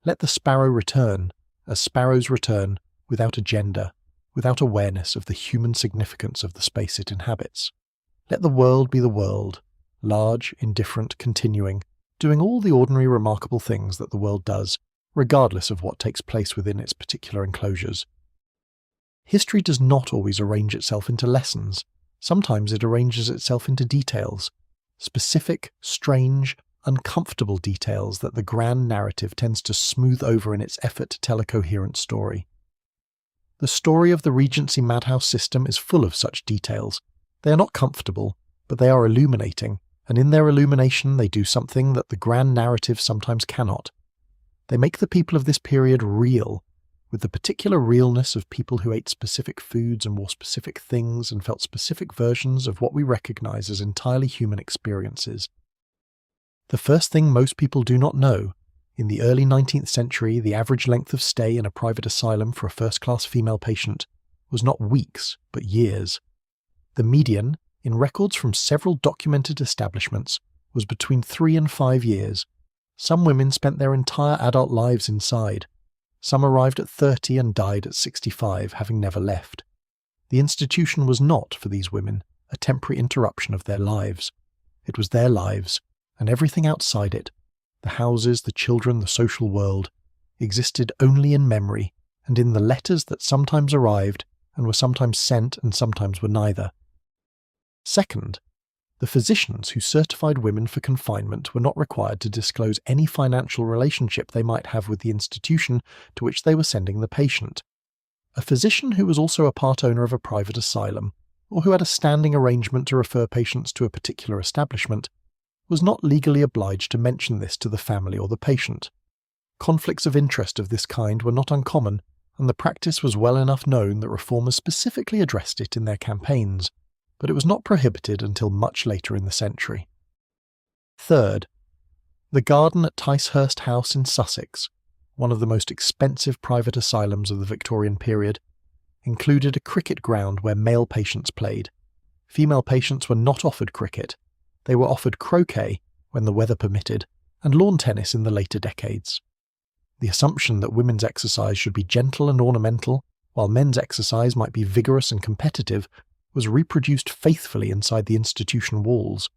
Let the sparrow return, as sparrows return, without agenda, without awareness of the human significance of the space it inhabits. Let the world be the world, large, indifferent, continuing, doing all the ordinary remarkable things that the world does, regardless of what takes place within its particular enclosures. History does not always arrange itself into lessons. Sometimes it arranges itself into details, specific, strange, uncomfortable details that the grand narrative tends to smooth over in its effort to tell a coherent story. The story of the Regency madhouse system is full of such details. They are not comfortable, but they are illuminating, and in their illumination they do something that the grand narrative sometimes cannot. They make the people of this period real, with the particular realness of people who ate specific foods and wore specific things and felt specific versions of what we recognize as entirely human experiences. The first thing most people do not know, in the early 19th century, the average length of stay in a private asylum for a first-class female patient was not weeks, but years. The median, in records from several documented establishments, was between 3 and 5 years. Some women spent their entire adult lives inside. Some arrived at 30 and died at 65, having never left. The institution was not, for these women, a temporary interruption of their lives. It was their lives, and everything outside it, the houses, the children, the social world, existed only in memory and in the letters that sometimes arrived and were sometimes sent and sometimes were neither. Second, the physicians who certified women for confinement were not required to disclose any financial relationship they might have with the institution to which they were sending the patient. A physician who was also a part owner of a private asylum, or who had a standing arrangement to refer patients to a particular establishment, was not legally obliged to mention this to the family or the patient. Conflicts of interest of this kind were not uncommon, and the practice was well enough known that reformers specifically addressed it in their campaigns, but it was not prohibited until much later in the century. Third, the garden at Ticehurst House in Sussex, one of the most expensive private asylums of the Victorian period, included a cricket ground where male patients played. Female patients were not offered cricket. They were offered croquet, when the weather permitted, and lawn tennis in the later decades. The assumption that women's exercise should be gentle and ornamental, while men's exercise might be vigorous and competitive, was reproduced faithfully inside the institution walls.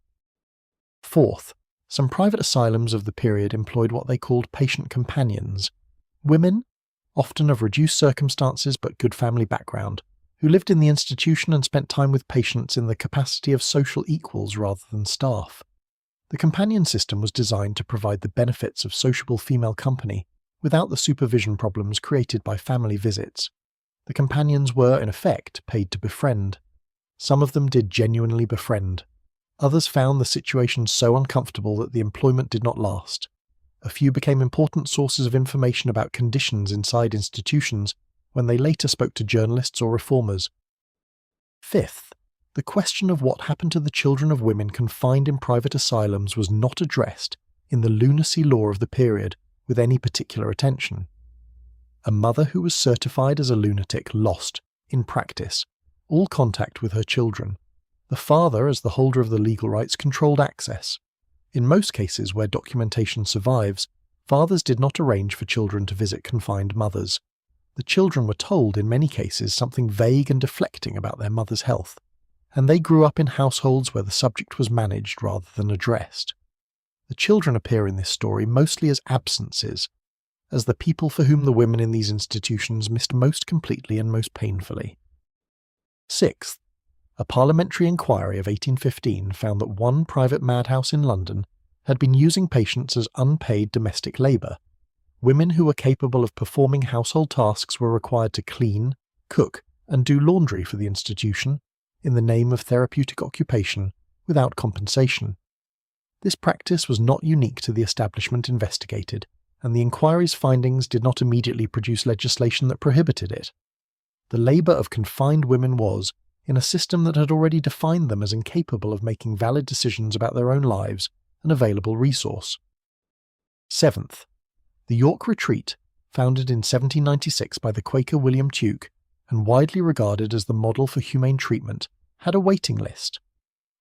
Fourth, some private asylums of the period employed what they called patient companions, women, often of reduced circumstances but good family background, who lived in the institution and spent time with patients in the capacity of social equals rather than staff. The companion system was designed to provide the benefits of sociable female company without the supervision problems created by family visits. The companions were, in effect, paid to befriend. Some of them did genuinely befriend. Others found the situation so uncomfortable that the employment did not last. A few became important sources of information about conditions inside institutions when they later spoke to journalists or reformers. Fifth, the question of what happened to the children of women confined in private asylums was not addressed in the lunacy law of the period with any particular attention. A mother who was certified as a lunatic lost, in practice, all contact with her children. The father, as the holder of the legal rights, controlled access. In most cases where documentation survives, fathers did not arrange for children to visit confined mothers. The children were told, in many cases, something vague and deflecting about their mother's health, and they grew up in households where the subject was managed rather than addressed. The children appear in this story mostly as absences, as the people for whom the women in these institutions missed most completely and most painfully. Sixth, a parliamentary inquiry of 1815 found that one private madhouse in London had been using patients as unpaid domestic labour. Women who were capable of performing household tasks were required to clean, cook, and do laundry for the institution in the name of therapeutic occupation without compensation. This practice was not unique to the establishment investigated, and the inquiry's findings did not immediately produce legislation that prohibited it. The labour of confined women was, in a system that had already defined them as incapable of making valid decisions about their own lives, an available resource. Seventh, the York Retreat, founded in 1796 by the Quaker William Tuke, and widely regarded as the model for humane treatment, had a waiting list.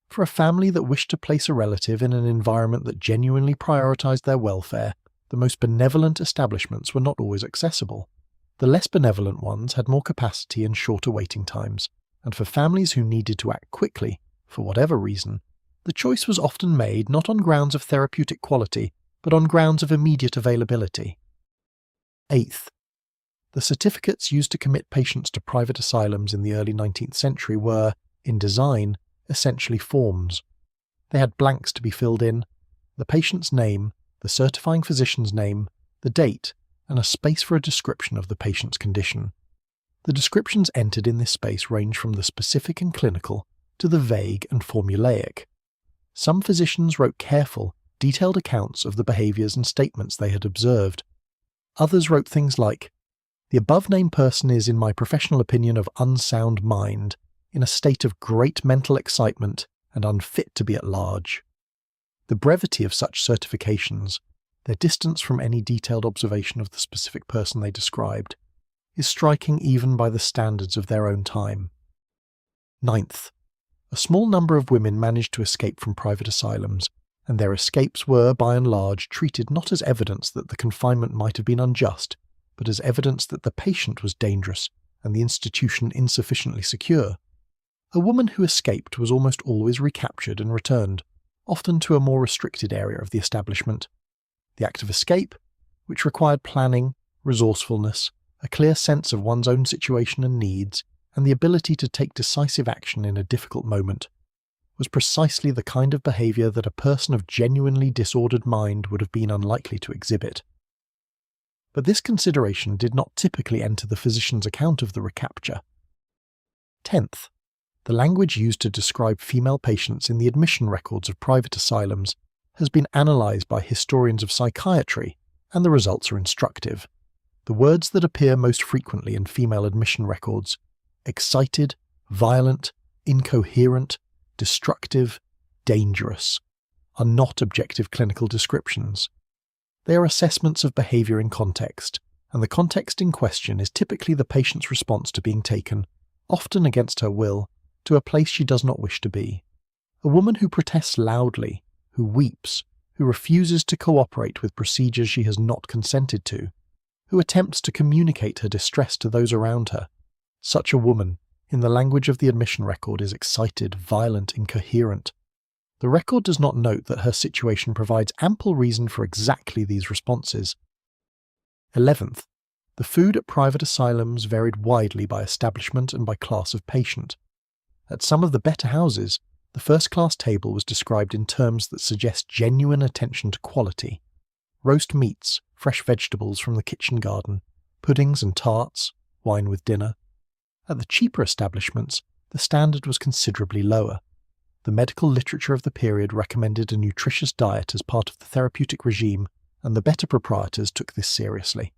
For a family that wished to place a relative in an environment that genuinely prioritised their welfare, the most benevolent establishments were not always accessible. The less benevolent ones had more capacity and shorter waiting times, and for families who needed to act quickly, for whatever reason, the choice was often made not on grounds of therapeutic quality, but on grounds of immediate availability. 8th, the certificates used to commit patients to private asylums in the early 19th century were, in design, essentially forms. They had blanks to be filled in, the patient's name, the certifying physician's name, the date, and a space for a description of the patient's condition. The descriptions entered in this space range from the specific and clinical to the vague and formulaic. Some physicians wrote careful, detailed accounts of the behaviours and statements they had observed. Others wrote things like, "The above-named person is, in my professional opinion, of unsound mind, in a state of great mental excitement, and unfit to be at large." The brevity of such certifications, their distance from any detailed observation of the specific person they described, is striking even by the standards of their own time. 9th, a small number of women managed to escape from private asylums, and their escapes were, by and large, treated not as evidence that the confinement might have been unjust, but as evidence that the patient was dangerous and the institution insufficiently secure. A woman who escaped was almost always recaptured and returned, often to a more restricted area of the establishment. The act of escape, which required planning, resourcefulness, a clear sense of one's own situation and needs, and the ability to take decisive action in a difficult moment, was precisely the kind of behaviour that a person of genuinely disordered mind would have been unlikely to exhibit. But this consideration did not typically enter the physician's account of the recapture. 10th, the language used to describe female patients in the admission records of private asylums has been analysed by historians of psychiatry, and the results are instructive. The words that appear most frequently in female admission records, excited, violent, incoherent, destructive, dangerous, are not objective clinical descriptions. They are assessments of behaviour in context, and the context in question is typically the patient's response to being taken, often against her will, to a place she does not wish to be. A woman who protests loudly, who weeps, who refuses to cooperate with procedures she has not consented to, who attempts to communicate her distress to those around her. Such a woman, in the language of the admission record, is excited, violent, incoherent. The record does not note that her situation provides ample reason for exactly these responses. 11th, the food at private asylums varied widely by establishment and by class of patient. At some of the better houses, the first-class table was described in terms that suggest genuine attention to quality. Roast meats, fresh vegetables from the kitchen garden, puddings and tarts, wine with dinner. At the cheaper establishments, the standard was considerably lower. The medical literature of the period recommended a nutritious diet as part of the therapeutic regime, and the better proprietors took this seriously.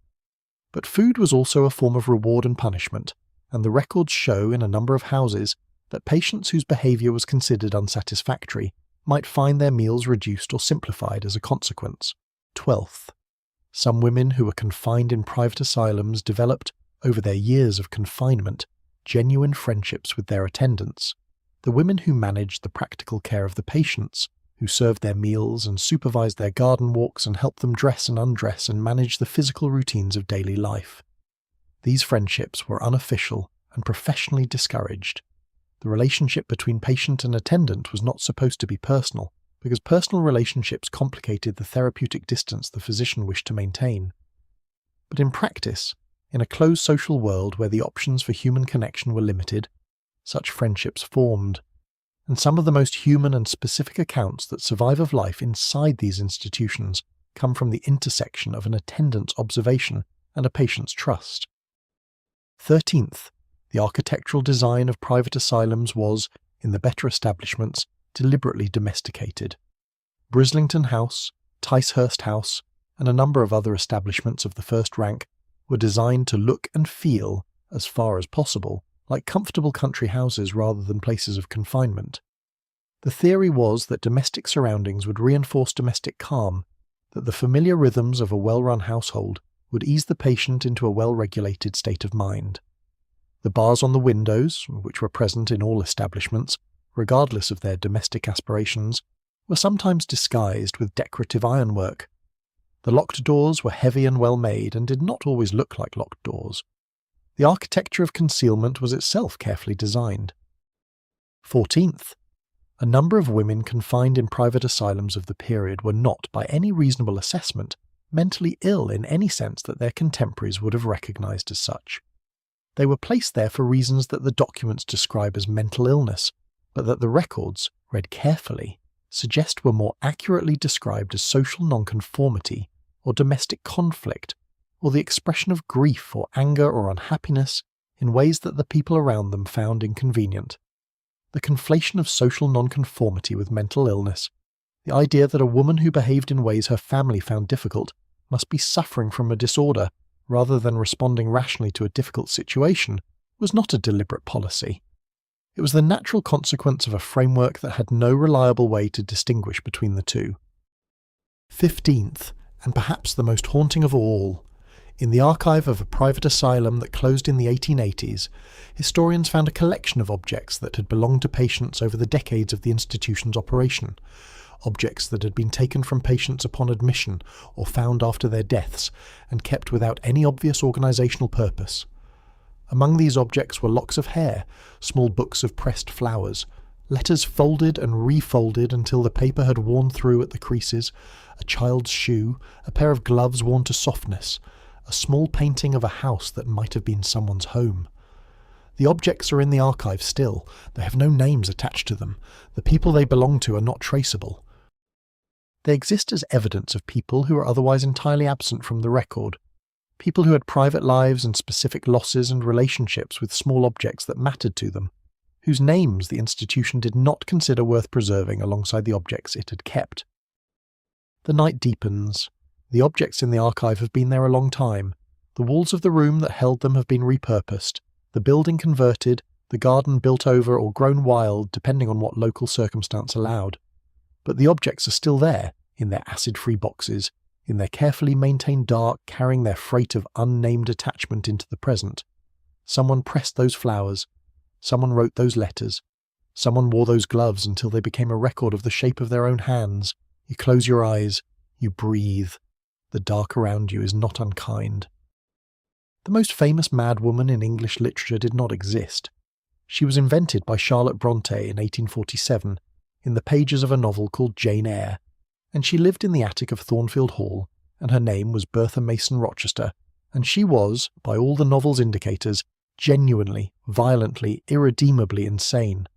But food was also a form of reward and punishment, and the records show in a number of houses that patients whose behaviour was considered unsatisfactory might find their meals reduced or simplified as a consequence. 12th, some women who were confined in private asylums developed, over their years of confinement, genuine friendships with their attendants. The women who managed the practical care of the patients, who served their meals and supervised their garden walks and helped them dress and undress and manage the physical routines of daily life. These friendships were unofficial and professionally discouraged. The relationship between patient and attendant was not supposed to be personal, because personal relationships complicated the therapeutic distance the physician wished to maintain. But in practice, in a closed social world where the options for human connection were limited, such friendships formed, and some of the most human and specific accounts that survive of life inside these institutions come from the intersection of an attendant's observation and a patient's trust. 13th, the architectural design of private asylums was, in the better establishments, deliberately domesticated. Brislington House, Ticehurst House, and a number of other establishments of the first rank were designed to look and feel, as far as possible, like comfortable country houses rather than places of confinement. The theory was that domestic surroundings would reinforce domestic calm, that the familiar rhythms of a well-run household would ease the patient into a well-regulated state of mind. The bars on the windows, which were present in all establishments, regardless of their domestic aspirations, were sometimes disguised with decorative ironwork. The locked doors were heavy and well made and did not always look like locked doors. The architecture of concealment was itself carefully designed. 14th, a number of women confined in private asylums of the period were not, by any reasonable assessment, mentally ill in any sense that their contemporaries would have recognised as such. They were placed there for reasons that the documents describe as mental illness, but that the records, read carefully, suggest were more accurately described as social nonconformity or domestic conflict, or the expression of grief or anger or unhappiness in ways that the people around them found inconvenient. The conflation of social nonconformity with mental illness, the idea that a woman who behaved in ways her family found difficult must be suffering from a disorder rather than responding rationally to a difficult situation, was not a deliberate policy. It was the natural consequence of a framework that had no reliable way to distinguish between the two. 15th, and perhaps the most haunting of all, in the archive of a private asylum that closed in the 1880s, historians found a collection of objects that had belonged to patients over the decades of the institution's operation, objects that had been taken from patients upon admission or found after their deaths and kept without any obvious organisational purpose. Among these objects were locks of hair, small books of pressed flowers, letters folded and refolded until the paper had worn through at the creases, a child's shoe, a pair of gloves worn to softness, a small painting of a house that might have been someone's home. The objects are in the archive still. They have no names attached to them. The people they belong to are not traceable. They exist as evidence of people who are otherwise entirely absent from the record, people who had private lives and specific losses and relationships with small objects that mattered to them, whose names the institution did not consider worth preserving alongside the objects it had kept. The night deepens. The objects in the archive have been there a long time. The walls of the room that held them have been repurposed, the building converted, the garden built over or grown wild depending on what local circumstance allowed. But the objects are still there, in their acid-free boxes, in their carefully maintained dark, carrying their freight of unnamed attachment into the present. Someone pressed those flowers. Someone wrote those letters. Someone wore those gloves until they became a record of the shape of their own hands. You close your eyes. You breathe. The dark around you is not unkind. The most famous madwoman in English literature did not exist. She was invented by Charlotte Bronte in 1847 in the pages of a novel called Jane Eyre, and she lived in the attic of Thornfield Hall, and her name was Bertha Mason Rochester, and she was, by all the novel's indicators, genuinely, violently, irredeemably insane.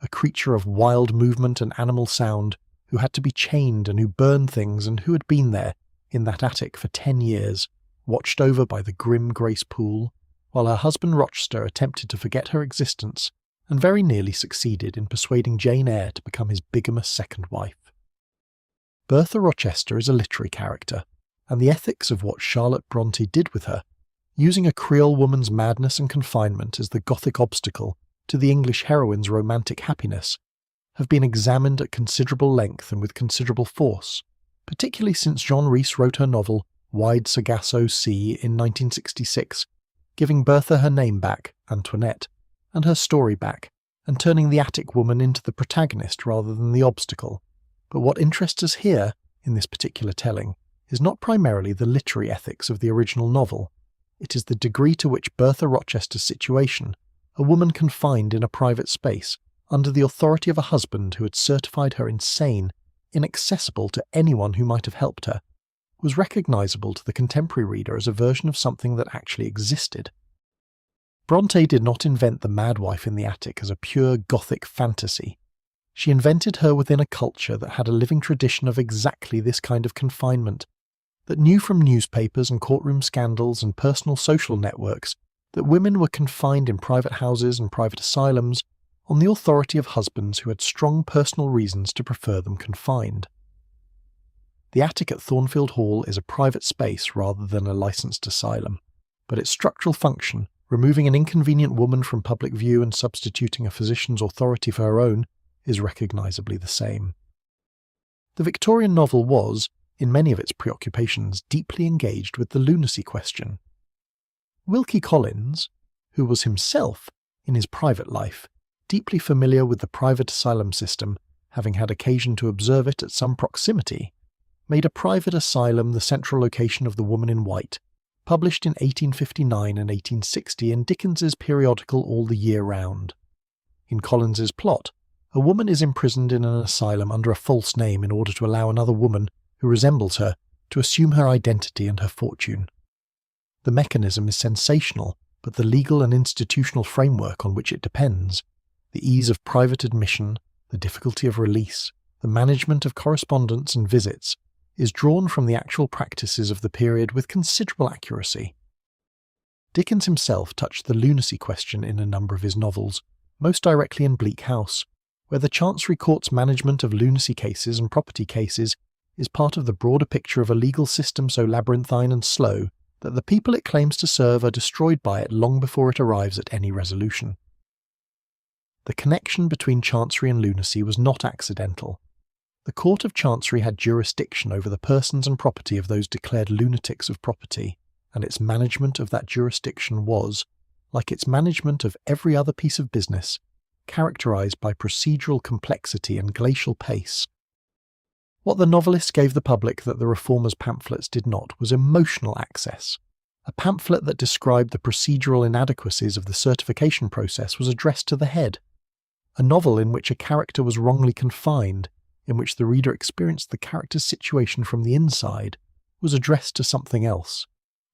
A creature of wild movement and animal sound, who had to be chained and who burned things and who had been there, in that attic for 10 years, watched over by the grim Grace Poole, while her husband Rochester attempted to forget her existence and very nearly succeeded in persuading Jane Eyre to become his bigamous second wife. Bertha Rochester is a literary character, and the ethics of what Charlotte Bronte did with her, using a Creole woman's madness and confinement as the Gothic obstacle to the English heroine's romantic happiness, have been examined at considerable length and with considerable force, particularly since John Rhys wrote her novel Wide Sargasso Sea in 1966, giving Bertha her name back, Antoinette, and her story back, and turning the attic woman into the protagonist rather than the obstacle. But what interests us here, in this particular telling, is not primarily the literary ethics of the original novel. It is the degree to which Bertha Rochester's situation, a woman confined in a private space, under the authority of a husband who had certified her insane, inaccessible to anyone who might have helped her, was recognisable to the contemporary reader as a version of something that actually existed. Bronte did not invent the madwife in the attic as a pure Gothic fantasy. She invented her within a culture that had a living tradition of exactly this kind of confinement, that knew from newspapers and courtroom scandals and personal social networks that women were confined in private houses and private asylums on the authority of husbands who had strong personal reasons to prefer them confined. The attic at Thornfield Hall is a private space rather than a licensed asylum, but its structural function, removing an inconvenient woman from public view and substituting a physician's authority for her own, is recognisably the same. The Victorian novel was, in many of its preoccupations, deeply engaged with the lunacy question. Wilkie Collins, who was himself, in his private life, deeply familiar with the private asylum system, having had occasion to observe it at some proximity, made a private asylum the central location of The Woman in White, published in 1859 and 1860 in Dickens's periodical All the Year Round. In Collins's plot, a woman is imprisoned in an asylum under a false name in order to allow another woman, who resembles her, to assume her identity and her fortune. The mechanism is sensational, but the legal and institutional framework on which it depends, the ease of private admission, the difficulty of release, the management of correspondence and visits, is drawn from the actual practices of the period with considerable accuracy. Dickens himself touched the lunacy question in a number of his novels, most directly in Bleak House, where the Chancery Court's management of lunacy cases and property cases is part of the broader picture of a legal system so labyrinthine and slow that the people it claims to serve are destroyed by it long before it arrives at any resolution. The connection between Chancery and lunacy was not accidental. The Court of Chancery had jurisdiction over the persons and property of those declared lunatics of property, and its management of that jurisdiction was, like its management of every other piece of business, characterized by procedural complexity and glacial pace. What the novelists gave the public that the Reformers' pamphlets did not was emotional access. A pamphlet that described the procedural inadequacies of the certification process was addressed to the head. A novel in which a character was wrongly confined, in which the reader experienced the character's situation from the inside, was addressed to something else,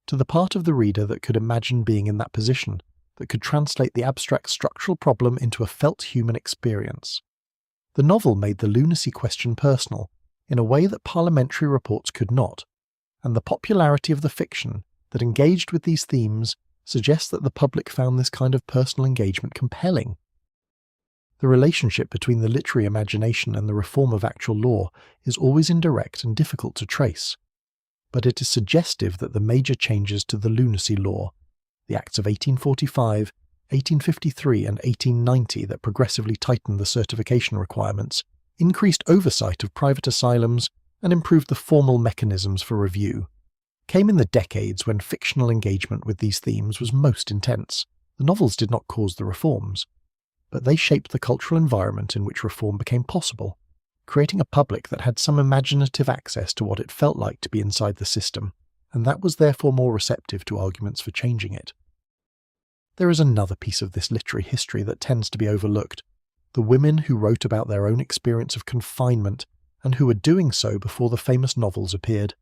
to the part of the reader that could imagine being in that position, that could translate the abstract structural problem into a felt human experience. The novel made the lunacy question personal, in a way that parliamentary reports could not, and the popularity of the fiction that engaged with these themes suggests that the public found this kind of personal engagement compelling. The relationship between the literary imagination and the reform of actual law is always indirect and difficult to trace, but it is suggestive that the major changes to the lunacy law, the Acts of 1845, 1853 and 1890 that progressively tightened the certification requirements, increased oversight of private asylums and improved the formal mechanisms for review, came in the decades when fictional engagement with these themes was most intense. The novels did not cause the reforms, but they shaped the cultural environment in which reform became possible, creating a public that had some imaginative access to what it felt like to be inside the system, and that was therefore more receptive to arguments for changing it. There is another piece of this literary history that tends to be overlooked: the women who wrote about their own experience of confinement and who were doing so before the famous novels appeared.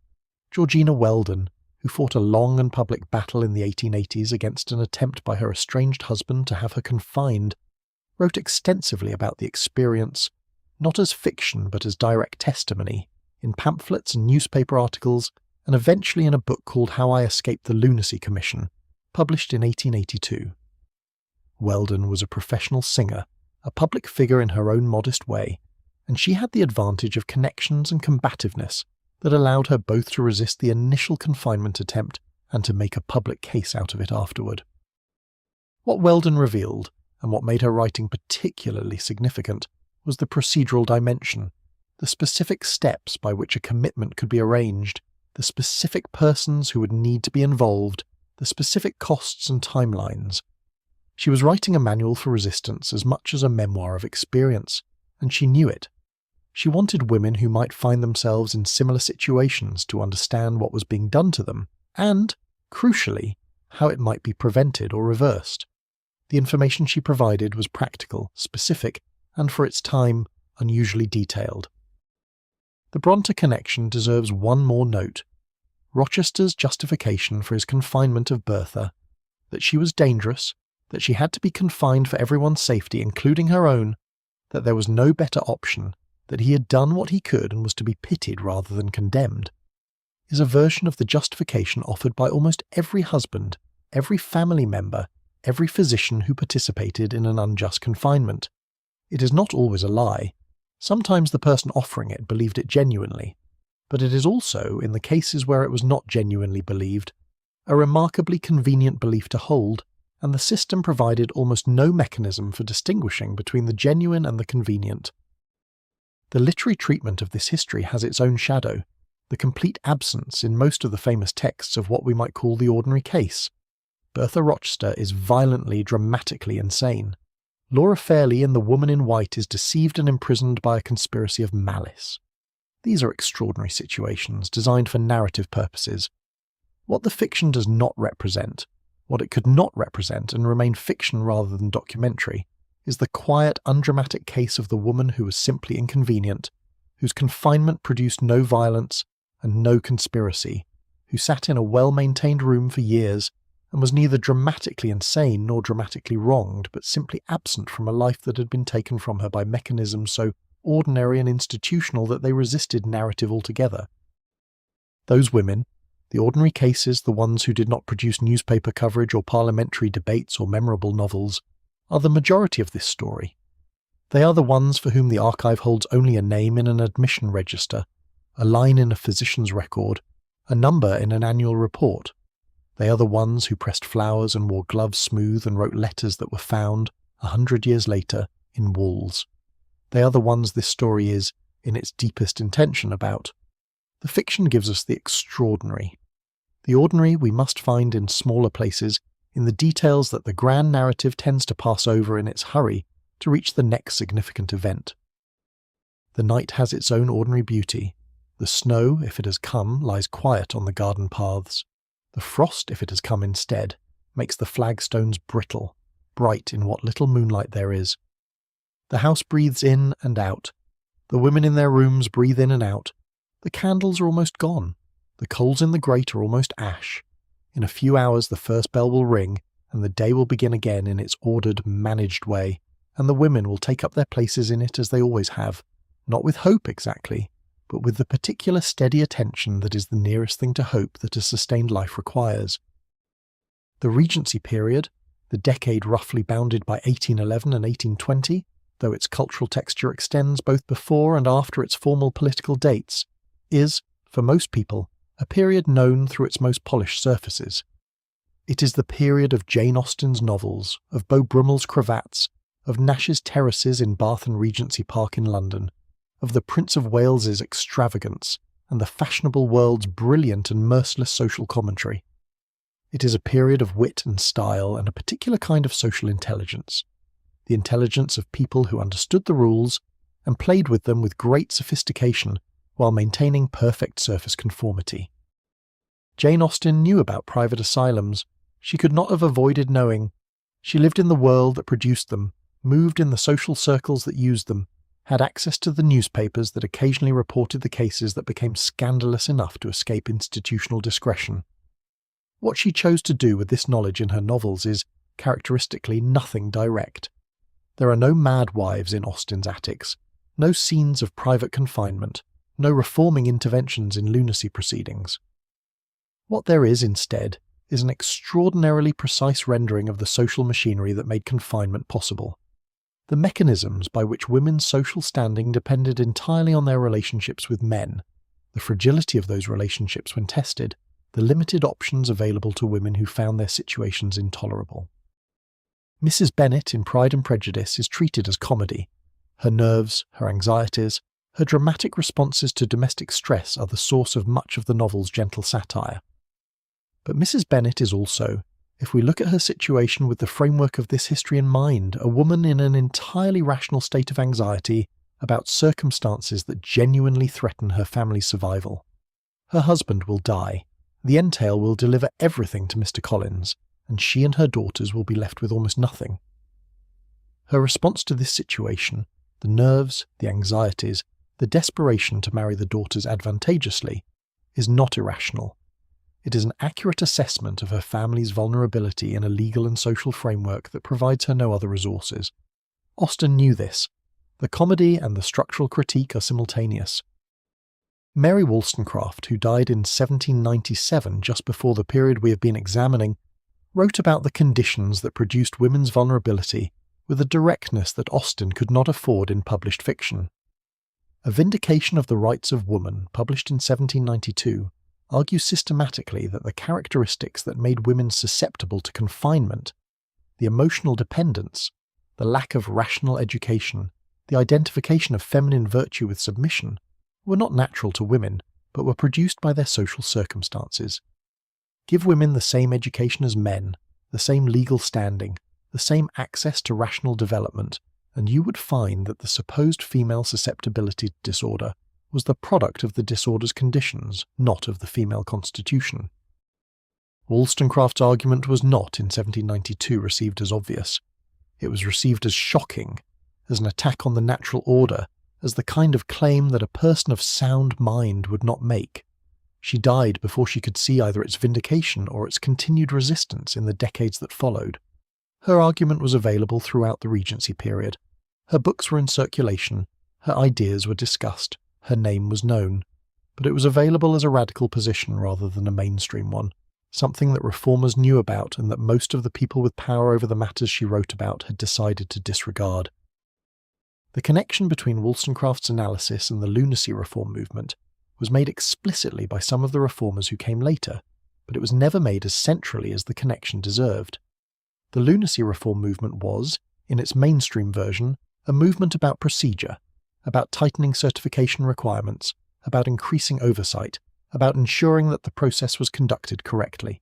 Georgina Weldon, who fought a long and public battle in the 1880s against an attempt by her estranged husband to have her confined, wrote extensively about the experience, not as fiction but as direct testimony, in pamphlets and newspaper articles, and eventually in a book called How I Escaped the Lunacy Commission, published in 1882. Weldon was a professional singer, a public figure in her own modest way, and she had the advantage of connections and combativeness that allowed her both to resist the initial confinement attempt and to make a public case out of it afterward. What Weldon revealed, and what made her writing particularly significant, was the procedural dimension, the specific steps by which a commitment could be arranged, the specific persons who would need to be involved, the specific costs and timelines. She was writing a manual for resistance as much as a memoir of experience, and she knew it. She wanted women who might find themselves in similar situations to understand what was being done to them, and, crucially, how it might be prevented or reversed. The information she provided was practical, specific, and for its time, unusually detailed. The Bronte connection deserves one more note: Rochester's justification for his confinement of Bertha, that she was dangerous, that she had to be confined for everyone's safety, including her own, that there was no better option, that he had done what he could and was to be pitied rather than condemned, is a version of the justification offered by almost every husband, every family member, every physician who participated in an unjust confinement. It is not always a lie. Sometimes the person offering it believed it genuinely, but it is also, in the cases where it was not genuinely believed, a remarkably convenient belief to hold, and the system provided almost no mechanism for distinguishing between the genuine and the convenient. The literary treatment of this history has its own shadow, the complete absence in most of the famous texts of what we might call the ordinary case. Bertha Rochester is violently, dramatically insane. Laura Fairley in The Woman in White is deceived and imprisoned by a conspiracy of malice. These are extraordinary situations designed for narrative purposes. What the fiction does not represent, what it could not represent and remain fiction rather than documentary, is the quiet, undramatic case of the woman who was simply inconvenient, whose confinement produced no violence and no conspiracy, who sat in a well-maintained room for years and was neither dramatically insane nor dramatically wronged, but simply absent from a life that had been taken from her by mechanisms so ordinary and institutional that they resisted narrative altogether. Those women, the ordinary cases, the ones who did not produce newspaper coverage or parliamentary debates or memorable novels, are the majority of this story. They are the ones for whom the archive holds only a name in an admission register, a line in a physician's record, a number in an annual report. They are the ones who pressed flowers and wore gloves smooth and wrote letters that were found, 100 years later, in walls. They are the ones this story is, in its deepest intention, about. The fiction gives us the extraordinary. The ordinary we must find in smaller places, in the details that the grand narrative tends to pass over in its hurry to reach the next significant event. The night has its own ordinary beauty. The snow, if it has come, lies quiet on the garden paths. The frost, if it has come instead, makes the flagstones brittle, bright in what little moonlight there is. The house breathes in and out. The women in their rooms breathe in and out. The candles are almost gone. The coals in the grate are almost ash. In a few hours the first bell will ring, and the day will begin again in its ordered, managed way, and the women will take up their places in it as they always have, not with hope exactly, but with the particular steady attention that is the nearest thing to hope that a sustained life requires. The Regency period, the decade roughly bounded by 1811 and 1820, though its cultural texture extends both before and after its formal political dates, is, for most people, a period known through its most polished surfaces. It is the period of Jane Austen's novels, of Beau Brummell's cravats, of Nash's terraces in Bath and Regency Park in London, of the Prince of Wales's extravagance, and the fashionable world's brilliant and merciless social commentary. It is a period of wit and style and a particular kind of social intelligence, the intelligence of people who understood the rules and played with them with great sophistication while maintaining perfect surface conformity. Jane Austen knew about private asylums. She could not have avoided knowing. She lived in the world that produced them, moved in the social circles that used them, had access to the newspapers that occasionally reported the cases that became scandalous enough to escape institutional discretion. What she chose to do with this knowledge in her novels is, characteristically, nothing direct. There are no mad wives in Austen's attics, no scenes of private confinement, no reforming interventions in lunacy proceedings. What there is, instead, is an extraordinarily precise rendering of the social machinery that made confinement possible. The mechanisms by which women's social standing depended entirely on their relationships with men, the fragility of those relationships when tested, the limited options available to women who found their situations intolerable. Mrs. Bennet in Pride and Prejudice is treated as comedy. Her nerves, her anxieties, her dramatic responses to domestic stress are the source of much of the novel's gentle satire. But Mrs. Bennet is also, if we look at her situation with the framework of this history in mind, a woman in an entirely rational state of anxiety about circumstances that genuinely threaten her family's survival. Her husband will die, the entail will deliver everything to Mr. Collins, and she and her daughters will be left with almost nothing. Her response to this situation, the nerves, the anxieties, the desperation to marry the daughters advantageously, is not irrational. It is an accurate assessment of her family's vulnerability in a legal and social framework that provides her no other resources. Austen knew this. The comedy and the structural critique are simultaneous. Mary Wollstonecraft, who died in 1797, just before the period we have been examining, wrote about the conditions that produced women's vulnerability with a directness that Austen could not afford in published fiction. A Vindication of the Rights of Woman, published in 1792, argues systematically that the characteristics that made women susceptible to confinement, the emotional dependence, the lack of rational education, the identification of feminine virtue with submission, were not natural to women, but were produced by their social circumstances. Give women the same education as men, the same legal standing, the same access to rational development, and you would find that the supposed female susceptibility to disorder was the product of the disorder's conditions, not of the female constitution. Wollstonecraft's argument was not, in 1792, received as obvious. It was received as shocking, as an attack on the natural order, as the kind of claim that a person of sound mind would not make. She died before she could see either its vindication or its continued resistance in the decades that followed. Her argument was available throughout the Regency period. Her books were in circulation, her ideas were discussed, her name was known, but it was available as a radical position rather than a mainstream one, something that reformers knew about and that most of the people with power over the matters she wrote about had decided to disregard. The connection between Wollstonecraft's analysis and the lunacy reform movement was made explicitly by some of the reformers who came later, but it was never made as centrally as the connection deserved. The lunacy reform movement was, in its mainstream version, a movement about procedure, about tightening certification requirements, about increasing oversight, about ensuring that the process was conducted correctly.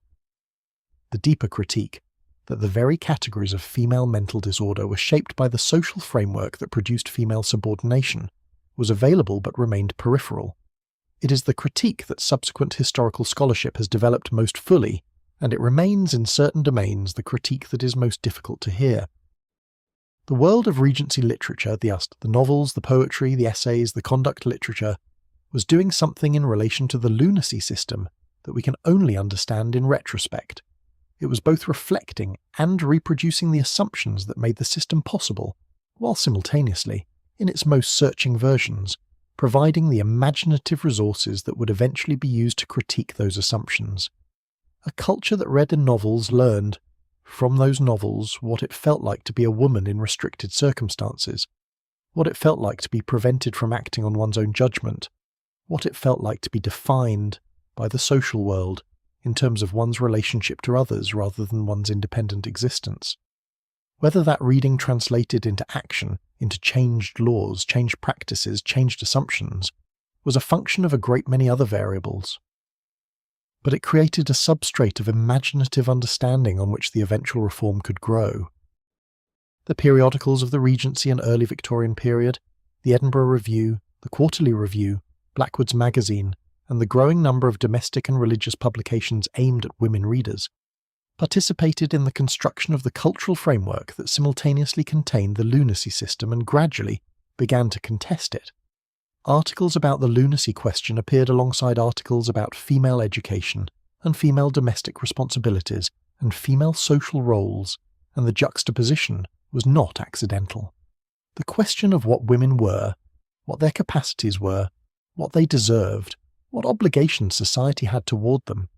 The deeper critique, that the very categories of female mental disorder were shaped by the social framework that produced female subordination, was available but remained peripheral. It is the critique that subsequent historical scholarship has developed most fully, and it remains in certain domains the critique that is most difficult to hear. The world of Regency literature, the novels, the poetry, the essays, the conduct literature, was doing something in relation to the lunacy system that we can only understand in retrospect. It was both reflecting and reproducing the assumptions that made the system possible, while simultaneously, in its most searching versions, providing the imaginative resources that would eventually be used to critique those assumptions. A culture that read the novels learned, from those novels, what it felt like to be a woman in restricted circumstances, what it felt like to be prevented from acting on one's own judgment, what it felt like to be defined by the social world in terms of one's relationship to others rather than one's independent existence. Whether that reading translated into action, into changed laws, changed practices, changed assumptions, was a function of a great many other variables. But it created a substrate of imaginative understanding on which the eventual reform could grow. The periodicals of the Regency and early Victorian period, the Edinburgh Review, the Quarterly Review, Blackwood's Magazine, and the growing number of domestic and religious publications aimed at women readers, participated in the construction of the cultural framework that simultaneously contained the lunacy system and gradually began to contest it. Articles about the lunacy question appeared alongside articles about female education and female domestic responsibilities and female social roles, and the juxtaposition was not accidental. The question of what women were, what their capacities were, what they deserved, what obligations society had toward them,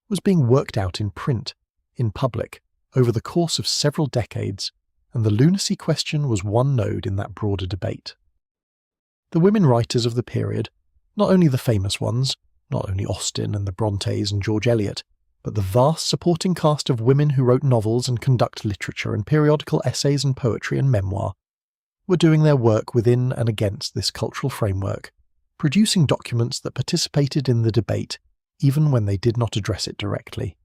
was being worked out in print, in public, over the course of several decades, and the lunacy question was one node in that broader debate. The women writers of the period, not only the famous ones, not only Austen and the Brontes and George Eliot, but the vast supporting cast of women who wrote novels and conduct literature and periodical essays and poetry and memoir, were doing their work within and against this cultural framework, producing documents that participated in the debate even when they did not address it directly.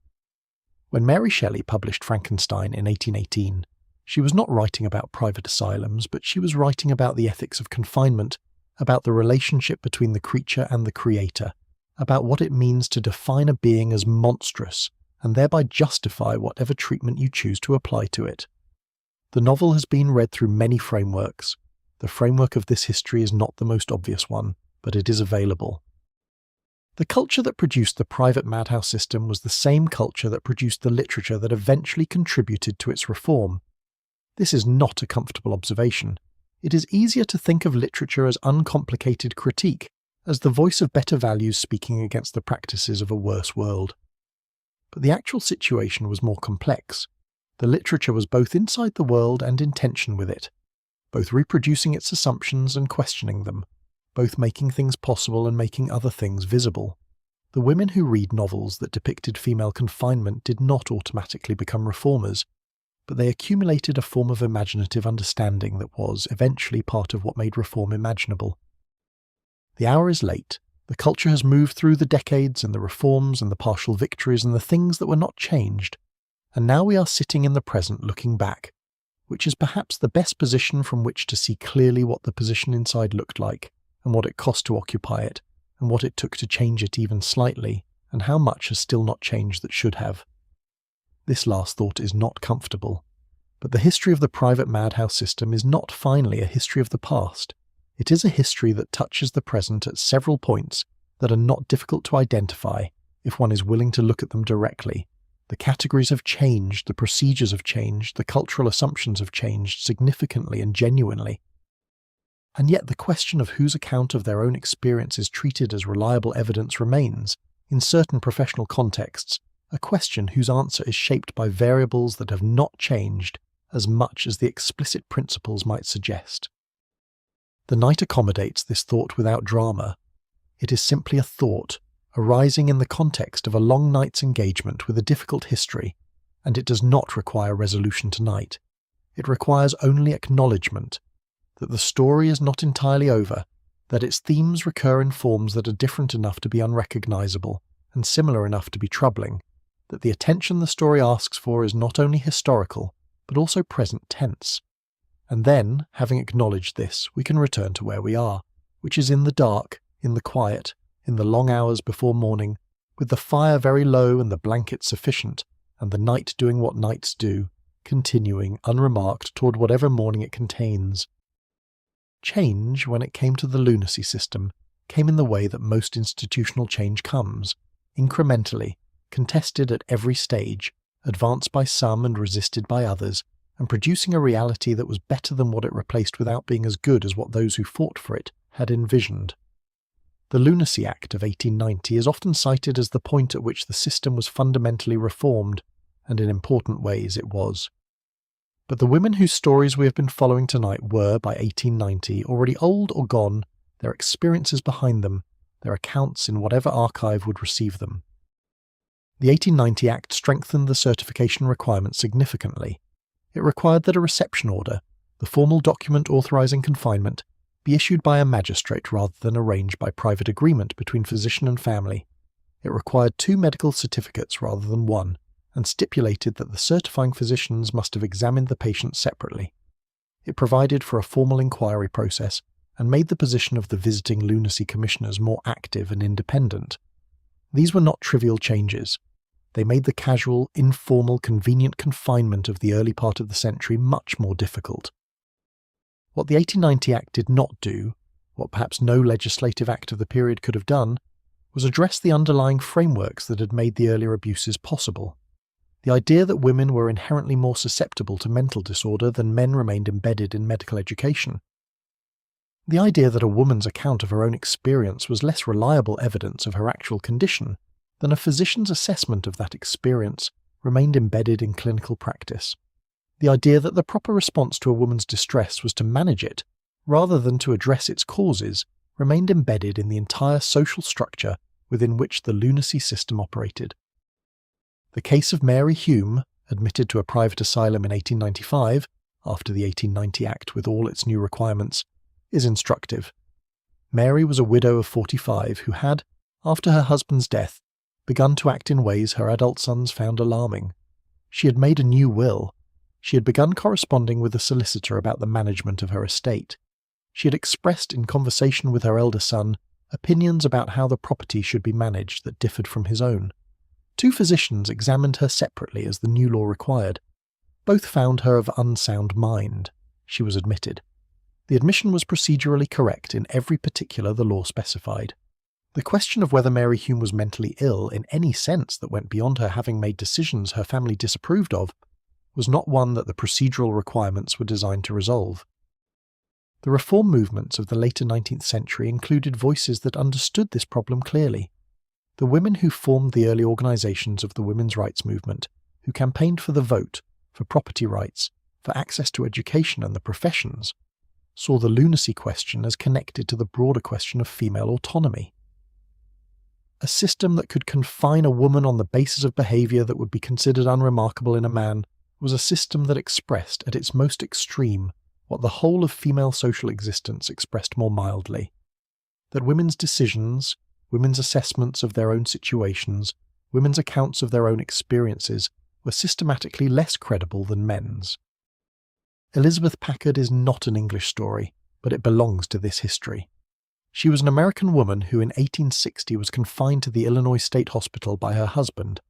When Mary Shelley published Frankenstein in 1818, she was not writing about private asylums, but she was writing about the ethics of confinement, about the relationship between the creature and the creator, about what it means to define a being as monstrous and thereby justify whatever treatment you choose to apply to it. The novel has been read through many frameworks. The framework of this history is not the most obvious one, but it is available. The culture that produced the private madhouse system was the same culture that produced the literature that eventually contributed to its reform. This is not a comfortable observation. It is easier to think of literature as uncomplicated critique, as the voice of better values speaking against the practices of a worse world. But the actual situation was more complex. The literature was both inside the world and in tension with it, both reproducing its assumptions and questioning them, both making things possible and making other things visible. The women who read novels that depicted female confinement did not automatically become reformers, but they accumulated a form of imaginative understanding that was, eventually, part of what made reform imaginable. The hour is late. The culture has moved through the decades and the reforms and the partial victories and the things that were not changed, and now we are sitting in the present looking back, which is perhaps the best position from which to see clearly what the position inside looked like, and what it cost to occupy it, and what it took to change it even slightly, and how much has still not changed that should have. This last thought is not comfortable, but the history of the private madhouse system is not finally a history of the past. It is a history that touches the present at several points that are not difficult to identify if one is willing to look at them directly. The categories have changed, the procedures have changed, the cultural assumptions have changed significantly and genuinely. And yet the question of whose account of their own experience is treated as reliable evidence remains, in certain professional contexts, a question whose answer is shaped by variables that have not changed as much as the explicit principles might suggest. The night accommodates this thought without drama. It is simply a thought, arising in the context of a long night's engagement with a difficult history, and it does not require resolution tonight. It requires only acknowledgement that the story is not entirely over, that its themes recur in forms that are different enough to be unrecognizable and similar enough to be troubling, that the attention the story asks for is not only historical, but also present tense. And then, having acknowledged this, we can return to where we are, which is in the dark, in the quiet, in the long hours before morning, with the fire very low and the blanket sufficient, and the night doing what nights do, continuing unremarked toward whatever morning it contains. Change, when it came to the lunacy system, came in the way that most institutional change comes, incrementally, contested at every stage, advanced by some and resisted by others, and producing a reality that was better than what it replaced without being as good as what those who fought for it had envisioned. The Lunacy Act of 1890 is often cited as the point at which the system was fundamentally reformed, and in important ways it was. But the women whose stories we have been following tonight were, by 1890, already old or gone, their experiences behind them, their accounts in whatever archive would receive them. The 1890 Act strengthened the certification requirement significantly. It required that a reception order, the formal document authorizing confinement, be issued by a magistrate rather than arranged by private agreement between physician and family. It required 2 medical certificates rather than 1, and stipulated that the certifying physicians must have examined the patient separately. It provided for a formal inquiry process and made the position of the visiting lunacy commissioners more active and independent. These were not trivial changes. They made the casual, informal, convenient confinement of the early part of the century much more difficult. What the 1890 Act did not do, what perhaps no legislative act of the period could have done, was address the underlying frameworks that had made the earlier abuses possible. The idea that women were inherently more susceptible to mental disorder than men remained embedded in medical education. The idea that a woman's account of her own experience was less reliable evidence of her actual condition than a physician's assessment of that experience remained embedded in clinical practice. The idea that the proper response to a woman's distress was to manage it, rather than to address its causes, remained embedded in the entire social structure within which the lunacy system operated. The case of Mary Hume, admitted to a private asylum in 1895, after the 1890 Act with all its new requirements, is instructive. Mary was a widow of 45 who had, after her husband's death, begun to act in ways her adult sons found alarming. She had made a new will. She had begun corresponding with the solicitor about the management of her estate. She had expressed in conversation with her elder son opinions about how the property should be managed that differed from his own. 2 physicians examined her separately as the new law required. Both found her of unsound mind. She was admitted. The admission was procedurally correct in every particular the law specified. The question of whether Mary Hume was mentally ill in any sense that went beyond her having made decisions her family disapproved of was not one that the procedural requirements were designed to resolve. The reform movements of the later 19th century included voices that understood this problem clearly. The women who formed the early organizations of the women's rights movement, who campaigned for the vote, for property rights, for access to education and the professions, saw the lunacy question as connected to the broader question of female autonomy. A system that could confine a woman on the basis of behaviour that would be considered unremarkable in a man was a system that expressed at its most extreme what the whole of female social existence expressed more mildly. That women's decisions, women's assessments of their own situations, women's accounts of their own experiences were systematically less credible than men's. Elizabeth Packard is not an English story, but it belongs to this history. She was an American woman who in 1860 was confined to the Illinois State Hospital by her husband,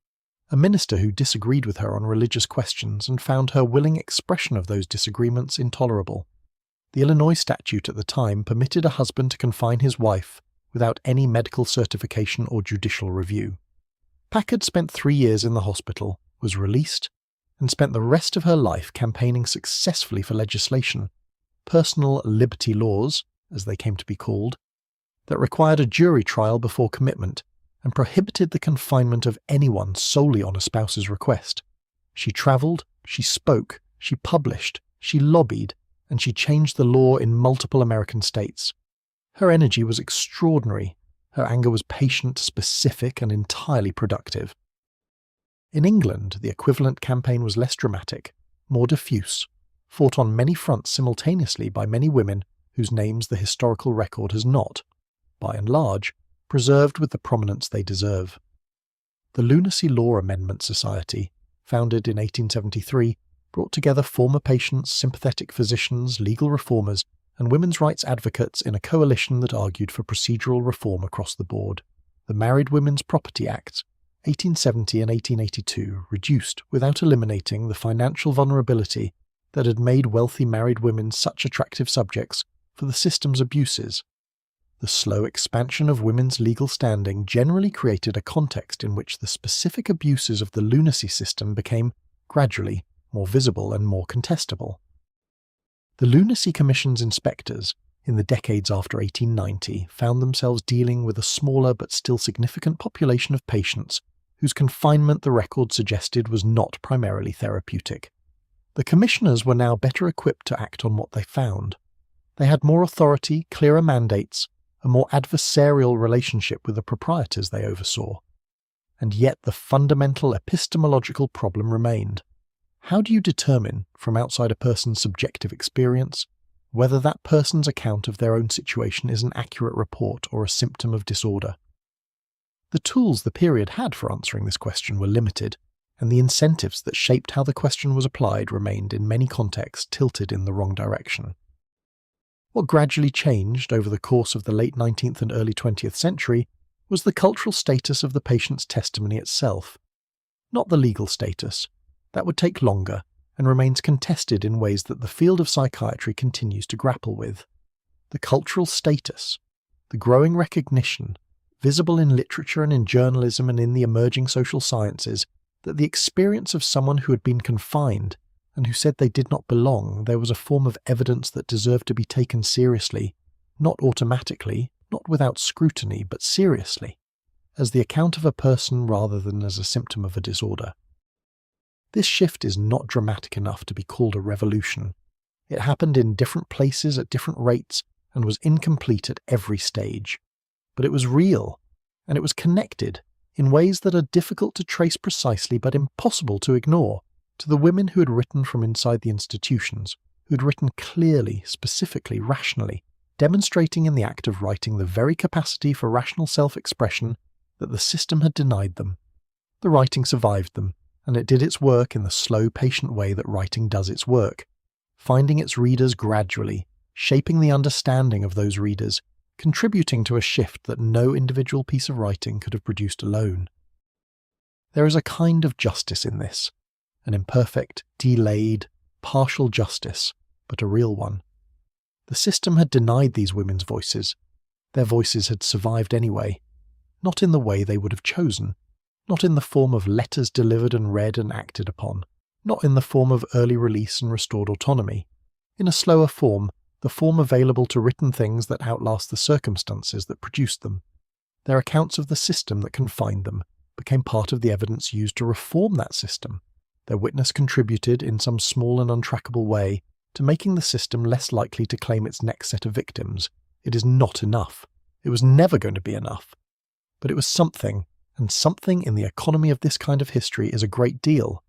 a minister who disagreed with her on religious questions and found her willing expression of those disagreements intolerable. The Illinois statute at the time permitted a husband to confine his wife without any medical certification or judicial review. Packard spent 3 years in the hospital, was released, and spent the rest of her life campaigning successfully for legislation, personal liberty laws, as they came to be called, that required a jury trial before commitment and prohibited the confinement of anyone solely on a spouse's request. She travelled, she spoke, she published, she lobbied, and she changed the law in multiple American states. Her energy was extraordinary. Her anger was patient, specific, and entirely productive. In England, the equivalent campaign was less dramatic, more diffuse, fought on many fronts simultaneously by many women whose names the historical record has not, by and large, preserved with the prominence they deserve. The Lunacy Law Amendment Society, founded in 1873, brought together former patients, sympathetic physicians, legal reformers, and women's rights advocates in a coalition that argued for procedural reform across the board. The Married Women's Property Act, 1870 and 1882, reduced, without eliminating, the financial vulnerability that had made wealthy married women such attractive subjects for the system's abuses. The slow expansion of women's legal standing generally created a context in which the specific abuses of the lunacy system became, gradually, more visible and more contestable. The Lunacy Commission's inspectors, in the decades after 1890, found themselves dealing with a smaller but still significant population of patients whose confinement the record suggested was not primarily therapeutic. The commissioners were now better equipped to act on what they found. They had more authority, clearer mandates, a more adversarial relationship with the proprietors they oversaw. And yet the fundamental epistemological problem remained. How do you determine, from outside a person's subjective experience, whether that person's account of their own situation is an accurate report or a symptom of disorder? The tools the period had for answering this question were limited, and the incentives that shaped how the question was applied remained in many contexts tilted in the wrong direction. What gradually changed over the course of the late 19th and early 20th century was the cultural status of the patient's testimony itself, not the legal status. That would take longer and remains contested in ways that the field of psychiatry continues to grapple with. The cultural status, the growing recognition, visible in literature and in journalism and in the emerging social sciences, that the experience of someone who had been confined and who said they did not belong, there was a form of evidence that deserved to be taken seriously, not automatically, not without scrutiny, but seriously, as the account of a person rather than as a symptom of a disorder. This shift is not dramatic enough to be called a revolution. It happened in different places at different rates and was incomplete at every stage. But it was real, and it was connected in ways that are difficult to trace precisely but impossible to ignore, to the women who had written from inside the institutions, who had written clearly, specifically, rationally, demonstrating in the act of writing the very capacity for rational self-expression that the system had denied them. The writing survived them, and it did its work in the slow, patient way that writing does its work, finding its readers gradually, shaping the understanding of those readers, contributing to a shift that no individual piece of writing could have produced alone. There is a kind of justice in this, an imperfect, delayed, partial justice, but a real one. The system had denied these women's voices. Their voices had survived anyway, not in the way they would have chosen, not in the form of letters delivered and read and acted upon, not in the form of early release and restored autonomy, in a slower form, the form available to written things that outlast the circumstances that produced them. Their accounts of the system that confined them became part of the evidence used to reform that system. Their witness contributed, in some small and untrackable way, to making the system less likely to claim its next set of victims. It is not enough. It was never going to be enough. But it was something, and something in the economy of this kind of history is a great deal.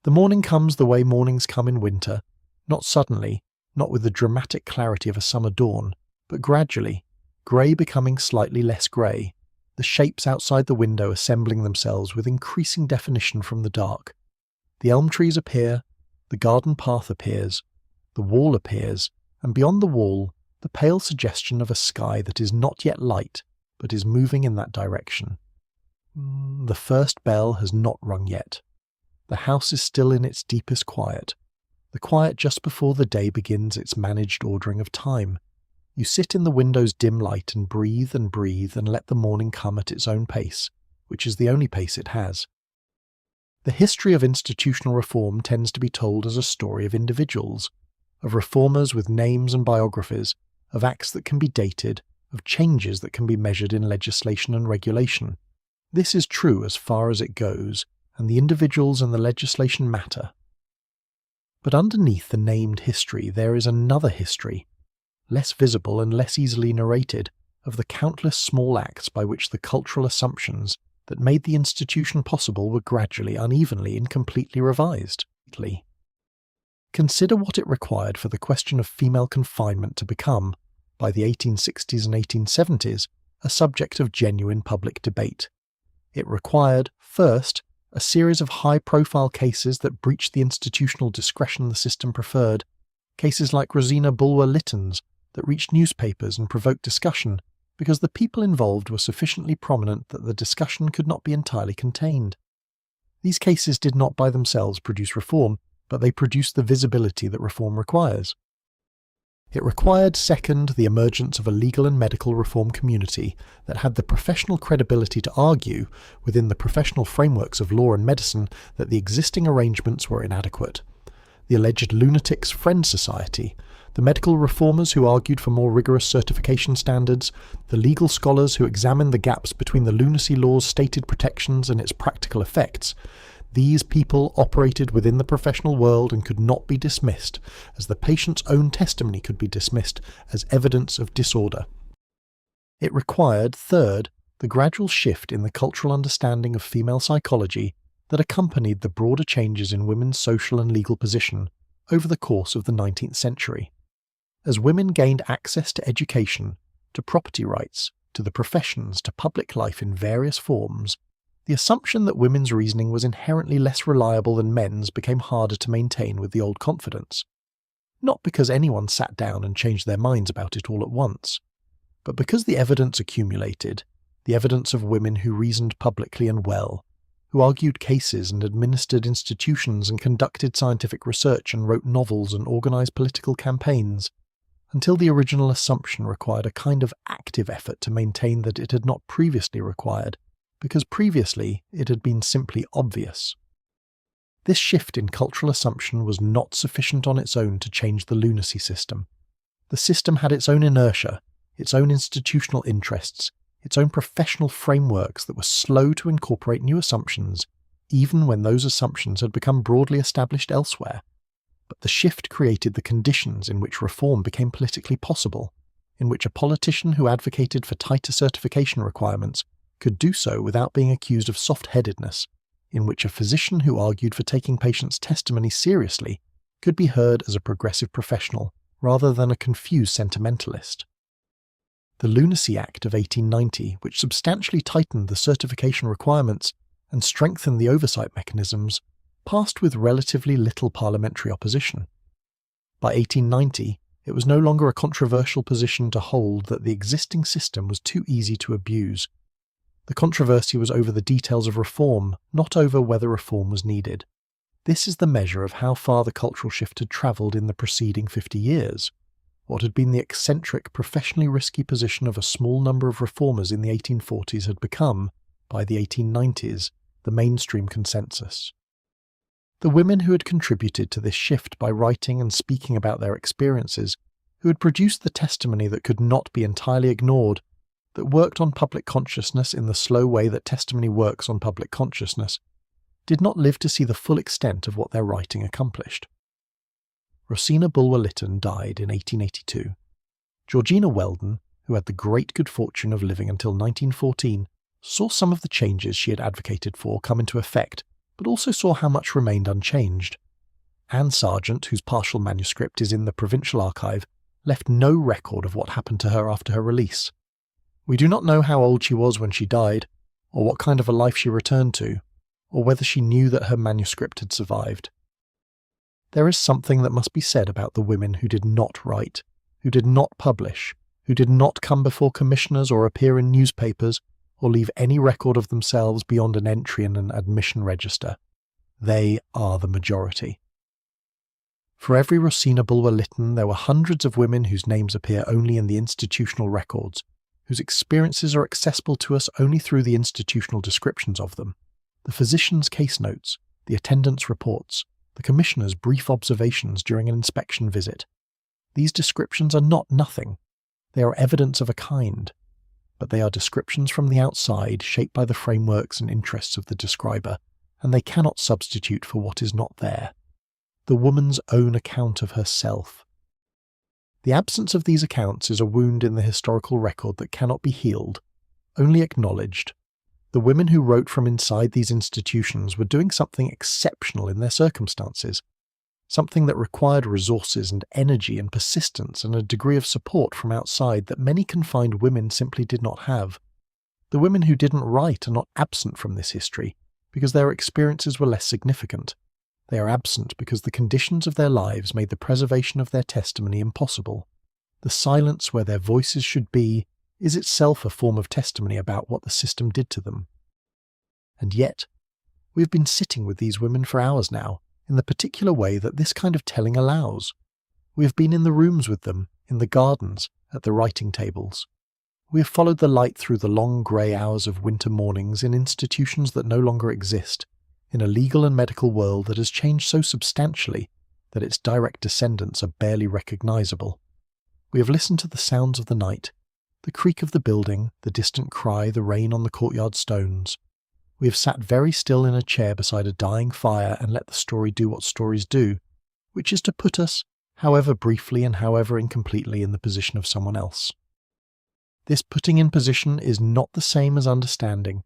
The morning comes the way mornings come in winter, not suddenly, not with the dramatic clarity of a summer dawn, but gradually, grey becoming slightly less grey, the shapes outside the window assembling themselves with increasing definition from the dark. The elm trees appear, the garden path appears, the wall appears, and beyond the wall, the pale suggestion of a sky that is not yet light, but is moving in that direction. The first bell has not rung yet. The house is still in its deepest quiet, the quiet just before the day begins its managed ordering of time. You sit in the window's dim light and breathe and let the morning come at its own pace, which is the only pace it has. The history of institutional reform tends to be told as a story of individuals, of reformers with names and biographies, of acts that can be dated, of changes that can be measured in legislation and regulation. This is true as far as it goes, and the individuals and the legislation matter. But underneath the named history there is another history, less visible and less easily narrated, of the countless small acts by which the cultural assumptions that made the institution possible were gradually, unevenly, incompletely revised. Consider what it required for the question of female confinement to become, by the 1860s and 1870s, a subject of genuine public debate. It required, first, a series of high-profile cases that breached the institutional discretion the system preferred, cases like Rosina Bulwer-Lytton's that reached newspapers and provoked discussion because the people involved were sufficiently prominent that the discussion could not be entirely contained. These cases did not by themselves produce reform, but they produced the visibility that reform requires. It required, second, the emergence of a legal and medical reform community that had the professional credibility to argue, within the professional frameworks of law and medicine, that the existing arrangements were inadequate. The alleged lunatics' friend society, the medical reformers who argued for more rigorous certification standards, the legal scholars who examined the gaps between the lunacy law's stated protections and its practical effects. These people operated within the professional world and could not be dismissed, as the patient's own testimony could be dismissed as evidence of disorder. It required, third, the gradual shift in the cultural understanding of female psychology that accompanied the broader changes in women's social and legal position over the course of the 19th century. As women gained access to education, to property rights, to the professions, to public life in various forms, the assumption that women's reasoning was inherently less reliable than men's became harder to maintain with the old confidence. Not because anyone sat down and changed their minds about it all at once, but because the evidence accumulated, the evidence of women who reasoned publicly and well, who argued cases and administered institutions and conducted scientific research and wrote novels and organized political campaigns, until the original assumption required a kind of active effort to maintain that it had not previously required, because previously it had been simply obvious. This shift in cultural assumption was not sufficient on its own to change the lunacy system. The system had its own inertia, its own institutional interests, its own professional frameworks that were slow to incorporate new assumptions, even when those assumptions had become broadly established elsewhere. But the shift created the conditions in which reform became politically possible, in which a politician who advocated for tighter certification requirements could do so without being accused of soft-headedness, in which a physician who argued for taking patients' testimony seriously could be heard as a progressive professional rather than a confused sentimentalist. The Lunacy Act of 1890, which substantially tightened the certification requirements and strengthened the oversight mechanisms, passed with relatively little parliamentary opposition. By 1890, it was no longer a controversial position to hold that the existing system was too easy to abuse. The controversy was over the details of reform, not over whether reform was needed. This is the measure of how far the cultural shift had travelled in the preceding 50 years. What had been the eccentric, professionally risky position of a small number of reformers in the 1840s had become, by the 1890s, the mainstream consensus. The women who had contributed to this shift by writing and speaking about their experiences, who had produced the testimony that could not be entirely ignored, that worked on public consciousness in the slow way that testimony works on public consciousness, did not live to see the full extent of what their writing accomplished. Rosina Bulwer-Lytton died in 1882. Georgina Weldon, who had the great good fortune of living until 1914, saw some of the changes she had advocated for come into effect, but also saw how much remained unchanged. Anne Sargent, whose partial manuscript is in the Provincial Archive, left no record of what happened to her after her release. We do not know how old she was when she died, or what kind of a life she returned to, or whether she knew that her manuscript had survived. There is something that must be said about the women who did not write, who did not publish, who did not come before commissioners or appear in newspapers or leave any record of themselves beyond an entry in an admission register. They are the majority. For every Rosina Bulwer-Lytton, there were hundreds of women whose names appear only in the institutional records, whose experiences are accessible to us only through the institutional descriptions of them, the physician's case notes, the attendant's reports, the commissioner's brief observations during an inspection visit. These descriptions are not nothing. They are evidence of a kind, but they are descriptions from the outside shaped by the frameworks and interests of the describer, and they cannot substitute for what is not there. The woman's own account of herself. The absence of these accounts is a wound in the historical record that cannot be healed, only acknowledged. The women who wrote from inside these institutions were doing something exceptional in their circumstances, something that required resources and energy and persistence and a degree of support from outside that many confined women simply did not have. The women who didn't write are not absent from this history because their experiences were less significant. They are absent because the conditions of their lives made the preservation of their testimony impossible. The silence where their voices should be is itself a form of testimony about what the system did to them. And yet, we have been sitting with these women for hours now, in the particular way that this kind of telling allows. We have been in the rooms with them, in the gardens, at the writing tables. We have followed the light through the long grey hours of winter mornings in institutions that no longer exist, in a legal and medical world that has changed so substantially that its direct descendants are barely recognisable. We have listened to the sounds of the night, the creak of the building, the distant cry, the rain on the courtyard stones. We have sat very still in a chair beside a dying fire and let the story do what stories do, which is to put us, however briefly and however incompletely, in the position of someone else. This putting in position is not the same as understanding.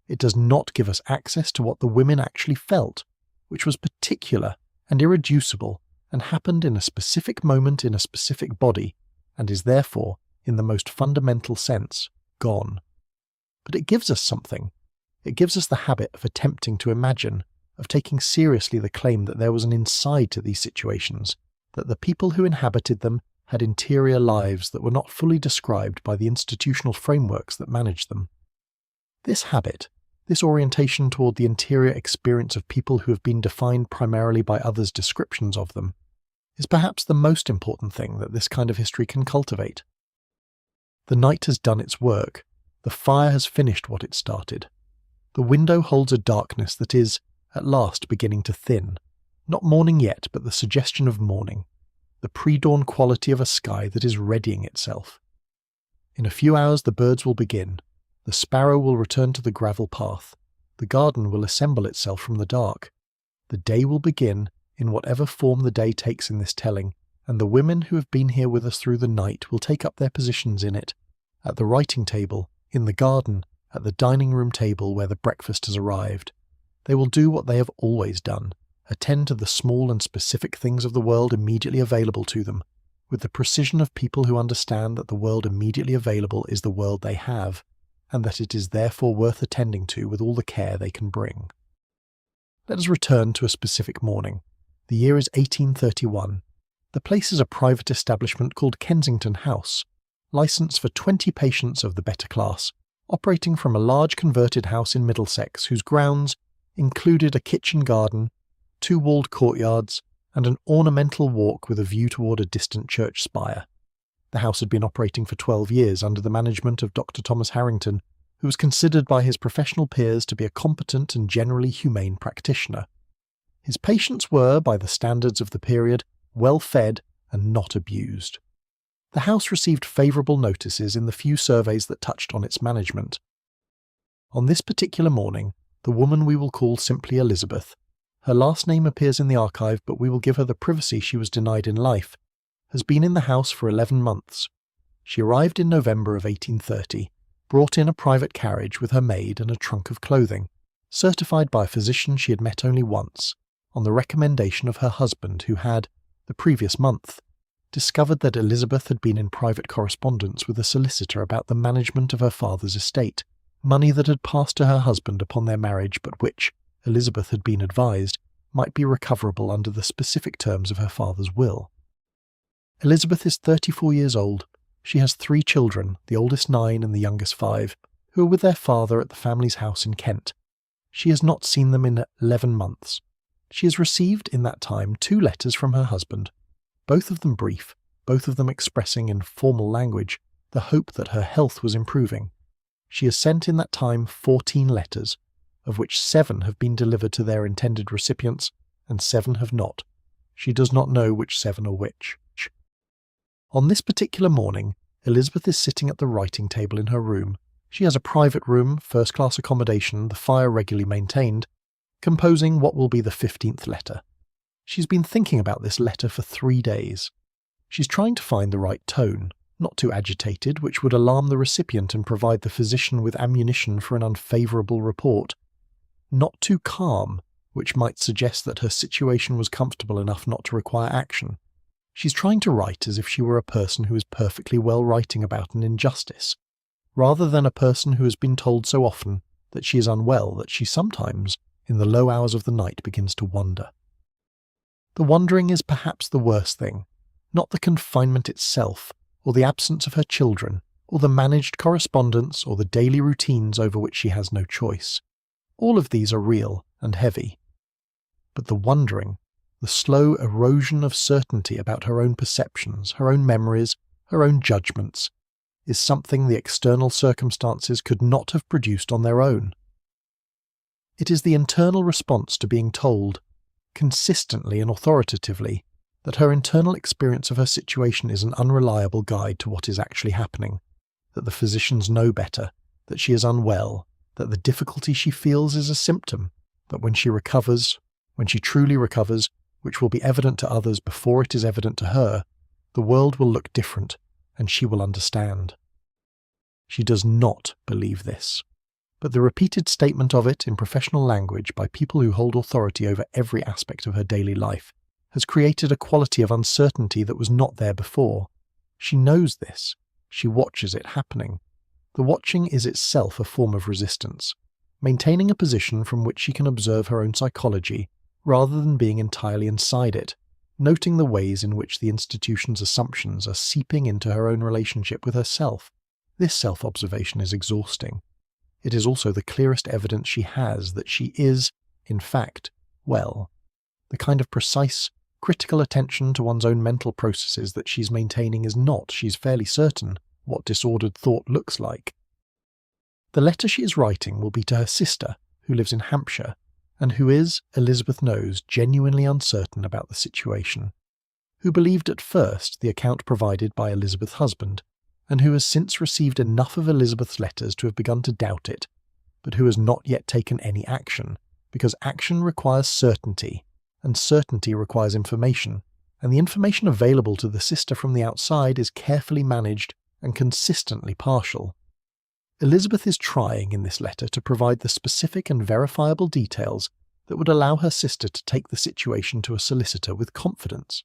It does not give us access to what the women actually felt, which was particular and irreducible and happened in a specific moment in a specific body, and is therefore, in the most fundamental sense, gone. But it gives us something. It gives us the habit of attempting to imagine, of taking seriously the claim that there was an inside to these situations, that the people who inhabited them had interior lives that were not fully described by the institutional frameworks that managed them. This habit, this orientation toward the interior experience of people who have been defined primarily by others' descriptions of them, is perhaps the most important thing that this kind of history can cultivate. The night has done its work. The fire has finished what it started. The window holds a darkness that is, at last, beginning to thin. Not morning yet, but the suggestion of morning. The pre-dawn quality of a sky that is readying itself. In a few hours the birds will begin. The sparrow will return to the gravel path. The garden will assemble itself from the dark. The day will begin, in whatever form the day takes in this telling, and the women who have been here with us through the night will take up their positions in it, at the writing table, in the garden, at the dining room table where the breakfast has arrived. They will do what they have always done, attend to the small and specific things of the world immediately available to them, with the precision of people who understand that the world immediately available is the world they have, and that it is therefore worth attending to with all the care they can bring. Let us return to a specific morning. The year is 1831. The place is a private establishment called Kensington House, licensed for 20 patients of the better class, operating from a large converted house in Middlesex whose grounds included a kitchen garden, 2 walled courtyards, and an ornamental walk with a view toward a distant church spire. The house had been operating for 12 years under the management of Dr. Thomas Harrington, who was considered by his professional peers to be a competent and generally humane practitioner. His patients were, by the standards of the period, well fed and not abused. The house received favourable notices in the few surveys that touched on its management. On this particular morning, the woman we will call simply Elizabeth, her last name appears in the archive but we will give her the privacy she was denied in life, has been in the house for 11 months. She arrived in November of 1830, brought in a private carriage with her maid and a trunk of clothing, certified by a physician she had met only once, on the recommendation of her husband who had, the previous month, discovered that Elizabeth had been in private correspondence with a solicitor about the management of her father's estate, money that had passed to her husband upon their marriage but which, Elizabeth had been advised, might be recoverable under the specific terms of her father's will. Elizabeth is 34 years old. She has 3 children, the oldest 9 and the youngest 5, who are with their father at the family's house in Kent. She has not seen them in 11 months. She has received in that time 2 letters from her husband, both of them brief, both of them expressing in formal language the hope that her health was improving. She has sent in that time 14 letters, of which 7 have been delivered to their intended recipients and 7 have not. She does not know which 7 are which. On this particular morning, Elizabeth is sitting at the writing table in her room. She has a private room, first-class accommodation, the fire regularly maintained, composing what will be the 15th letter. She's been thinking about this letter for 3 days. She's trying to find the right tone, not too agitated, which would alarm the recipient and provide the physician with ammunition for an unfavourable report, not too calm, which might suggest that her situation was comfortable enough not to require action. She's trying to write as if she were a person who is perfectly well writing about an injustice, rather than a person who has been told so often that she is unwell that she sometimes, in the low hours of the night, begins to wonder. The wondering is perhaps the worst thing, not the confinement itself, or the absence of her children, or the managed correspondence, or the daily routines over which she has no choice. All of these are real and heavy. But the wondering, the slow erosion of certainty about her own perceptions, her own memories, her own judgments, is something the external circumstances could not have produced on their own. It is the internal response to being told, consistently and authoritatively, that her internal experience of her situation is an unreliable guide to what is actually happening, that the physicians know better, that she is unwell, that the difficulty she feels is a symptom, that when she recovers, when she truly recovers, which will be evident to others before it is evident to her, the world will look different, and she will understand. She does not believe this, but the repeated statement of it in professional language by people who hold authority over every aspect of her daily life has created a quality of uncertainty that was not there before. She knows this. She watches it happening. The watching is itself a form of resistance, maintaining a position from which she can observe her own psychology rather than being entirely inside it, noting the ways in which the institution's assumptions are seeping into her own relationship with herself. This self-observation is exhausting. It is also the clearest evidence she has that she is, in fact, well. The kind of precise, critical attention to one's own mental processes that she's maintaining is not, she's fairly certain, what disordered thought looks like. The letter she is writing will be to her sister, who lives in Hampshire, and who is, Elizabeth knows, genuinely uncertain about the situation, who believed at first the account provided by Elizabeth's husband, and who has since received enough of Elizabeth's letters to have begun to doubt it, but who has not yet taken any action, because action requires certainty, and certainty requires information, and the information available to the sister from the outside is carefully managed and consistently partial. Elizabeth is trying in this letter to provide the specific and verifiable details that would allow her sister to take the situation to a solicitor with confidence.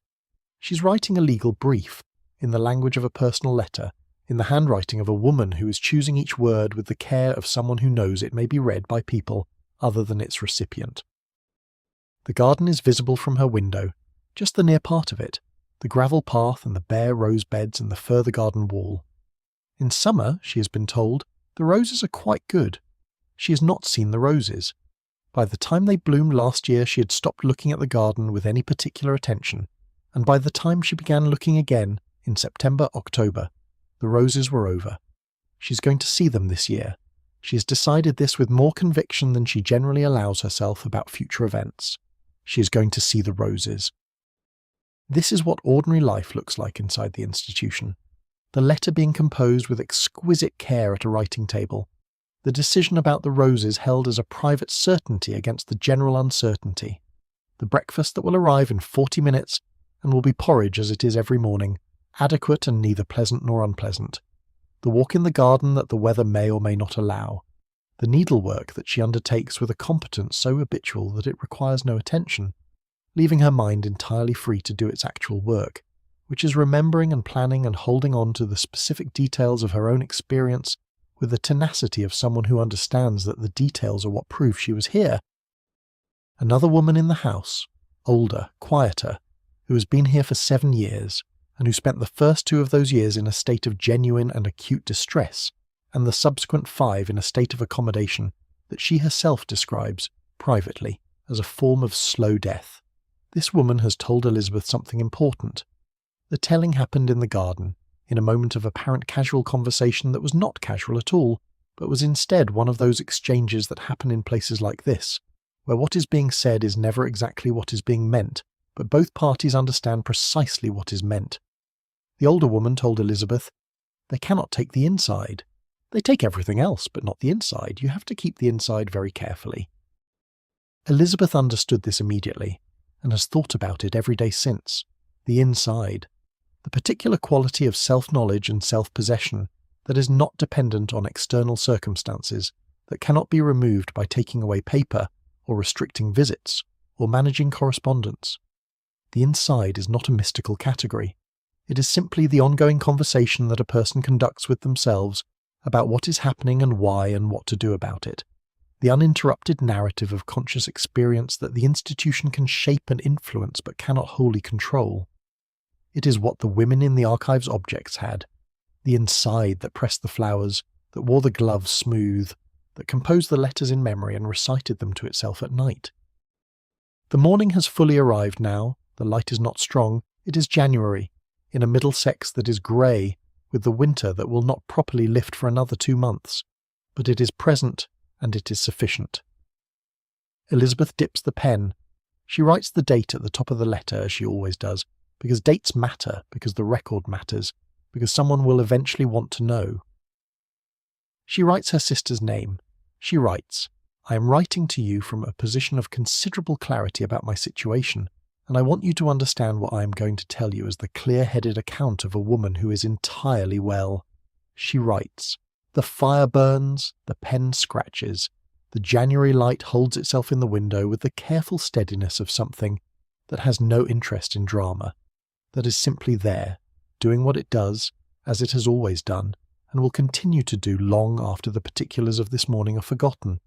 She's writing a legal brief, in the language of a personal letter, in the handwriting of a woman who is choosing each word with the care of someone who knows it may be read by people other than its recipient. The garden is visible from her window, just the near part of it, the gravel path and the bare rose beds and the further garden wall. In summer, she has been told, the roses are quite good. She has not seen the roses. By the time they bloomed last year, she had stopped looking at the garden with any particular attention, and by the time she began looking again, in September, October, the roses were over. She's going to see them this year. She has decided this with more conviction than she generally allows herself about future events. She is going to see the roses. This is what ordinary life looks like inside the institution. The letter being composed with exquisite care at a writing table, the decision about the roses held as a private certainty against the general uncertainty, the breakfast that will arrive in 40 minutes and will be porridge as it is every morning, adequate and neither pleasant nor unpleasant, the walk in the garden that the weather may or may not allow, the needlework that she undertakes with a competence so habitual that it requires no attention, leaving her mind entirely free to do its actual work, which is remembering and planning and holding on to the specific details of her own experience with the tenacity of someone who understands that the details are what prove she was here. Another woman in the house, older, quieter, who has been here for 7 years, and who spent the first 2 of those years in a state of genuine and acute distress, and the subsequent 5 in a state of accommodation that she herself describes, privately, as a form of slow death. This woman has told Elizabeth something important. The telling happened in the garden, in a moment of apparent casual conversation that was not casual at all, but was instead one of those exchanges that happen in places like this, where what is being said is never exactly what is being meant, but both parties understand precisely what is meant. The older woman told Elizabeth, "They cannot take the inside. They take everything else, but not the inside. You have to keep the inside very carefully." Elizabeth understood this immediately, and has thought about it every day since. The inside. The particular quality of self-knowledge and self-possession that is not dependent on external circumstances, that cannot be removed by taking away paper, or restricting visits, or managing correspondence. The inside is not a mystical category. It is simply the ongoing conversation that a person conducts with themselves about what is happening and why and what to do about it. The uninterrupted narrative of conscious experience that the institution can shape and influence but cannot wholly control. It is what the women in the archive's objects had. The inside that pressed the flowers, that wore the gloves smooth, that composed the letters in memory and recited them to itself at night. The morning has fully arrived now. The light is not strong. It is January, in a Middlesex that is grey, with the winter that will not properly lift for another 2 months. But it is present, and it is sufficient. Elizabeth dips the pen. She writes the date at the top of the letter, as she always does, because dates matter, because the record matters, because someone will eventually want to know. She writes her sister's name. She writes, "I am writing to you from a position of considerable clarity about my situation, and I want you to understand what I am going to tell you as the clear-headed account of a woman who is entirely well." She writes, "The fire burns, the pen scratches, the January light holds itself in the window with the careful steadiness of something that has no interest in drama, that is simply there, doing what it does, as it has always done, and will continue to do long after the particulars of this morning are forgotten.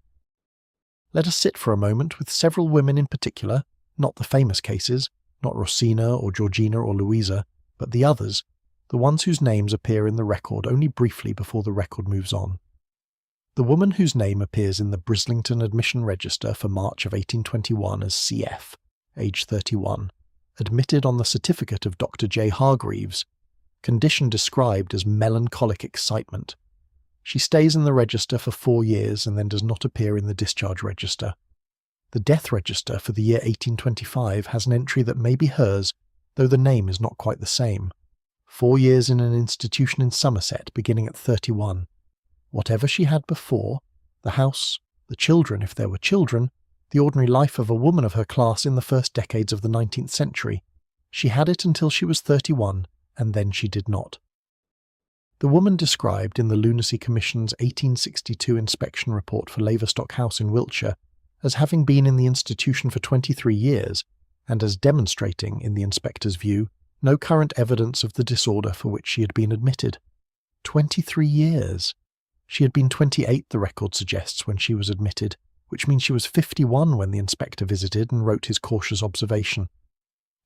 Let us sit for a moment with several women in particular, not the famous cases, not Rosina or Georgina or Louisa, but the others, the ones whose names appear in the record only briefly before the record moves on. The woman whose name appears in the Brislington Admission Register for March of 1821 as CF, age 31, admitted on the certificate of Dr. J. Hargreaves, condition described as melancholic excitement. She stays in the register for 4 years and then does not appear in the discharge register. The death register for the year 1825 has an entry that may be hers, though the name is not quite the same. 4 years in an institution in Somerset, beginning at 31. Whatever she had before, the house, the children if there were children, the ordinary life of a woman of her class in the first decades of the 19th century, she had it until she was 31, and then she did not. The woman described in the Lunacy Commission's 1862 inspection report for Laverstock House in Wiltshire as having been in the institution for 23 years, and as demonstrating, in the inspector's view, no current evidence of the disorder for which she had been admitted. 23 years! She had been 28, the record suggests, when she was admitted, which means she was 51 when the inspector visited and wrote his cautious observation.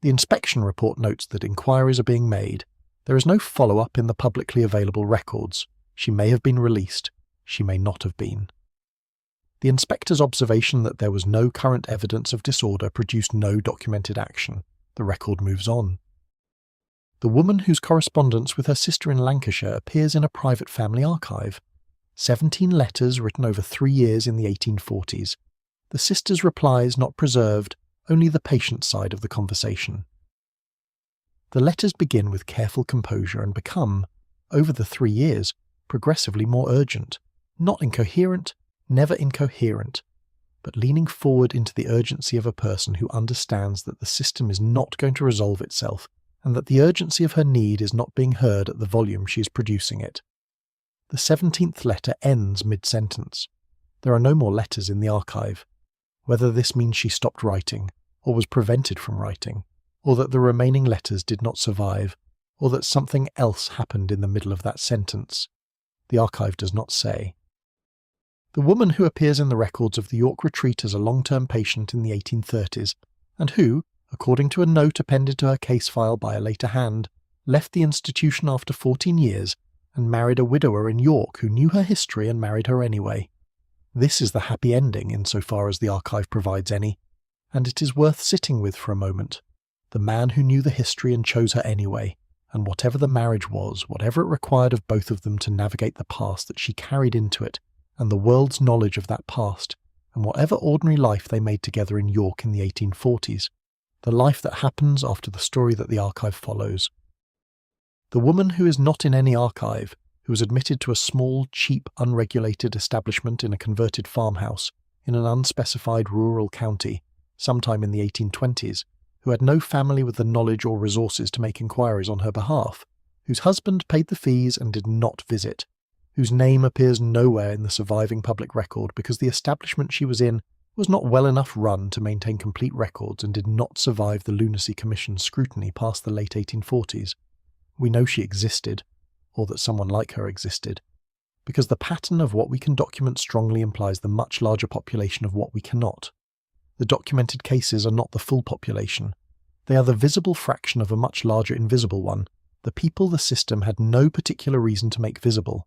The inspection report notes that inquiries are being made. There is no follow-up in the publicly available records. She may have been released. She may not have been. The inspector's observation that there was no current evidence of disorder produced no documented action. The record moves on. The woman whose correspondence with her sister in Lancashire appears in a private family archive. 17 letters written over 3 years in the 1840s. The sister's replies not preserved, only the patient side of the conversation. The letters begin with careful composure and become, over the 3 years, progressively more urgent, not incoherent, never incoherent, but leaning forward into the urgency of a person who understands that the system is not going to resolve itself, and that the urgency of her need is not being heard at the volume she is producing it. The 17th letter ends mid-sentence. There are no more letters in the archive. Whether this means she stopped writing, or was prevented from writing, or that the remaining letters did not survive, or that something else happened in the middle of that sentence, the archive does not say. The woman who appears in the records of the York Retreat as a long-term patient in the 1830s, and who, according to a note appended to her case file by a later hand, left the institution after 14 years, and married a widower in York who knew her history and married her anyway. This is the happy ending insofar as the archive provides any, and it is worth sitting with for a moment. The man who knew the history and chose her anyway, and whatever the marriage was, whatever it required of both of them to navigate the past that she carried into it, and the world's knowledge of that past, and whatever ordinary life they made together in York in the 1840s, the life that happens after the story that the archive follows. The woman who is not in any archive, who was admitted to a small, cheap, unregulated establishment in a converted farmhouse in an unspecified rural county, sometime in the 1820s, who had no family with the knowledge or resources to make inquiries on her behalf, whose husband paid the fees and did not visit, whose name appears nowhere in the surviving public record because the establishment she was in was not well enough run to maintain complete records and did not survive the Lunacy Commission's scrutiny past the late 1840s. We know she existed, or that someone like her existed, because the pattern of what we can document strongly implies the much larger population of what we cannot. The documented cases are not the full population. They are the visible fraction of a much larger invisible one, the people the system had no particular reason to make visible.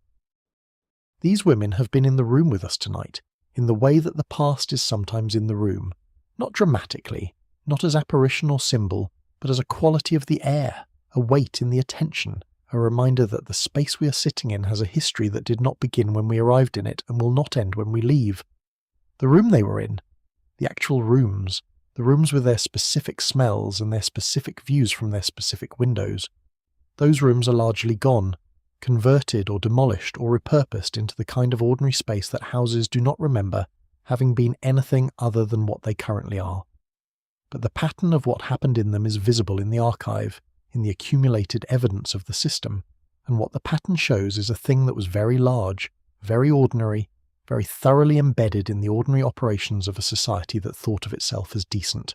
These women have been in the room with us tonight, in the way that the past is sometimes in the room, not dramatically, not as apparition or symbol, but as a quality of the air, a weight in the attention, a reminder that the space we are sitting in has a history that did not begin when we arrived in it and will not end when we leave. The room they were in, the actual rooms, the rooms with their specific smells and their specific views from their specific windows, those rooms are largely gone, converted or demolished or repurposed into the kind of ordinary space that houses do not remember having been anything other than what they currently are. But the pattern of what happened in them is visible in the archive, in the accumulated evidence of the system, and what the pattern shows is a thing that was very large, very ordinary, very thoroughly embedded in the ordinary operations of a society that thought of itself as decent.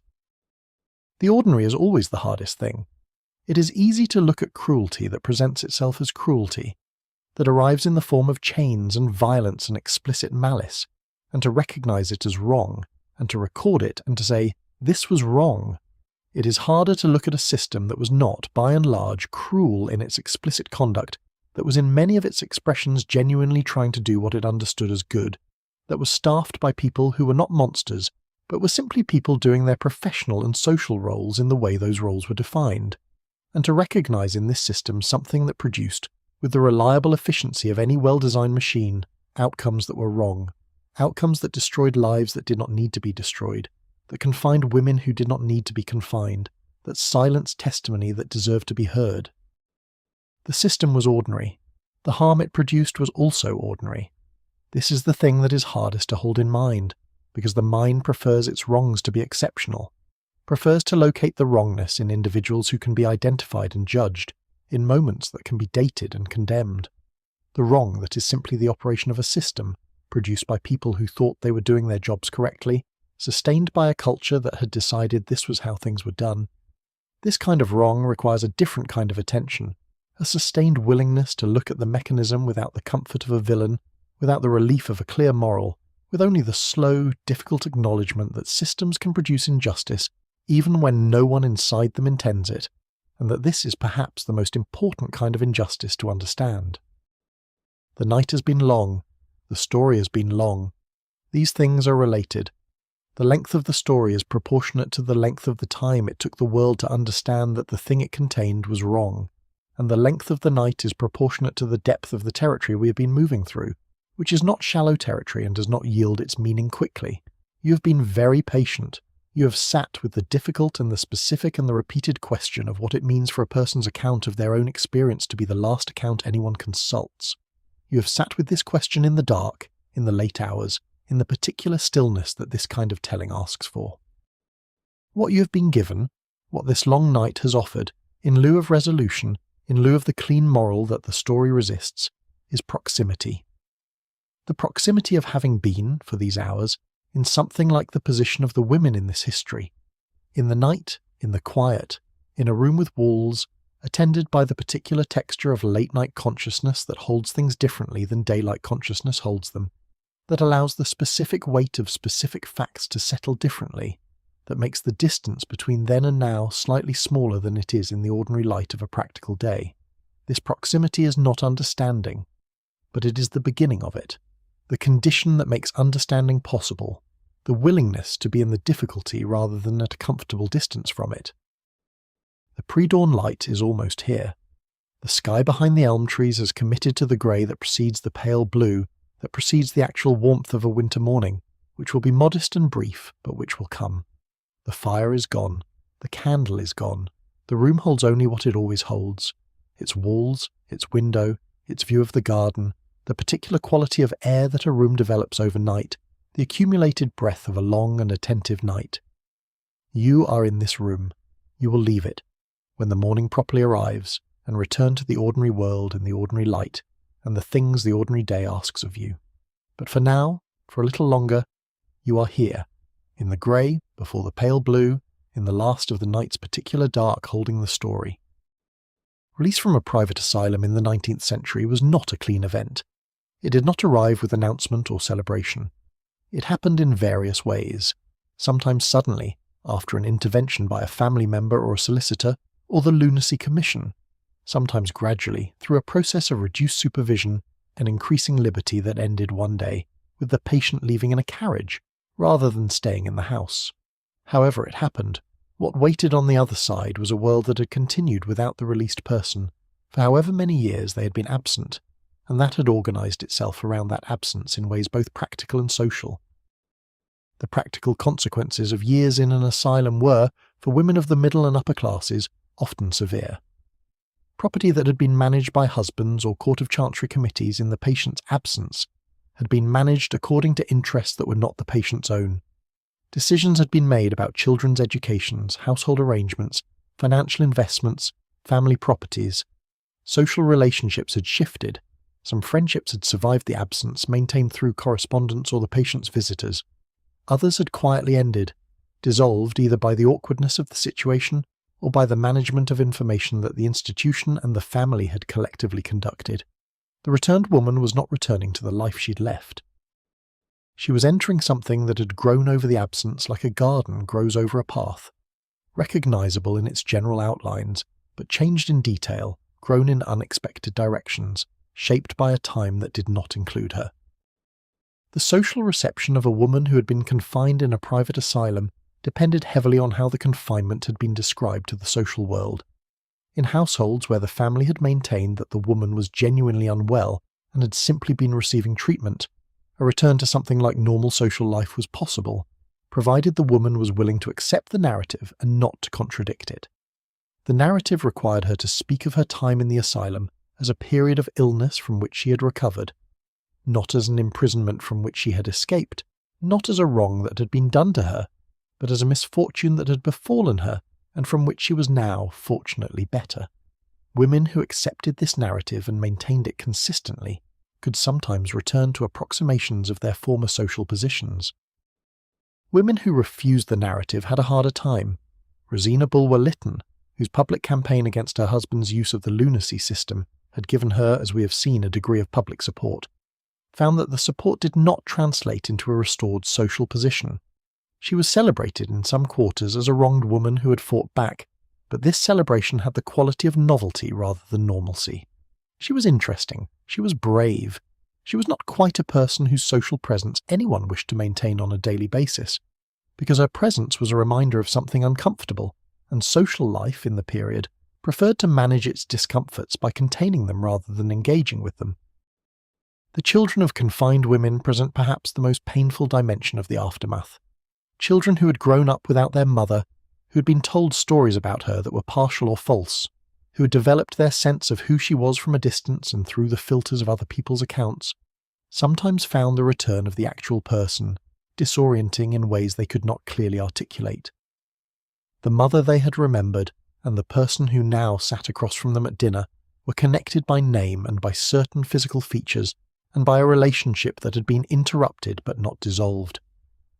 The ordinary is always the hardest thing. It is easy to look at cruelty that presents itself as cruelty, that arrives in the form of chains and violence and explicit malice, and to recognize it as wrong, and to record it and to say, this was wrong. It is harder to look at a system that was not, by and large, cruel in its explicit conduct, that was in many of its expressions genuinely trying to do what it understood as good, that was staffed by people who were not monsters, but were simply people doing their professional and social roles in the way those roles were defined, and to recognize in this system something that produced, with the reliable efficiency of any well-designed machine, outcomes that were wrong, outcomes that destroyed lives that did not need to be destroyed, that confined women who did not need to be confined, that silenced testimony that deserved to be heard. The system was ordinary. The harm it produced was also ordinary. This is the thing that is hardest to hold in mind, because the mind prefers its wrongs to be exceptional, prefers to locate the wrongness in individuals who can be identified and judged, in moments that can be dated and condemned. The wrong that is simply the operation of a system, produced by people who thought they were doing their jobs correctly, sustained by a culture that had decided this was how things were done. This kind of wrong requires a different kind of attention, a sustained willingness to look at the mechanism without the comfort of a villain, without the relief of a clear moral, with only the slow, difficult acknowledgement that systems can produce injustice even when no one inside them intends it, and that this is perhaps the most important kind of injustice to understand. The night has been long, the story has been long. These things are related. The length of the story is proportionate to the length of the time it took the world to understand that the thing it contained was wrong, and the length of the night is proportionate to the depth of the territory we have been moving through, which is not shallow territory and does not yield its meaning quickly. You have been very patient. You have sat with the difficult and the specific and the repeated question of what it means for a person's account of their own experience to be the last account anyone consults. You have sat with this question in the dark, in the late hours, in the particular stillness that this kind of telling asks for. What you have been given, what this long night has offered, in lieu of resolution, in lieu of the clean moral that the story resists, is proximity. The proximity of having been, for these hours, in something like the position of the women in this history, in the night, in the quiet, in a room with walls, attended by the particular texture of late-night consciousness that holds things differently than daylight consciousness holds them, that allows the specific weight of specific facts to settle differently, that makes the distance between then and now slightly smaller than it is in the ordinary light of a practical day. This proximity is not understanding, but it is the beginning of it, the condition that makes understanding possible, the willingness to be in the difficulty rather than at a comfortable distance from it. The pre-dawn light is almost here. The sky behind the elm trees has committed to the grey that precedes the pale blue, that precedes the actual warmth of a winter morning, which will be modest and brief, but which will come. The fire is gone. The candle is gone. The room holds only what it always holds. Its walls, its window, its view of the garden, the particular quality of air that a room develops overnight, the accumulated breath of a long and attentive night. You are in this room. You will leave it, when the morning properly arrives, and return to the ordinary world and the ordinary light, and the things the ordinary day asks of you. But for now, for a little longer, you are here, in the grey, before the pale blue, in the last of the night's particular dark holding the story. Release from a private asylum in the 19th century was not a clean event. It did not arrive with announcement or celebration. It happened in various ways, sometimes suddenly, after an intervention by a family member or a solicitor, or the Lunacy Commission, sometimes gradually, through a process of reduced supervision and increasing liberty that ended one day, with the patient leaving in a carriage, rather than staying in the house. However it happened, what waited on the other side was a world that had continued without the released person, for however many years they had been absent, and that had organised itself around that absence in ways both practical and social. The practical consequences of years in an asylum were, for women of the middle and upper classes, often severe. Property that had been managed by husbands or Court of Chancery committees in the patient's absence had been managed according to interests that were not the patient's own. Decisions had been made about children's educations, household arrangements, financial investments, family properties. Social relationships had shifted. Some friendships had survived the absence, maintained through correspondence or the patient's visitors. Others had quietly ended, dissolved either by the awkwardness of the situation or by the management of information that the institution and the family had collectively conducted. The returned woman was not returning to the life she'd left. She was entering something that had grown over the absence like a garden grows over a path, recognisable in its general outlines, but changed in detail, grown in unexpected directions, shaped by a time that did not include her. The social reception of a woman who had been confined in a private asylum depended heavily on how the confinement had been described to the social world. In households where the family had maintained that the woman was genuinely unwell and had simply been receiving treatment, a return to something like normal social life was possible, provided the woman was willing to accept the narrative and not to contradict it. The narrative required her to speak of her time in the asylum as a period of illness from which she had recovered, not as an imprisonment from which she had escaped, not as a wrong that had been done to her, but as a misfortune that had befallen her and from which she was now, fortunately, better. Women who accepted this narrative and maintained it consistently could sometimes return to approximations of their former social positions. Women who refused the narrative had a harder time. Rosina Bulwer-Lytton, whose public campaign against her husband's use of the lunacy system had given her, as we have seen, a degree of public support, found that the support did not translate into a restored social position. She was celebrated in some quarters as a wronged woman who had fought back, but this celebration had the quality of novelty rather than normalcy. She was interesting. She was brave. She was not quite a person whose social presence anyone wished to maintain on a daily basis, because her presence was a reminder of something uncomfortable, and social life in the period preferred to manage its discomforts by containing them rather than engaging with them. The children of confined women present perhaps the most painful dimension of the aftermath. Children who had grown up without their mother, who had been told stories about her that were partial or false, who had developed their sense of who she was from a distance and through the filters of other people's accounts, sometimes found the return of the actual person disorienting in ways they could not clearly articulate. The mother they had remembered and the person who now sat across from them at dinner were connected by name and by certain physical features and by a relationship that had been interrupted but not dissolved.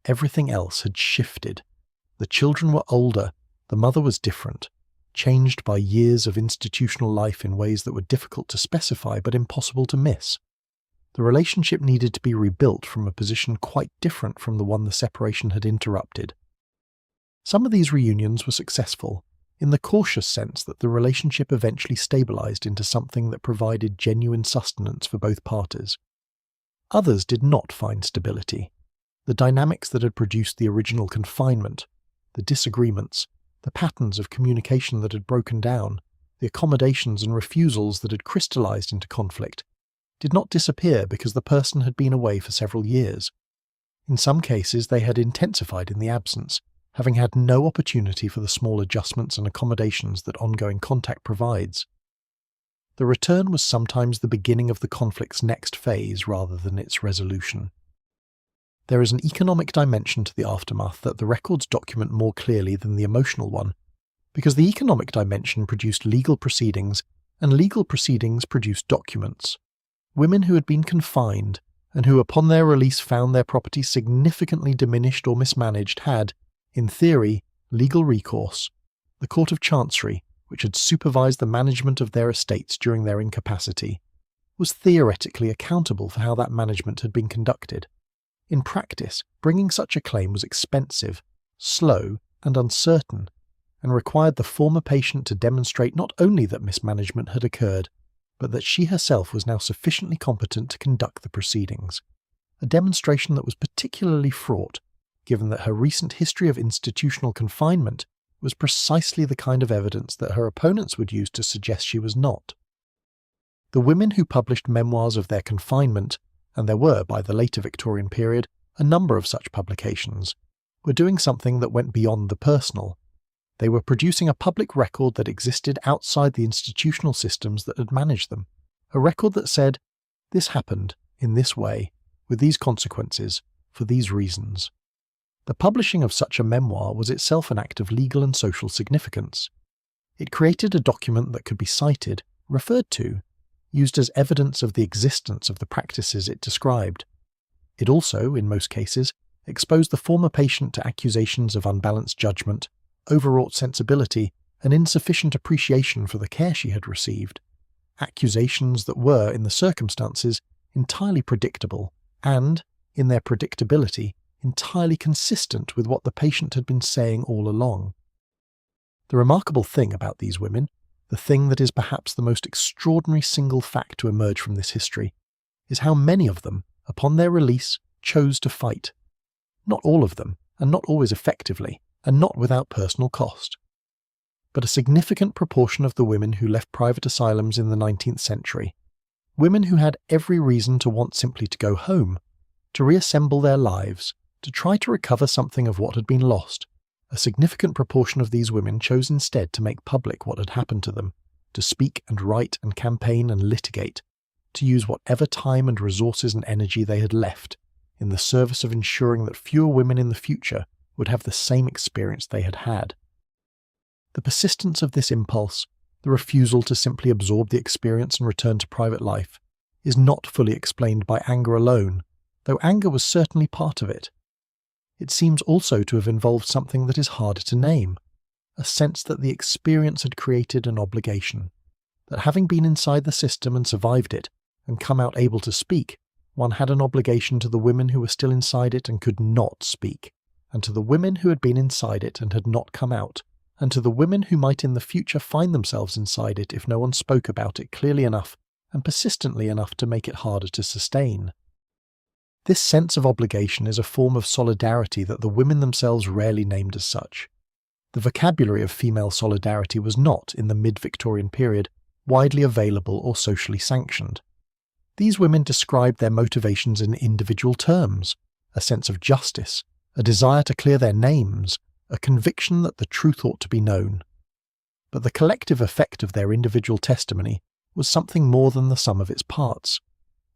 Everything else had shifted. The children were older, the mother was different, changed by years of institutional life in ways that were difficult to specify but impossible to miss. The relationship needed to be rebuilt from a position quite different from the one the separation had interrupted. Some of these reunions were successful, in the cautious sense that the relationship eventually stabilized into something that provided genuine sustenance for both parties. Others did not find stability. The dynamics that had produced the original confinement, the disagreements, the patterns of communication that had broken down, the accommodations and refusals that had crystallized into conflict, did not disappear because the person had been away for several years. In some cases they had intensified in the absence, having had no opportunity for the small adjustments and accommodations that ongoing contact provides. The return was sometimes the beginning of the conflict's next phase rather than its resolution. There is an economic dimension to the aftermath that the records document more clearly than the emotional one, because the economic dimension produced legal proceedings, and legal proceedings produced documents. Women who had been confined, and who upon their release found their property significantly diminished or mismanaged had, in theory, legal recourse. The Court of Chancery, which had supervised the management of their estates during their incapacity, was theoretically accountable for how that management had been conducted. In practice, bringing such a claim was expensive, slow, and uncertain, and required the former patient to demonstrate not only that mismanagement had occurred, but that she herself was now sufficiently competent to conduct the proceedings, a demonstration that was particularly fraught, given that her recent history of institutional confinement was precisely the kind of evidence that her opponents would use to suggest she was not. The women who published memoirs of their confinement, and there were, by the later Victorian period, a number of such publications, were doing something that went beyond the personal. They were producing a public record that existed outside the institutional systems that had managed them, a record that said, "This happened, in this way, with these consequences, for these reasons." The publishing of such a memoir was itself an act of legal and social significance. It created a document that could be cited, referred to, used as evidence of the existence of the practices it described. It also, in most cases, exposed the former patient to accusations of unbalanced judgment, overwrought sensibility, and insufficient appreciation for the care she had received. Accusations that were, in the circumstances, entirely predictable and, in their predictability, entirely consistent with what the patient had been saying all along. The remarkable thing about these women, the thing that is perhaps the most extraordinary single fact to emerge from this history, is how many of them, upon their release, chose to fight. Not all of them, and not always effectively, and not without personal cost. But a significant proportion of the women who left private asylums in the 19th century, women who had every reason to want simply to go home, to reassemble their lives, to try to recover something of what had been lost, a significant proportion of these women chose instead to make public what had happened to them, to speak and write and campaign and litigate, to use whatever time and resources and energy they had left in the service of ensuring that fewer women in the future would have the same experience they had had. The persistence of this impulse, the refusal to simply absorb the experience and return to private life, is not fully explained by anger alone, though anger was certainly part of it. It seems also to have involved something that is harder to name, a sense that the experience had created an obligation, that having been inside the system and survived it, and come out able to speak, one had an obligation to the women who were still inside it and could not speak, and to the women who had been inside it and had not come out, and to the women who might in the future find themselves inside it if no one spoke about it clearly enough and persistently enough to make it harder to sustain. This sense of obligation is a form of solidarity that the women themselves rarely named as such. The vocabulary of female solidarity was not, in the mid-Victorian period, widely available or socially sanctioned. These women described their motivations in individual terms, a sense of justice, a desire to clear their names, a conviction that the truth ought to be known. But the collective effect of their individual testimony was something more than the sum of its parts.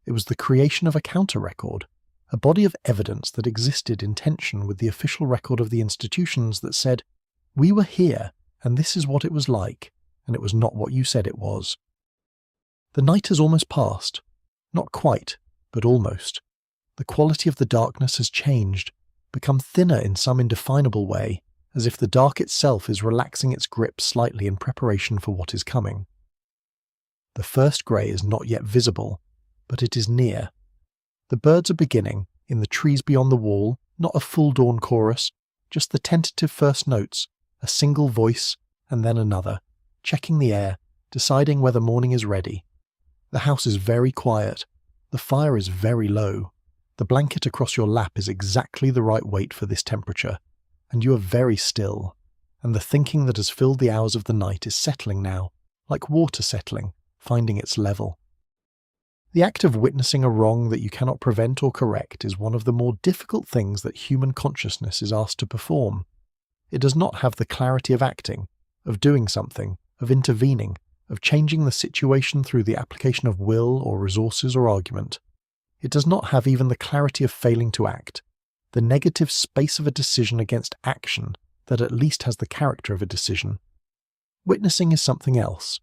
It was the creation of a counter-record, a body of evidence that existed in tension with the official record of the institutions that said, "We were here, and this is what it was like, and it was not what you said it was." The night has almost passed. Not quite, but almost. The quality of the darkness has changed, become thinner in some indefinable way, as if the dark itself is relaxing its grip slightly in preparation for what is coming. The first grey is not yet visible, but it is near. The birds are beginning, in the trees beyond the wall, not a full dawn chorus, just the tentative first notes, a single voice and then another, checking the air, deciding whether morning is ready. The house is very quiet. The fire is very low. The blanket across your lap is exactly the right weight for this temperature, and you are very still, and the thinking that has filled the hours of the night is settling now, like water settling, finding its level. The act of witnessing a wrong that you cannot prevent or correct is one of the more difficult things that human consciousness is asked to perform. It does not have the clarity of acting, of doing something, of intervening, of changing the situation through the application of will or resources or argument. It does not have even the clarity of failing to act, the negative space of a decision against action that at least has the character of a decision. Witnessing is something else.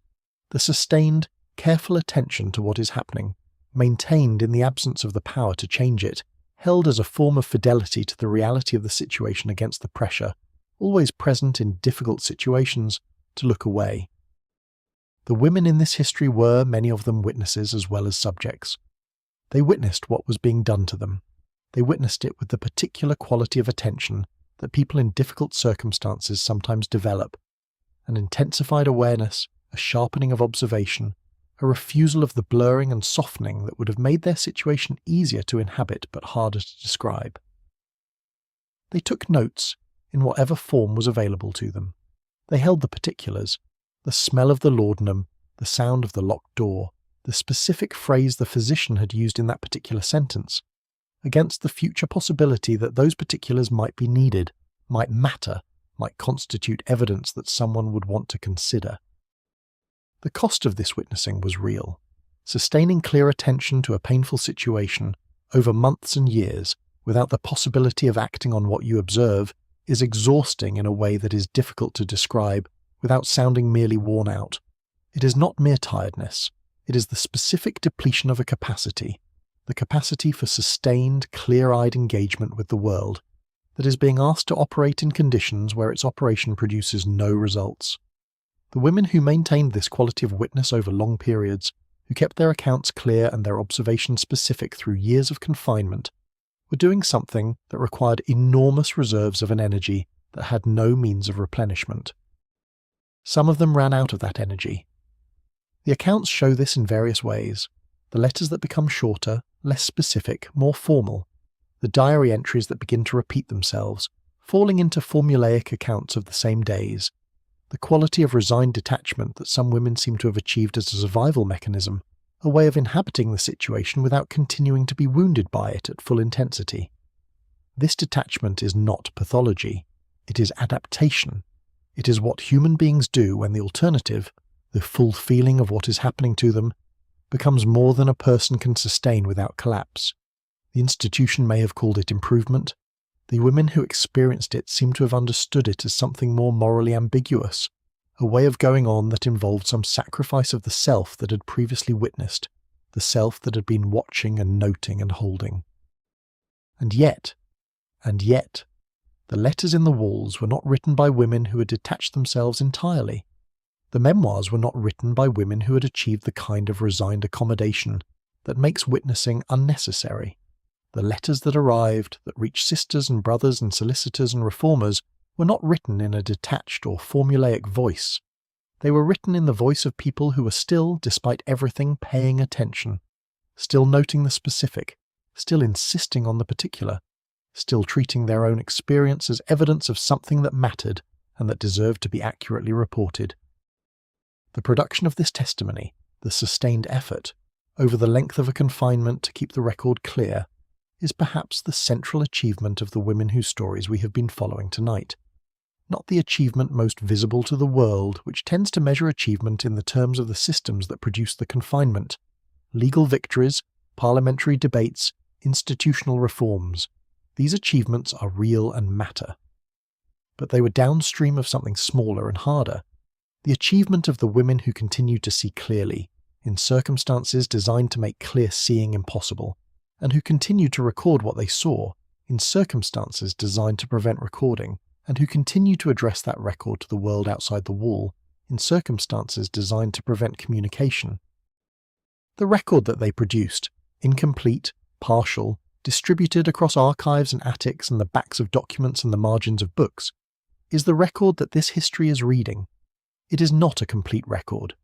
The sustained, careful attention to what is happening, maintained in the absence of the power to change it, held as a form of fidelity to the reality of the situation against the pressure, always present in difficult situations, to look away. The women in this history were, many of them, witnesses as well as subjects. They witnessed what was being done to them. They witnessed it with the particular quality of attention that people in difficult circumstances sometimes develop, an intensified awareness, a sharpening of observation, a refusal of the blurring and softening that would have made their situation easier to inhabit but harder to describe. They took notes in whatever form was available to them. They held the particulars, the smell of the laudanum, the sound of the locked door, the specific phrase the physician had used in that particular sentence, against the future possibility that those particulars might be needed, might matter, might constitute evidence that someone would want to consider. The cost of this witnessing was real. Sustaining clear attention to a painful situation over months and years without the possibility of acting on what you observe is exhausting in a way that is difficult to describe without sounding merely worn out. It is not mere tiredness. It is the specific depletion of a capacity, the capacity for sustained, clear-eyed engagement with the world, that is being asked to operate in conditions where its operation produces no results. The women who maintained this quality of witness over long periods, who kept their accounts clear and their observations specific through years of confinement, were doing something that required enormous reserves of an energy that had no means of replenishment. Some of them ran out of that energy. The accounts show this in various ways. The letters that become shorter, less specific, more formal. The diary entries that begin to repeat themselves, falling into formulaic accounts of the same days. The quality of resigned detachment that some women seem to have achieved as a survival mechanism, a way of inhabiting the situation without continuing to be wounded by it at full intensity. This detachment is not pathology. It is adaptation. It is what human beings do when the alternative, the full feeling of what is happening to them, becomes more than a person can sustain without collapse. The institution may have called it improvement. The women who experienced it seem to have understood it as something more morally ambiguous, a way of going on that involved some sacrifice of the self that had previously witnessed, the self that had been watching and noting and holding. And yet, the letters in the walls were not written by women who had detached themselves entirely. The memoirs were not written by women who had achieved the kind of resigned accommodation that makes witnessing unnecessary. The letters that arrived, that reached sisters and brothers and solicitors and reformers, were not written in a detached or formulaic voice. They were written in the voice of people who were still, despite everything, paying attention, still noting the specific, still insisting on the particular, still treating their own experience as evidence of something that mattered and that deserved to be accurately reported. The production of this testimony, the sustained effort, over the length of a confinement to keep the record clear, is perhaps the central achievement of the women whose stories we have been following tonight. Not the achievement most visible to the world, which tends to measure achievement in the terms of the systems that produce the confinement, legal victories, parliamentary debates, institutional reforms. These achievements are real and matter. But they were downstream of something smaller and harder, the achievement of the women who continued to see clearly, in circumstances designed to make clear seeing impossible, and who continued to record what they saw, in circumstances designed to prevent recording, and who continued to address that record to the world outside the wall, in circumstances designed to prevent communication. The record that they produced, incomplete, partial, distributed across archives and attics and the backs of documents and the margins of books, is the record that this history is reading. It is not a complete record.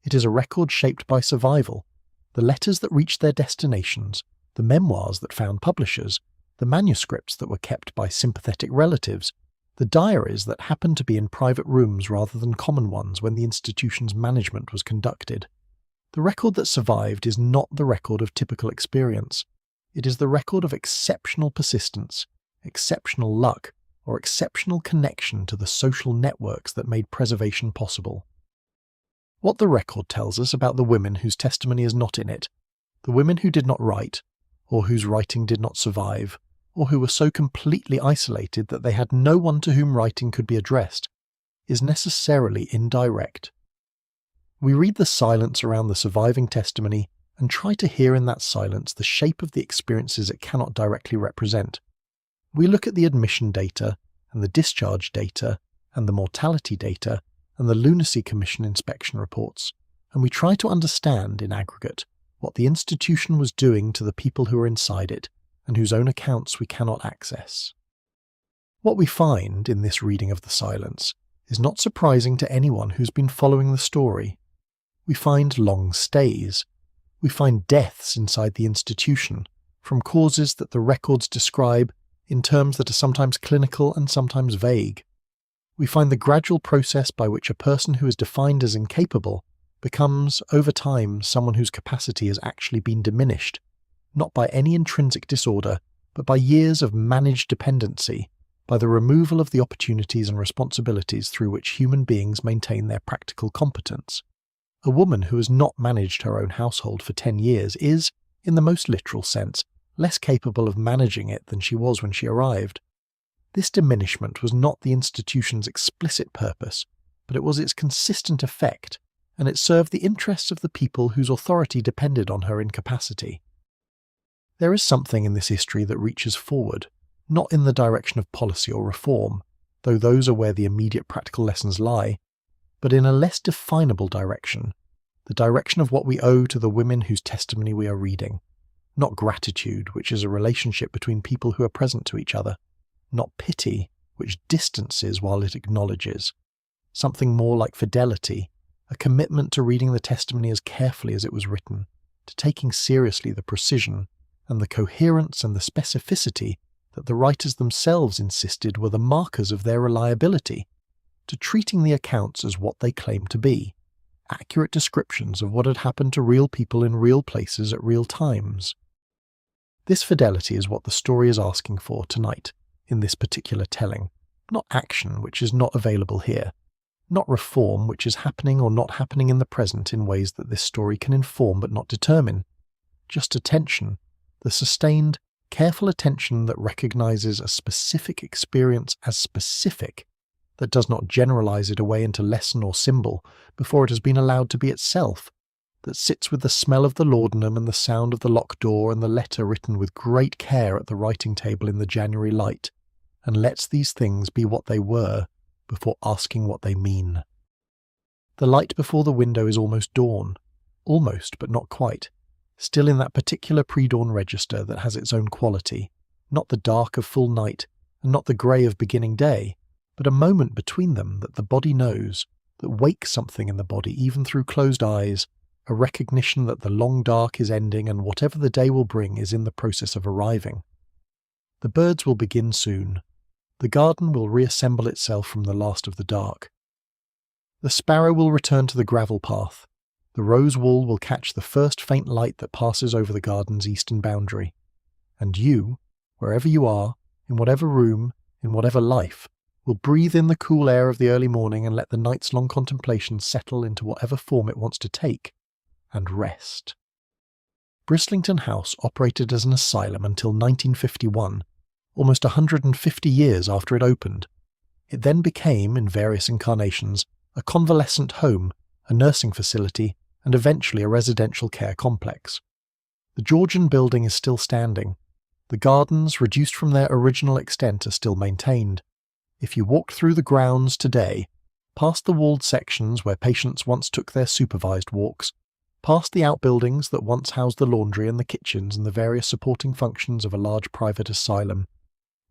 It is a record shaped by survival, the letters that reached their destinations, the memoirs that found publishers, the manuscripts that were kept by sympathetic relatives, the diaries that happened to be in private rooms rather than common ones when the institution's management was conducted. The record that survived is not the record of typical experience. It is the record of exceptional persistence, exceptional luck, or exceptional connection to the social networks that made preservation possible. What the record tells us about the women whose testimony is not in it, the women who did not write, or whose writing did not survive, or who were so completely isolated that they had no one to whom writing could be addressed, is necessarily indirect. We read the silence around the surviving testimony and try to hear in that silence the shape of the experiences it cannot directly represent. We look at the admission data, and the discharge data, and the mortality data, and the Lunacy Commission inspection reports, and we try to understand, in aggregate, what the institution was doing to the people who were inside it, and whose own accounts we cannot access. What we find in this reading of the silence is not surprising to anyone who's been following the story. We find long stays. We find deaths inside the institution, from causes that the records describe in terms that are sometimes clinical and sometimes vague. We find the gradual process by which a person who is defined as incapable becomes, over time, someone whose capacity has actually been diminished, not by any intrinsic disorder, but by years of managed dependency, by the removal of the opportunities and responsibilities through which human beings maintain their practical competence. A woman who has not managed her own household for 10 years is, in the most literal sense, less capable of managing it than she was when she arrived. This diminishment was not the institution's explicit purpose, but it was its consistent effect, and it served the interests of the people whose authority depended on her incapacity. There is something in this history that reaches forward, not in the direction of policy or reform, though those are where the immediate practical lessons lie, but in a less definable direction, the direction of what we owe to the women whose testimony we are reading. Not gratitude, which is a relationship between people who are present to each other. Not pity, which distances while it acknowledges. Something more like fidelity, a commitment to reading the testimony as carefully as it was written, to taking seriously the precision and the coherence and the specificity that the writers themselves insisted were the markers of their reliability, to treating the accounts as what they claimed to be, accurate descriptions of what had happened to real people in real places at real times. This fidelity is what the story is asking for tonight, in this particular telling, not action, which is not available here, not reform, which is happening or not happening in the present in ways that this story can inform but not determine, just attention, the sustained, careful attention that recognizes a specific experience as specific, that does not generalize it away into lesson or symbol before it has been allowed to be itself, that sits with the smell of the laudanum and the sound of the locked door and the letter written with great care at the writing table in the January light, and lets these things be what they were before asking what they mean. The light before the window is almost dawn, almost but not quite, still in that particular pre-dawn register that has its own quality, not the dark of full night and not the grey of beginning day, but a moment between them that the body knows, that wakes something in the body even through closed eyes, a recognition that the long dark is ending and whatever the day will bring is in the process of arriving. The birds will begin soon. The garden will reassemble itself from the last of the dark. The sparrow will return to the gravel path. The rose wall will catch the first faint light that passes over the garden's eastern boundary. And you, wherever you are, in whatever room, in whatever life, will breathe in the cool air of the early morning and let the night's long contemplation settle into whatever form it wants to take, and rest. Brislington House operated as an asylum until 1951, almost 150 years after it opened. It then became, in various incarnations, a convalescent home, a nursing facility, and eventually a residential care complex. The Georgian building is still standing. The gardens, reduced from their original extent, are still maintained. If you walked through the grounds today, past the walled sections where patients once took their supervised walks, Past the outbuildings that once housed the laundry and the kitchens and the various supporting functions of a large private asylum,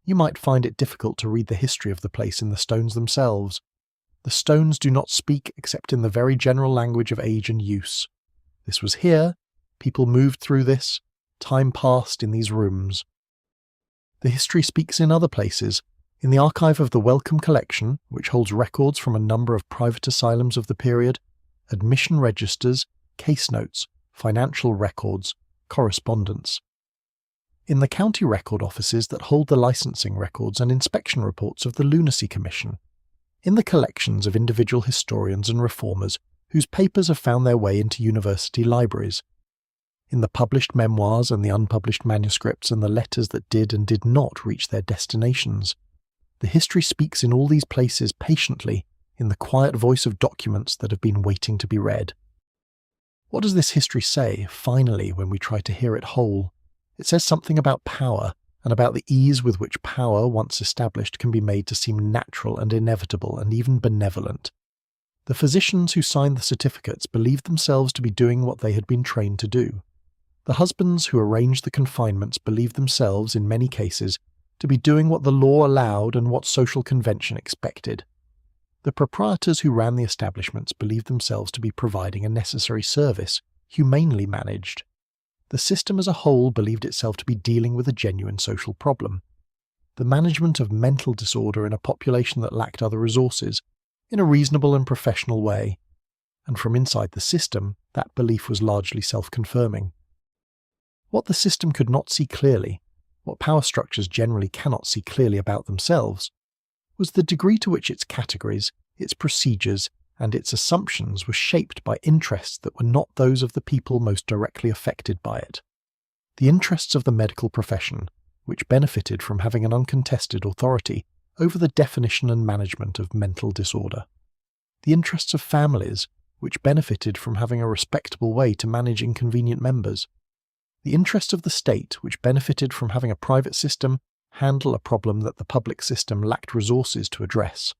you might find it difficult to read the history of the place in the stones themselves. The stones do not speak except in the very general language of age and use. This was here, people moved through this, time passed in these rooms. The history speaks in other places. In the archive of the Wellcome Collection, which holds records from a number of private asylums of the period, admission registers, case notes, financial records, correspondence. In the county record offices that hold the licensing records and inspection reports of the Lunacy Commission. In the collections of individual historians and reformers whose papers have found their way into university libraries. In the published memoirs and the unpublished manuscripts and the letters that did and did not reach their destinations. The history speaks in all these places patiently, in the quiet voice of documents that have been waiting to be read. What does this history say, finally, when we try to hear it whole? It says something about power, and about the ease with which power, once established, can be made to seem natural and inevitable and even benevolent. The physicians who signed the certificates believed themselves to be doing what they had been trained to do. The husbands who arranged the confinements believed themselves, in many cases, to be doing what the law allowed and what social convention expected. The proprietors who ran the establishments believed themselves to be providing a necessary service, humanely managed. The system as a whole believed itself to be dealing with a genuine social problem. The management of mental disorder in a population that lacked other resources, in a reasonable and professional way. And from inside the system, that belief was largely self-confirming. What the system could not see clearly, what power structures generally cannot see clearly about themselves, was the degree to which its categories, its procedures, and its assumptions were shaped by interests that were not those of the people most directly affected by it. The interests of the medical profession, which benefited from having an uncontested authority over the definition and management of mental disorder. The interests of families, which benefited from having a respectable way to manage inconvenient members. The interest of the state, which benefited from having a private system handle a problem that the public system lacked resources to address.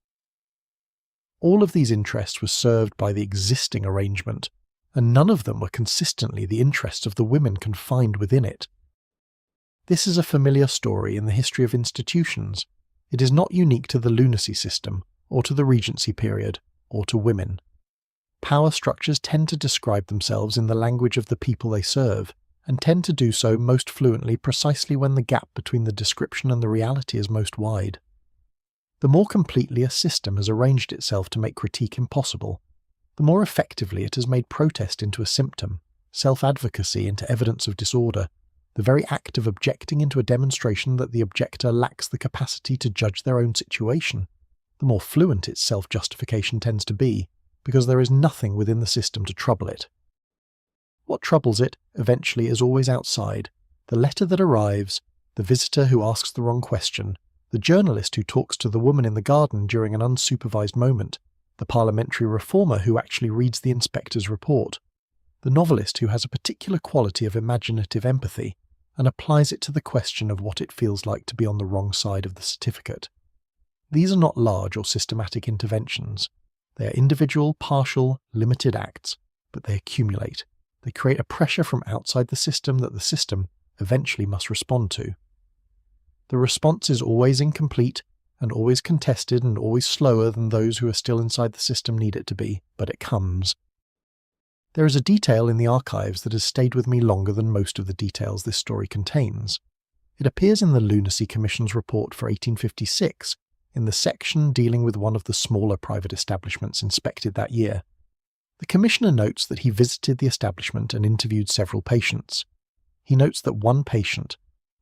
All of these interests were served by the existing arrangement, and none of them were consistently the interests of the women confined within it. This is a familiar story in the history of institutions. It is not unique to the lunacy system, or to the Regency period, or to women. Power structures tend to describe themselves in the language of the people they serve, and tend to do so most fluently precisely when the gap between the description and the reality is most wide. The more completely a system has arranged itself to make critique impossible, the more effectively it has made protest into a symptom, self-advocacy into evidence of disorder, the very act of objecting into a demonstration that the objector lacks the capacity to judge their own situation, the more fluent its self-justification tends to be, because there is nothing within the system to trouble it. What troubles it, eventually, is always outside, the letter that arrives, the visitor who asks the wrong question, the journalist who talks to the woman in the garden during an unsupervised moment, the parliamentary reformer who actually reads the inspector's report, the novelist who has a particular quality of imaginative empathy and applies it to the question of what it feels like to be on the wrong side of the certificate. These are not large or systematic interventions. They are individual, partial, limited acts, but they accumulate. They create a pressure from outside the system that the system eventually must respond to. The response is always incomplete, and always contested and always slower than those who are still inside the system need it to be, but it comes. There is a detail in the archives that has stayed with me longer than most of the details this story contains. It appears in the Lunacy Commission's report for 1856, in the section dealing with one of the smaller private establishments inspected that year. The Commissioner notes that he visited the establishment and interviewed several patients. He notes that one patient,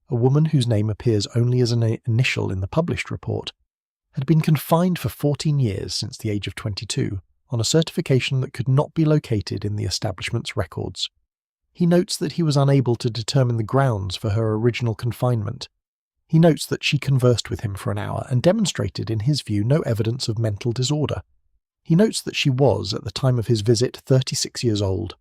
a woman whose name appears only as an initial in the published report, had been confined for 14 years since the age of 22 on a certification that could not be located in the establishment's records. He notes that he was unable to determine the grounds for her original confinement. He notes that she conversed with him for an hour and demonstrated, in his view, no evidence of mental disorder. He notes that she was, at the time of his visit, 36 years old.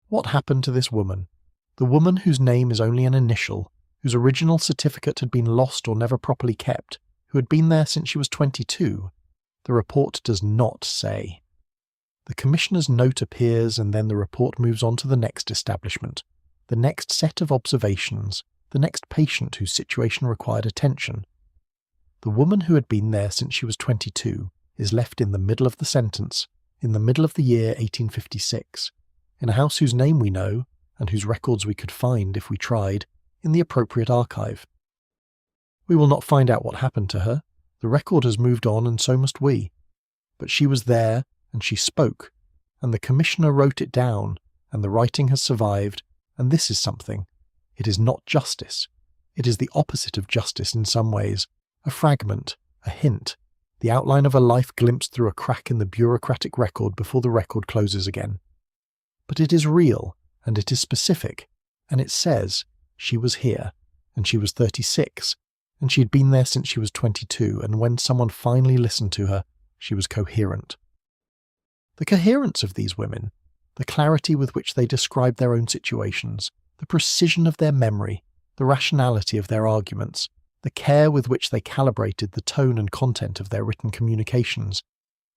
What happened to this woman? The woman whose name is only an initial, whose original certificate had been lost or never properly kept, who had been there since she was 22? The report does not say. The commissioner's note appears, and then the report moves on to the next establishment, the next set of observations, the next patient whose situation required attention. The woman who had been there since she was 22 is left in the middle of the sentence, in the middle of the year 1856, in a house whose name we know, and whose records we could find, if we tried, in the appropriate archive. We will not find out what happened to her. The record has moved on, and so must we. But she was there, and she spoke, and the commissioner wrote it down, and the writing has survived, and this is something. It is not justice. It is the opposite of justice in some ways, a fragment, a hint, the outline of a life glimpsed through a crack in the bureaucratic record before the record closes again. But it is real, and it is specific, and it says she was here, and she was 36, and she had been there since she was 22, and when someone finally listened to her, she was coherent. The coherence of these women, the clarity with which they described their own situations, the precision of their memory, the rationality of their arguments, the care with which they calibrated the tone and content of their written communications,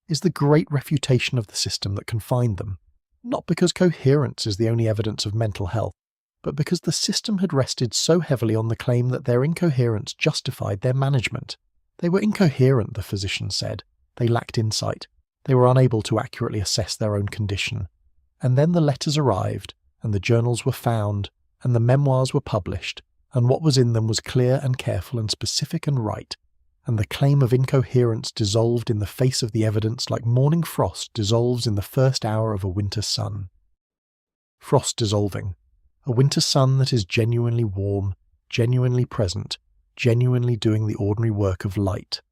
is the great refutation of the system that confined them, not because coherence is the only evidence of mental health, but because the system had rested so heavily on the claim that their incoherence justified their management. They were incoherent, the physician said. They lacked insight. They were unable to accurately assess their own condition. And then the letters arrived, and the journals were found, and the memoirs were published, and what was in them was clear and careful and specific and right, and the claim of incoherence dissolved in the face of the evidence like morning frost dissolves in the first hour of a winter sun. Frost dissolving. A winter sun that is genuinely warm, genuinely present, genuinely doing the ordinary work of light.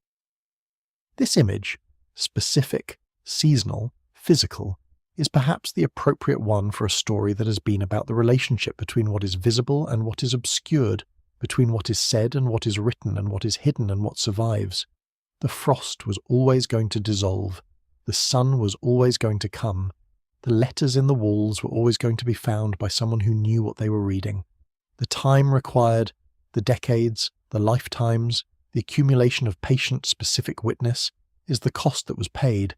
This image, specific, seasonal, physical, is perhaps the appropriate one for a story that has been about the relationship between what is visible and what is obscured, between what is said and what is written and what is hidden and what survives. The frost was always going to dissolve. The sun was always going to come. The letters in the walls were always going to be found by someone who knew what they were reading. The time required, the decades, the lifetimes, the accumulation of patient-specific witness, is the cost that was paid.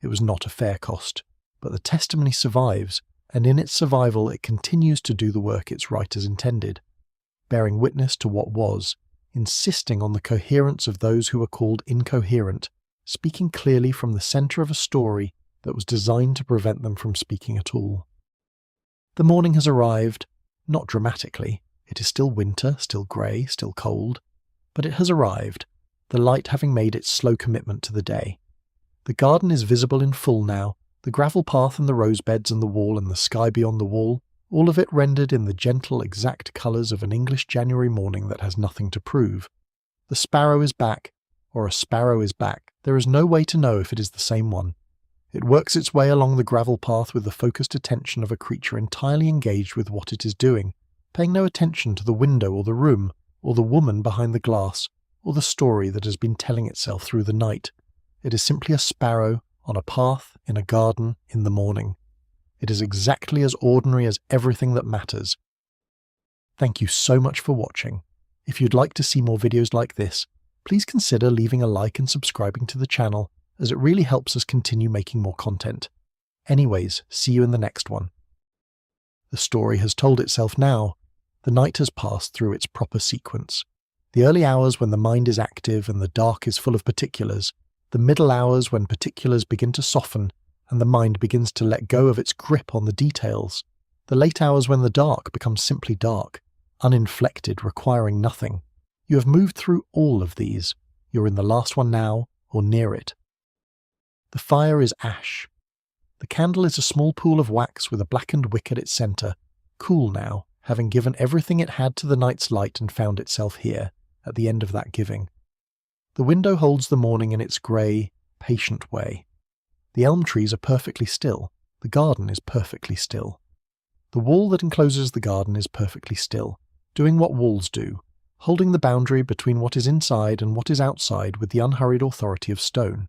It was not a fair cost, but the testimony survives, and in its survival it continues to do the work its writers intended, bearing witness to what was, insisting on the coherence of those who were called incoherent, speaking clearly from the centre of a story that was designed to prevent them from speaking at all. The morning has arrived, not dramatically. It is still winter, still grey, still cold, but it has arrived, the light having made its slow commitment to the day. The garden is visible in full now, the gravel path and the rose beds and the wall and the sky beyond the wall, all of it rendered in the gentle, exact colours of an English January morning that has nothing to prove. The sparrow is back, or a sparrow is back. There is no way to know if it is the same one. It works its way along the gravel path with the focused attention of a creature entirely engaged with what it is doing, paying no attention to the window or the room, or the woman behind the glass, or the story that has been telling itself through the night. It is simply a sparrow, on a path, in a garden, in the morning. It is exactly as ordinary as everything that matters. Thank you so much for watching. If you'd like to see more videos like this, please consider leaving a like and subscribing to the channel, as it really helps us continue making more content. Anyways, see you in the next one. The story has told itself now. The night has passed through its proper sequence. The early hours when the mind is active and the dark is full of particulars, the middle hours when particulars begin to soften and the mind begins to let go of its grip on the details, the late hours when the dark becomes simply dark, uninflected, requiring nothing. You have moved through all of these. You're in the last one now, or near it. The fire is ash. The candle is a small pool of wax with a blackened wick at its centre, cool now, having given everything it had to the night's light and found itself here, at the end of that giving. The window holds the morning in its grey, patient way. The elm trees are perfectly still. The garden is perfectly still. The wall that encloses the garden is perfectly still, doing what walls do, holding the boundary between what is inside and what is outside with the unhurried authority of stone.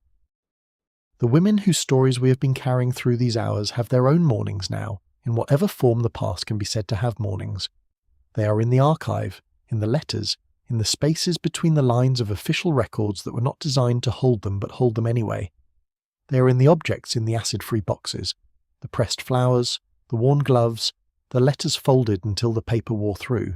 The women whose stories we have been carrying through these hours have their own mornings now, in whatever form the past can be said to have mornings. They are in the archive, in the letters, in the spaces between the lines of official records that were not designed to hold them but hold them anyway. They are in the objects in the acid-free boxes, the pressed flowers, the worn gloves, the letters folded until the paper wore through.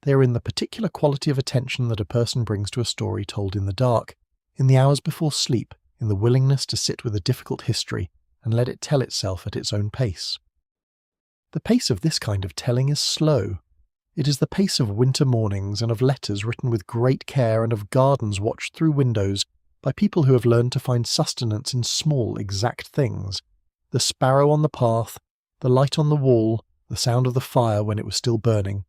They are in the particular quality of attention that a person brings to a story told in the dark, in the hours before sleep, in the willingness to sit with a difficult history and let it tell itself at its own pace. The pace of this kind of telling is slow. It is the pace of winter mornings and of letters written with great care and of gardens watched through windows by people who have learned to find sustenance in small, exact things. The sparrow on the path, the light on the wall, the sound of the fire when it was still burning.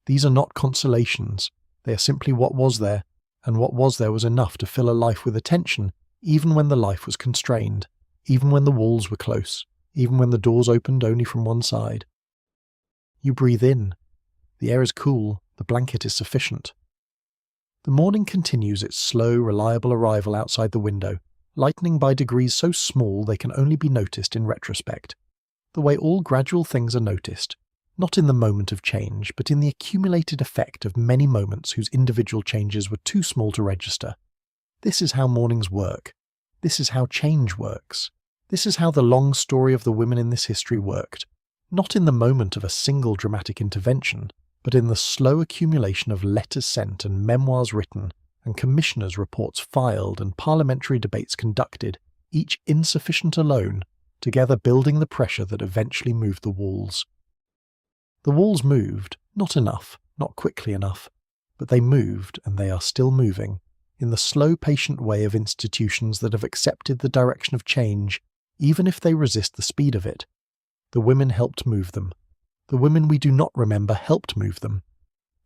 These are not consolations. They are simply what was there, and what was there was enough to fill a life with attention, even when the life was constrained, even when the walls were close, even when the doors opened only from one side. You breathe in. The air is cool, the blanket is sufficient. The morning continues its slow, reliable arrival outside the window, lightening by degrees so small they can only be noticed in retrospect. The way all gradual things are noticed, not in the moment of change, but in the accumulated effect of many moments whose individual changes were too small to register. This is how mornings work. This is how change works. This is how the long story of the women in this history worked, not in the moment of a single dramatic intervention, but in the slow accumulation of letters sent and memoirs written, and commissioners' reports filed and parliamentary debates conducted, each insufficient alone, together building the pressure that eventually moved the walls. The walls moved, not enough, not quickly enough, but they moved, and they are still moving, in the slow, patient way of institutions that have accepted the direction of change, even if they resist the speed of it. The women helped move them. The women we do not remember helped move them.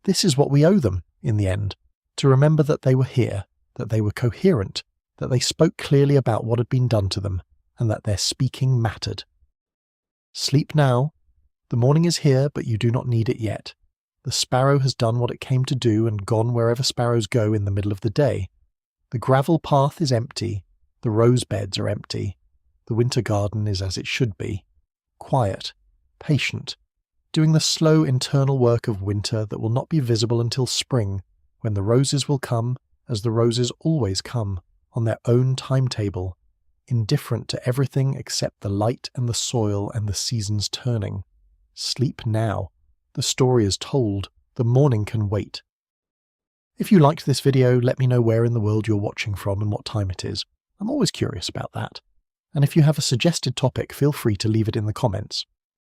This is what we owe them, in the end, to remember that they were here, that they were coherent, that they spoke clearly about what had been done to them, and that their speaking mattered. Sleep now. The morning is here, but you do not need it yet. The sparrow has done what it came to do and gone wherever sparrows go in the middle of the day. The gravel path is empty. The rose beds are empty. The winter garden is as it should be. Quiet, patient, doing the slow internal work of winter that will not be visible until spring, when the roses will come, as the roses always come, on their own timetable, indifferent to everything except the light and the soil and the seasons turning. Sleep now. The story is told. The morning can wait. If you liked this video, let me know where in the world you're watching from and what time it is. I'm always curious about that. And if you have a suggested topic, feel free to leave it in the comments.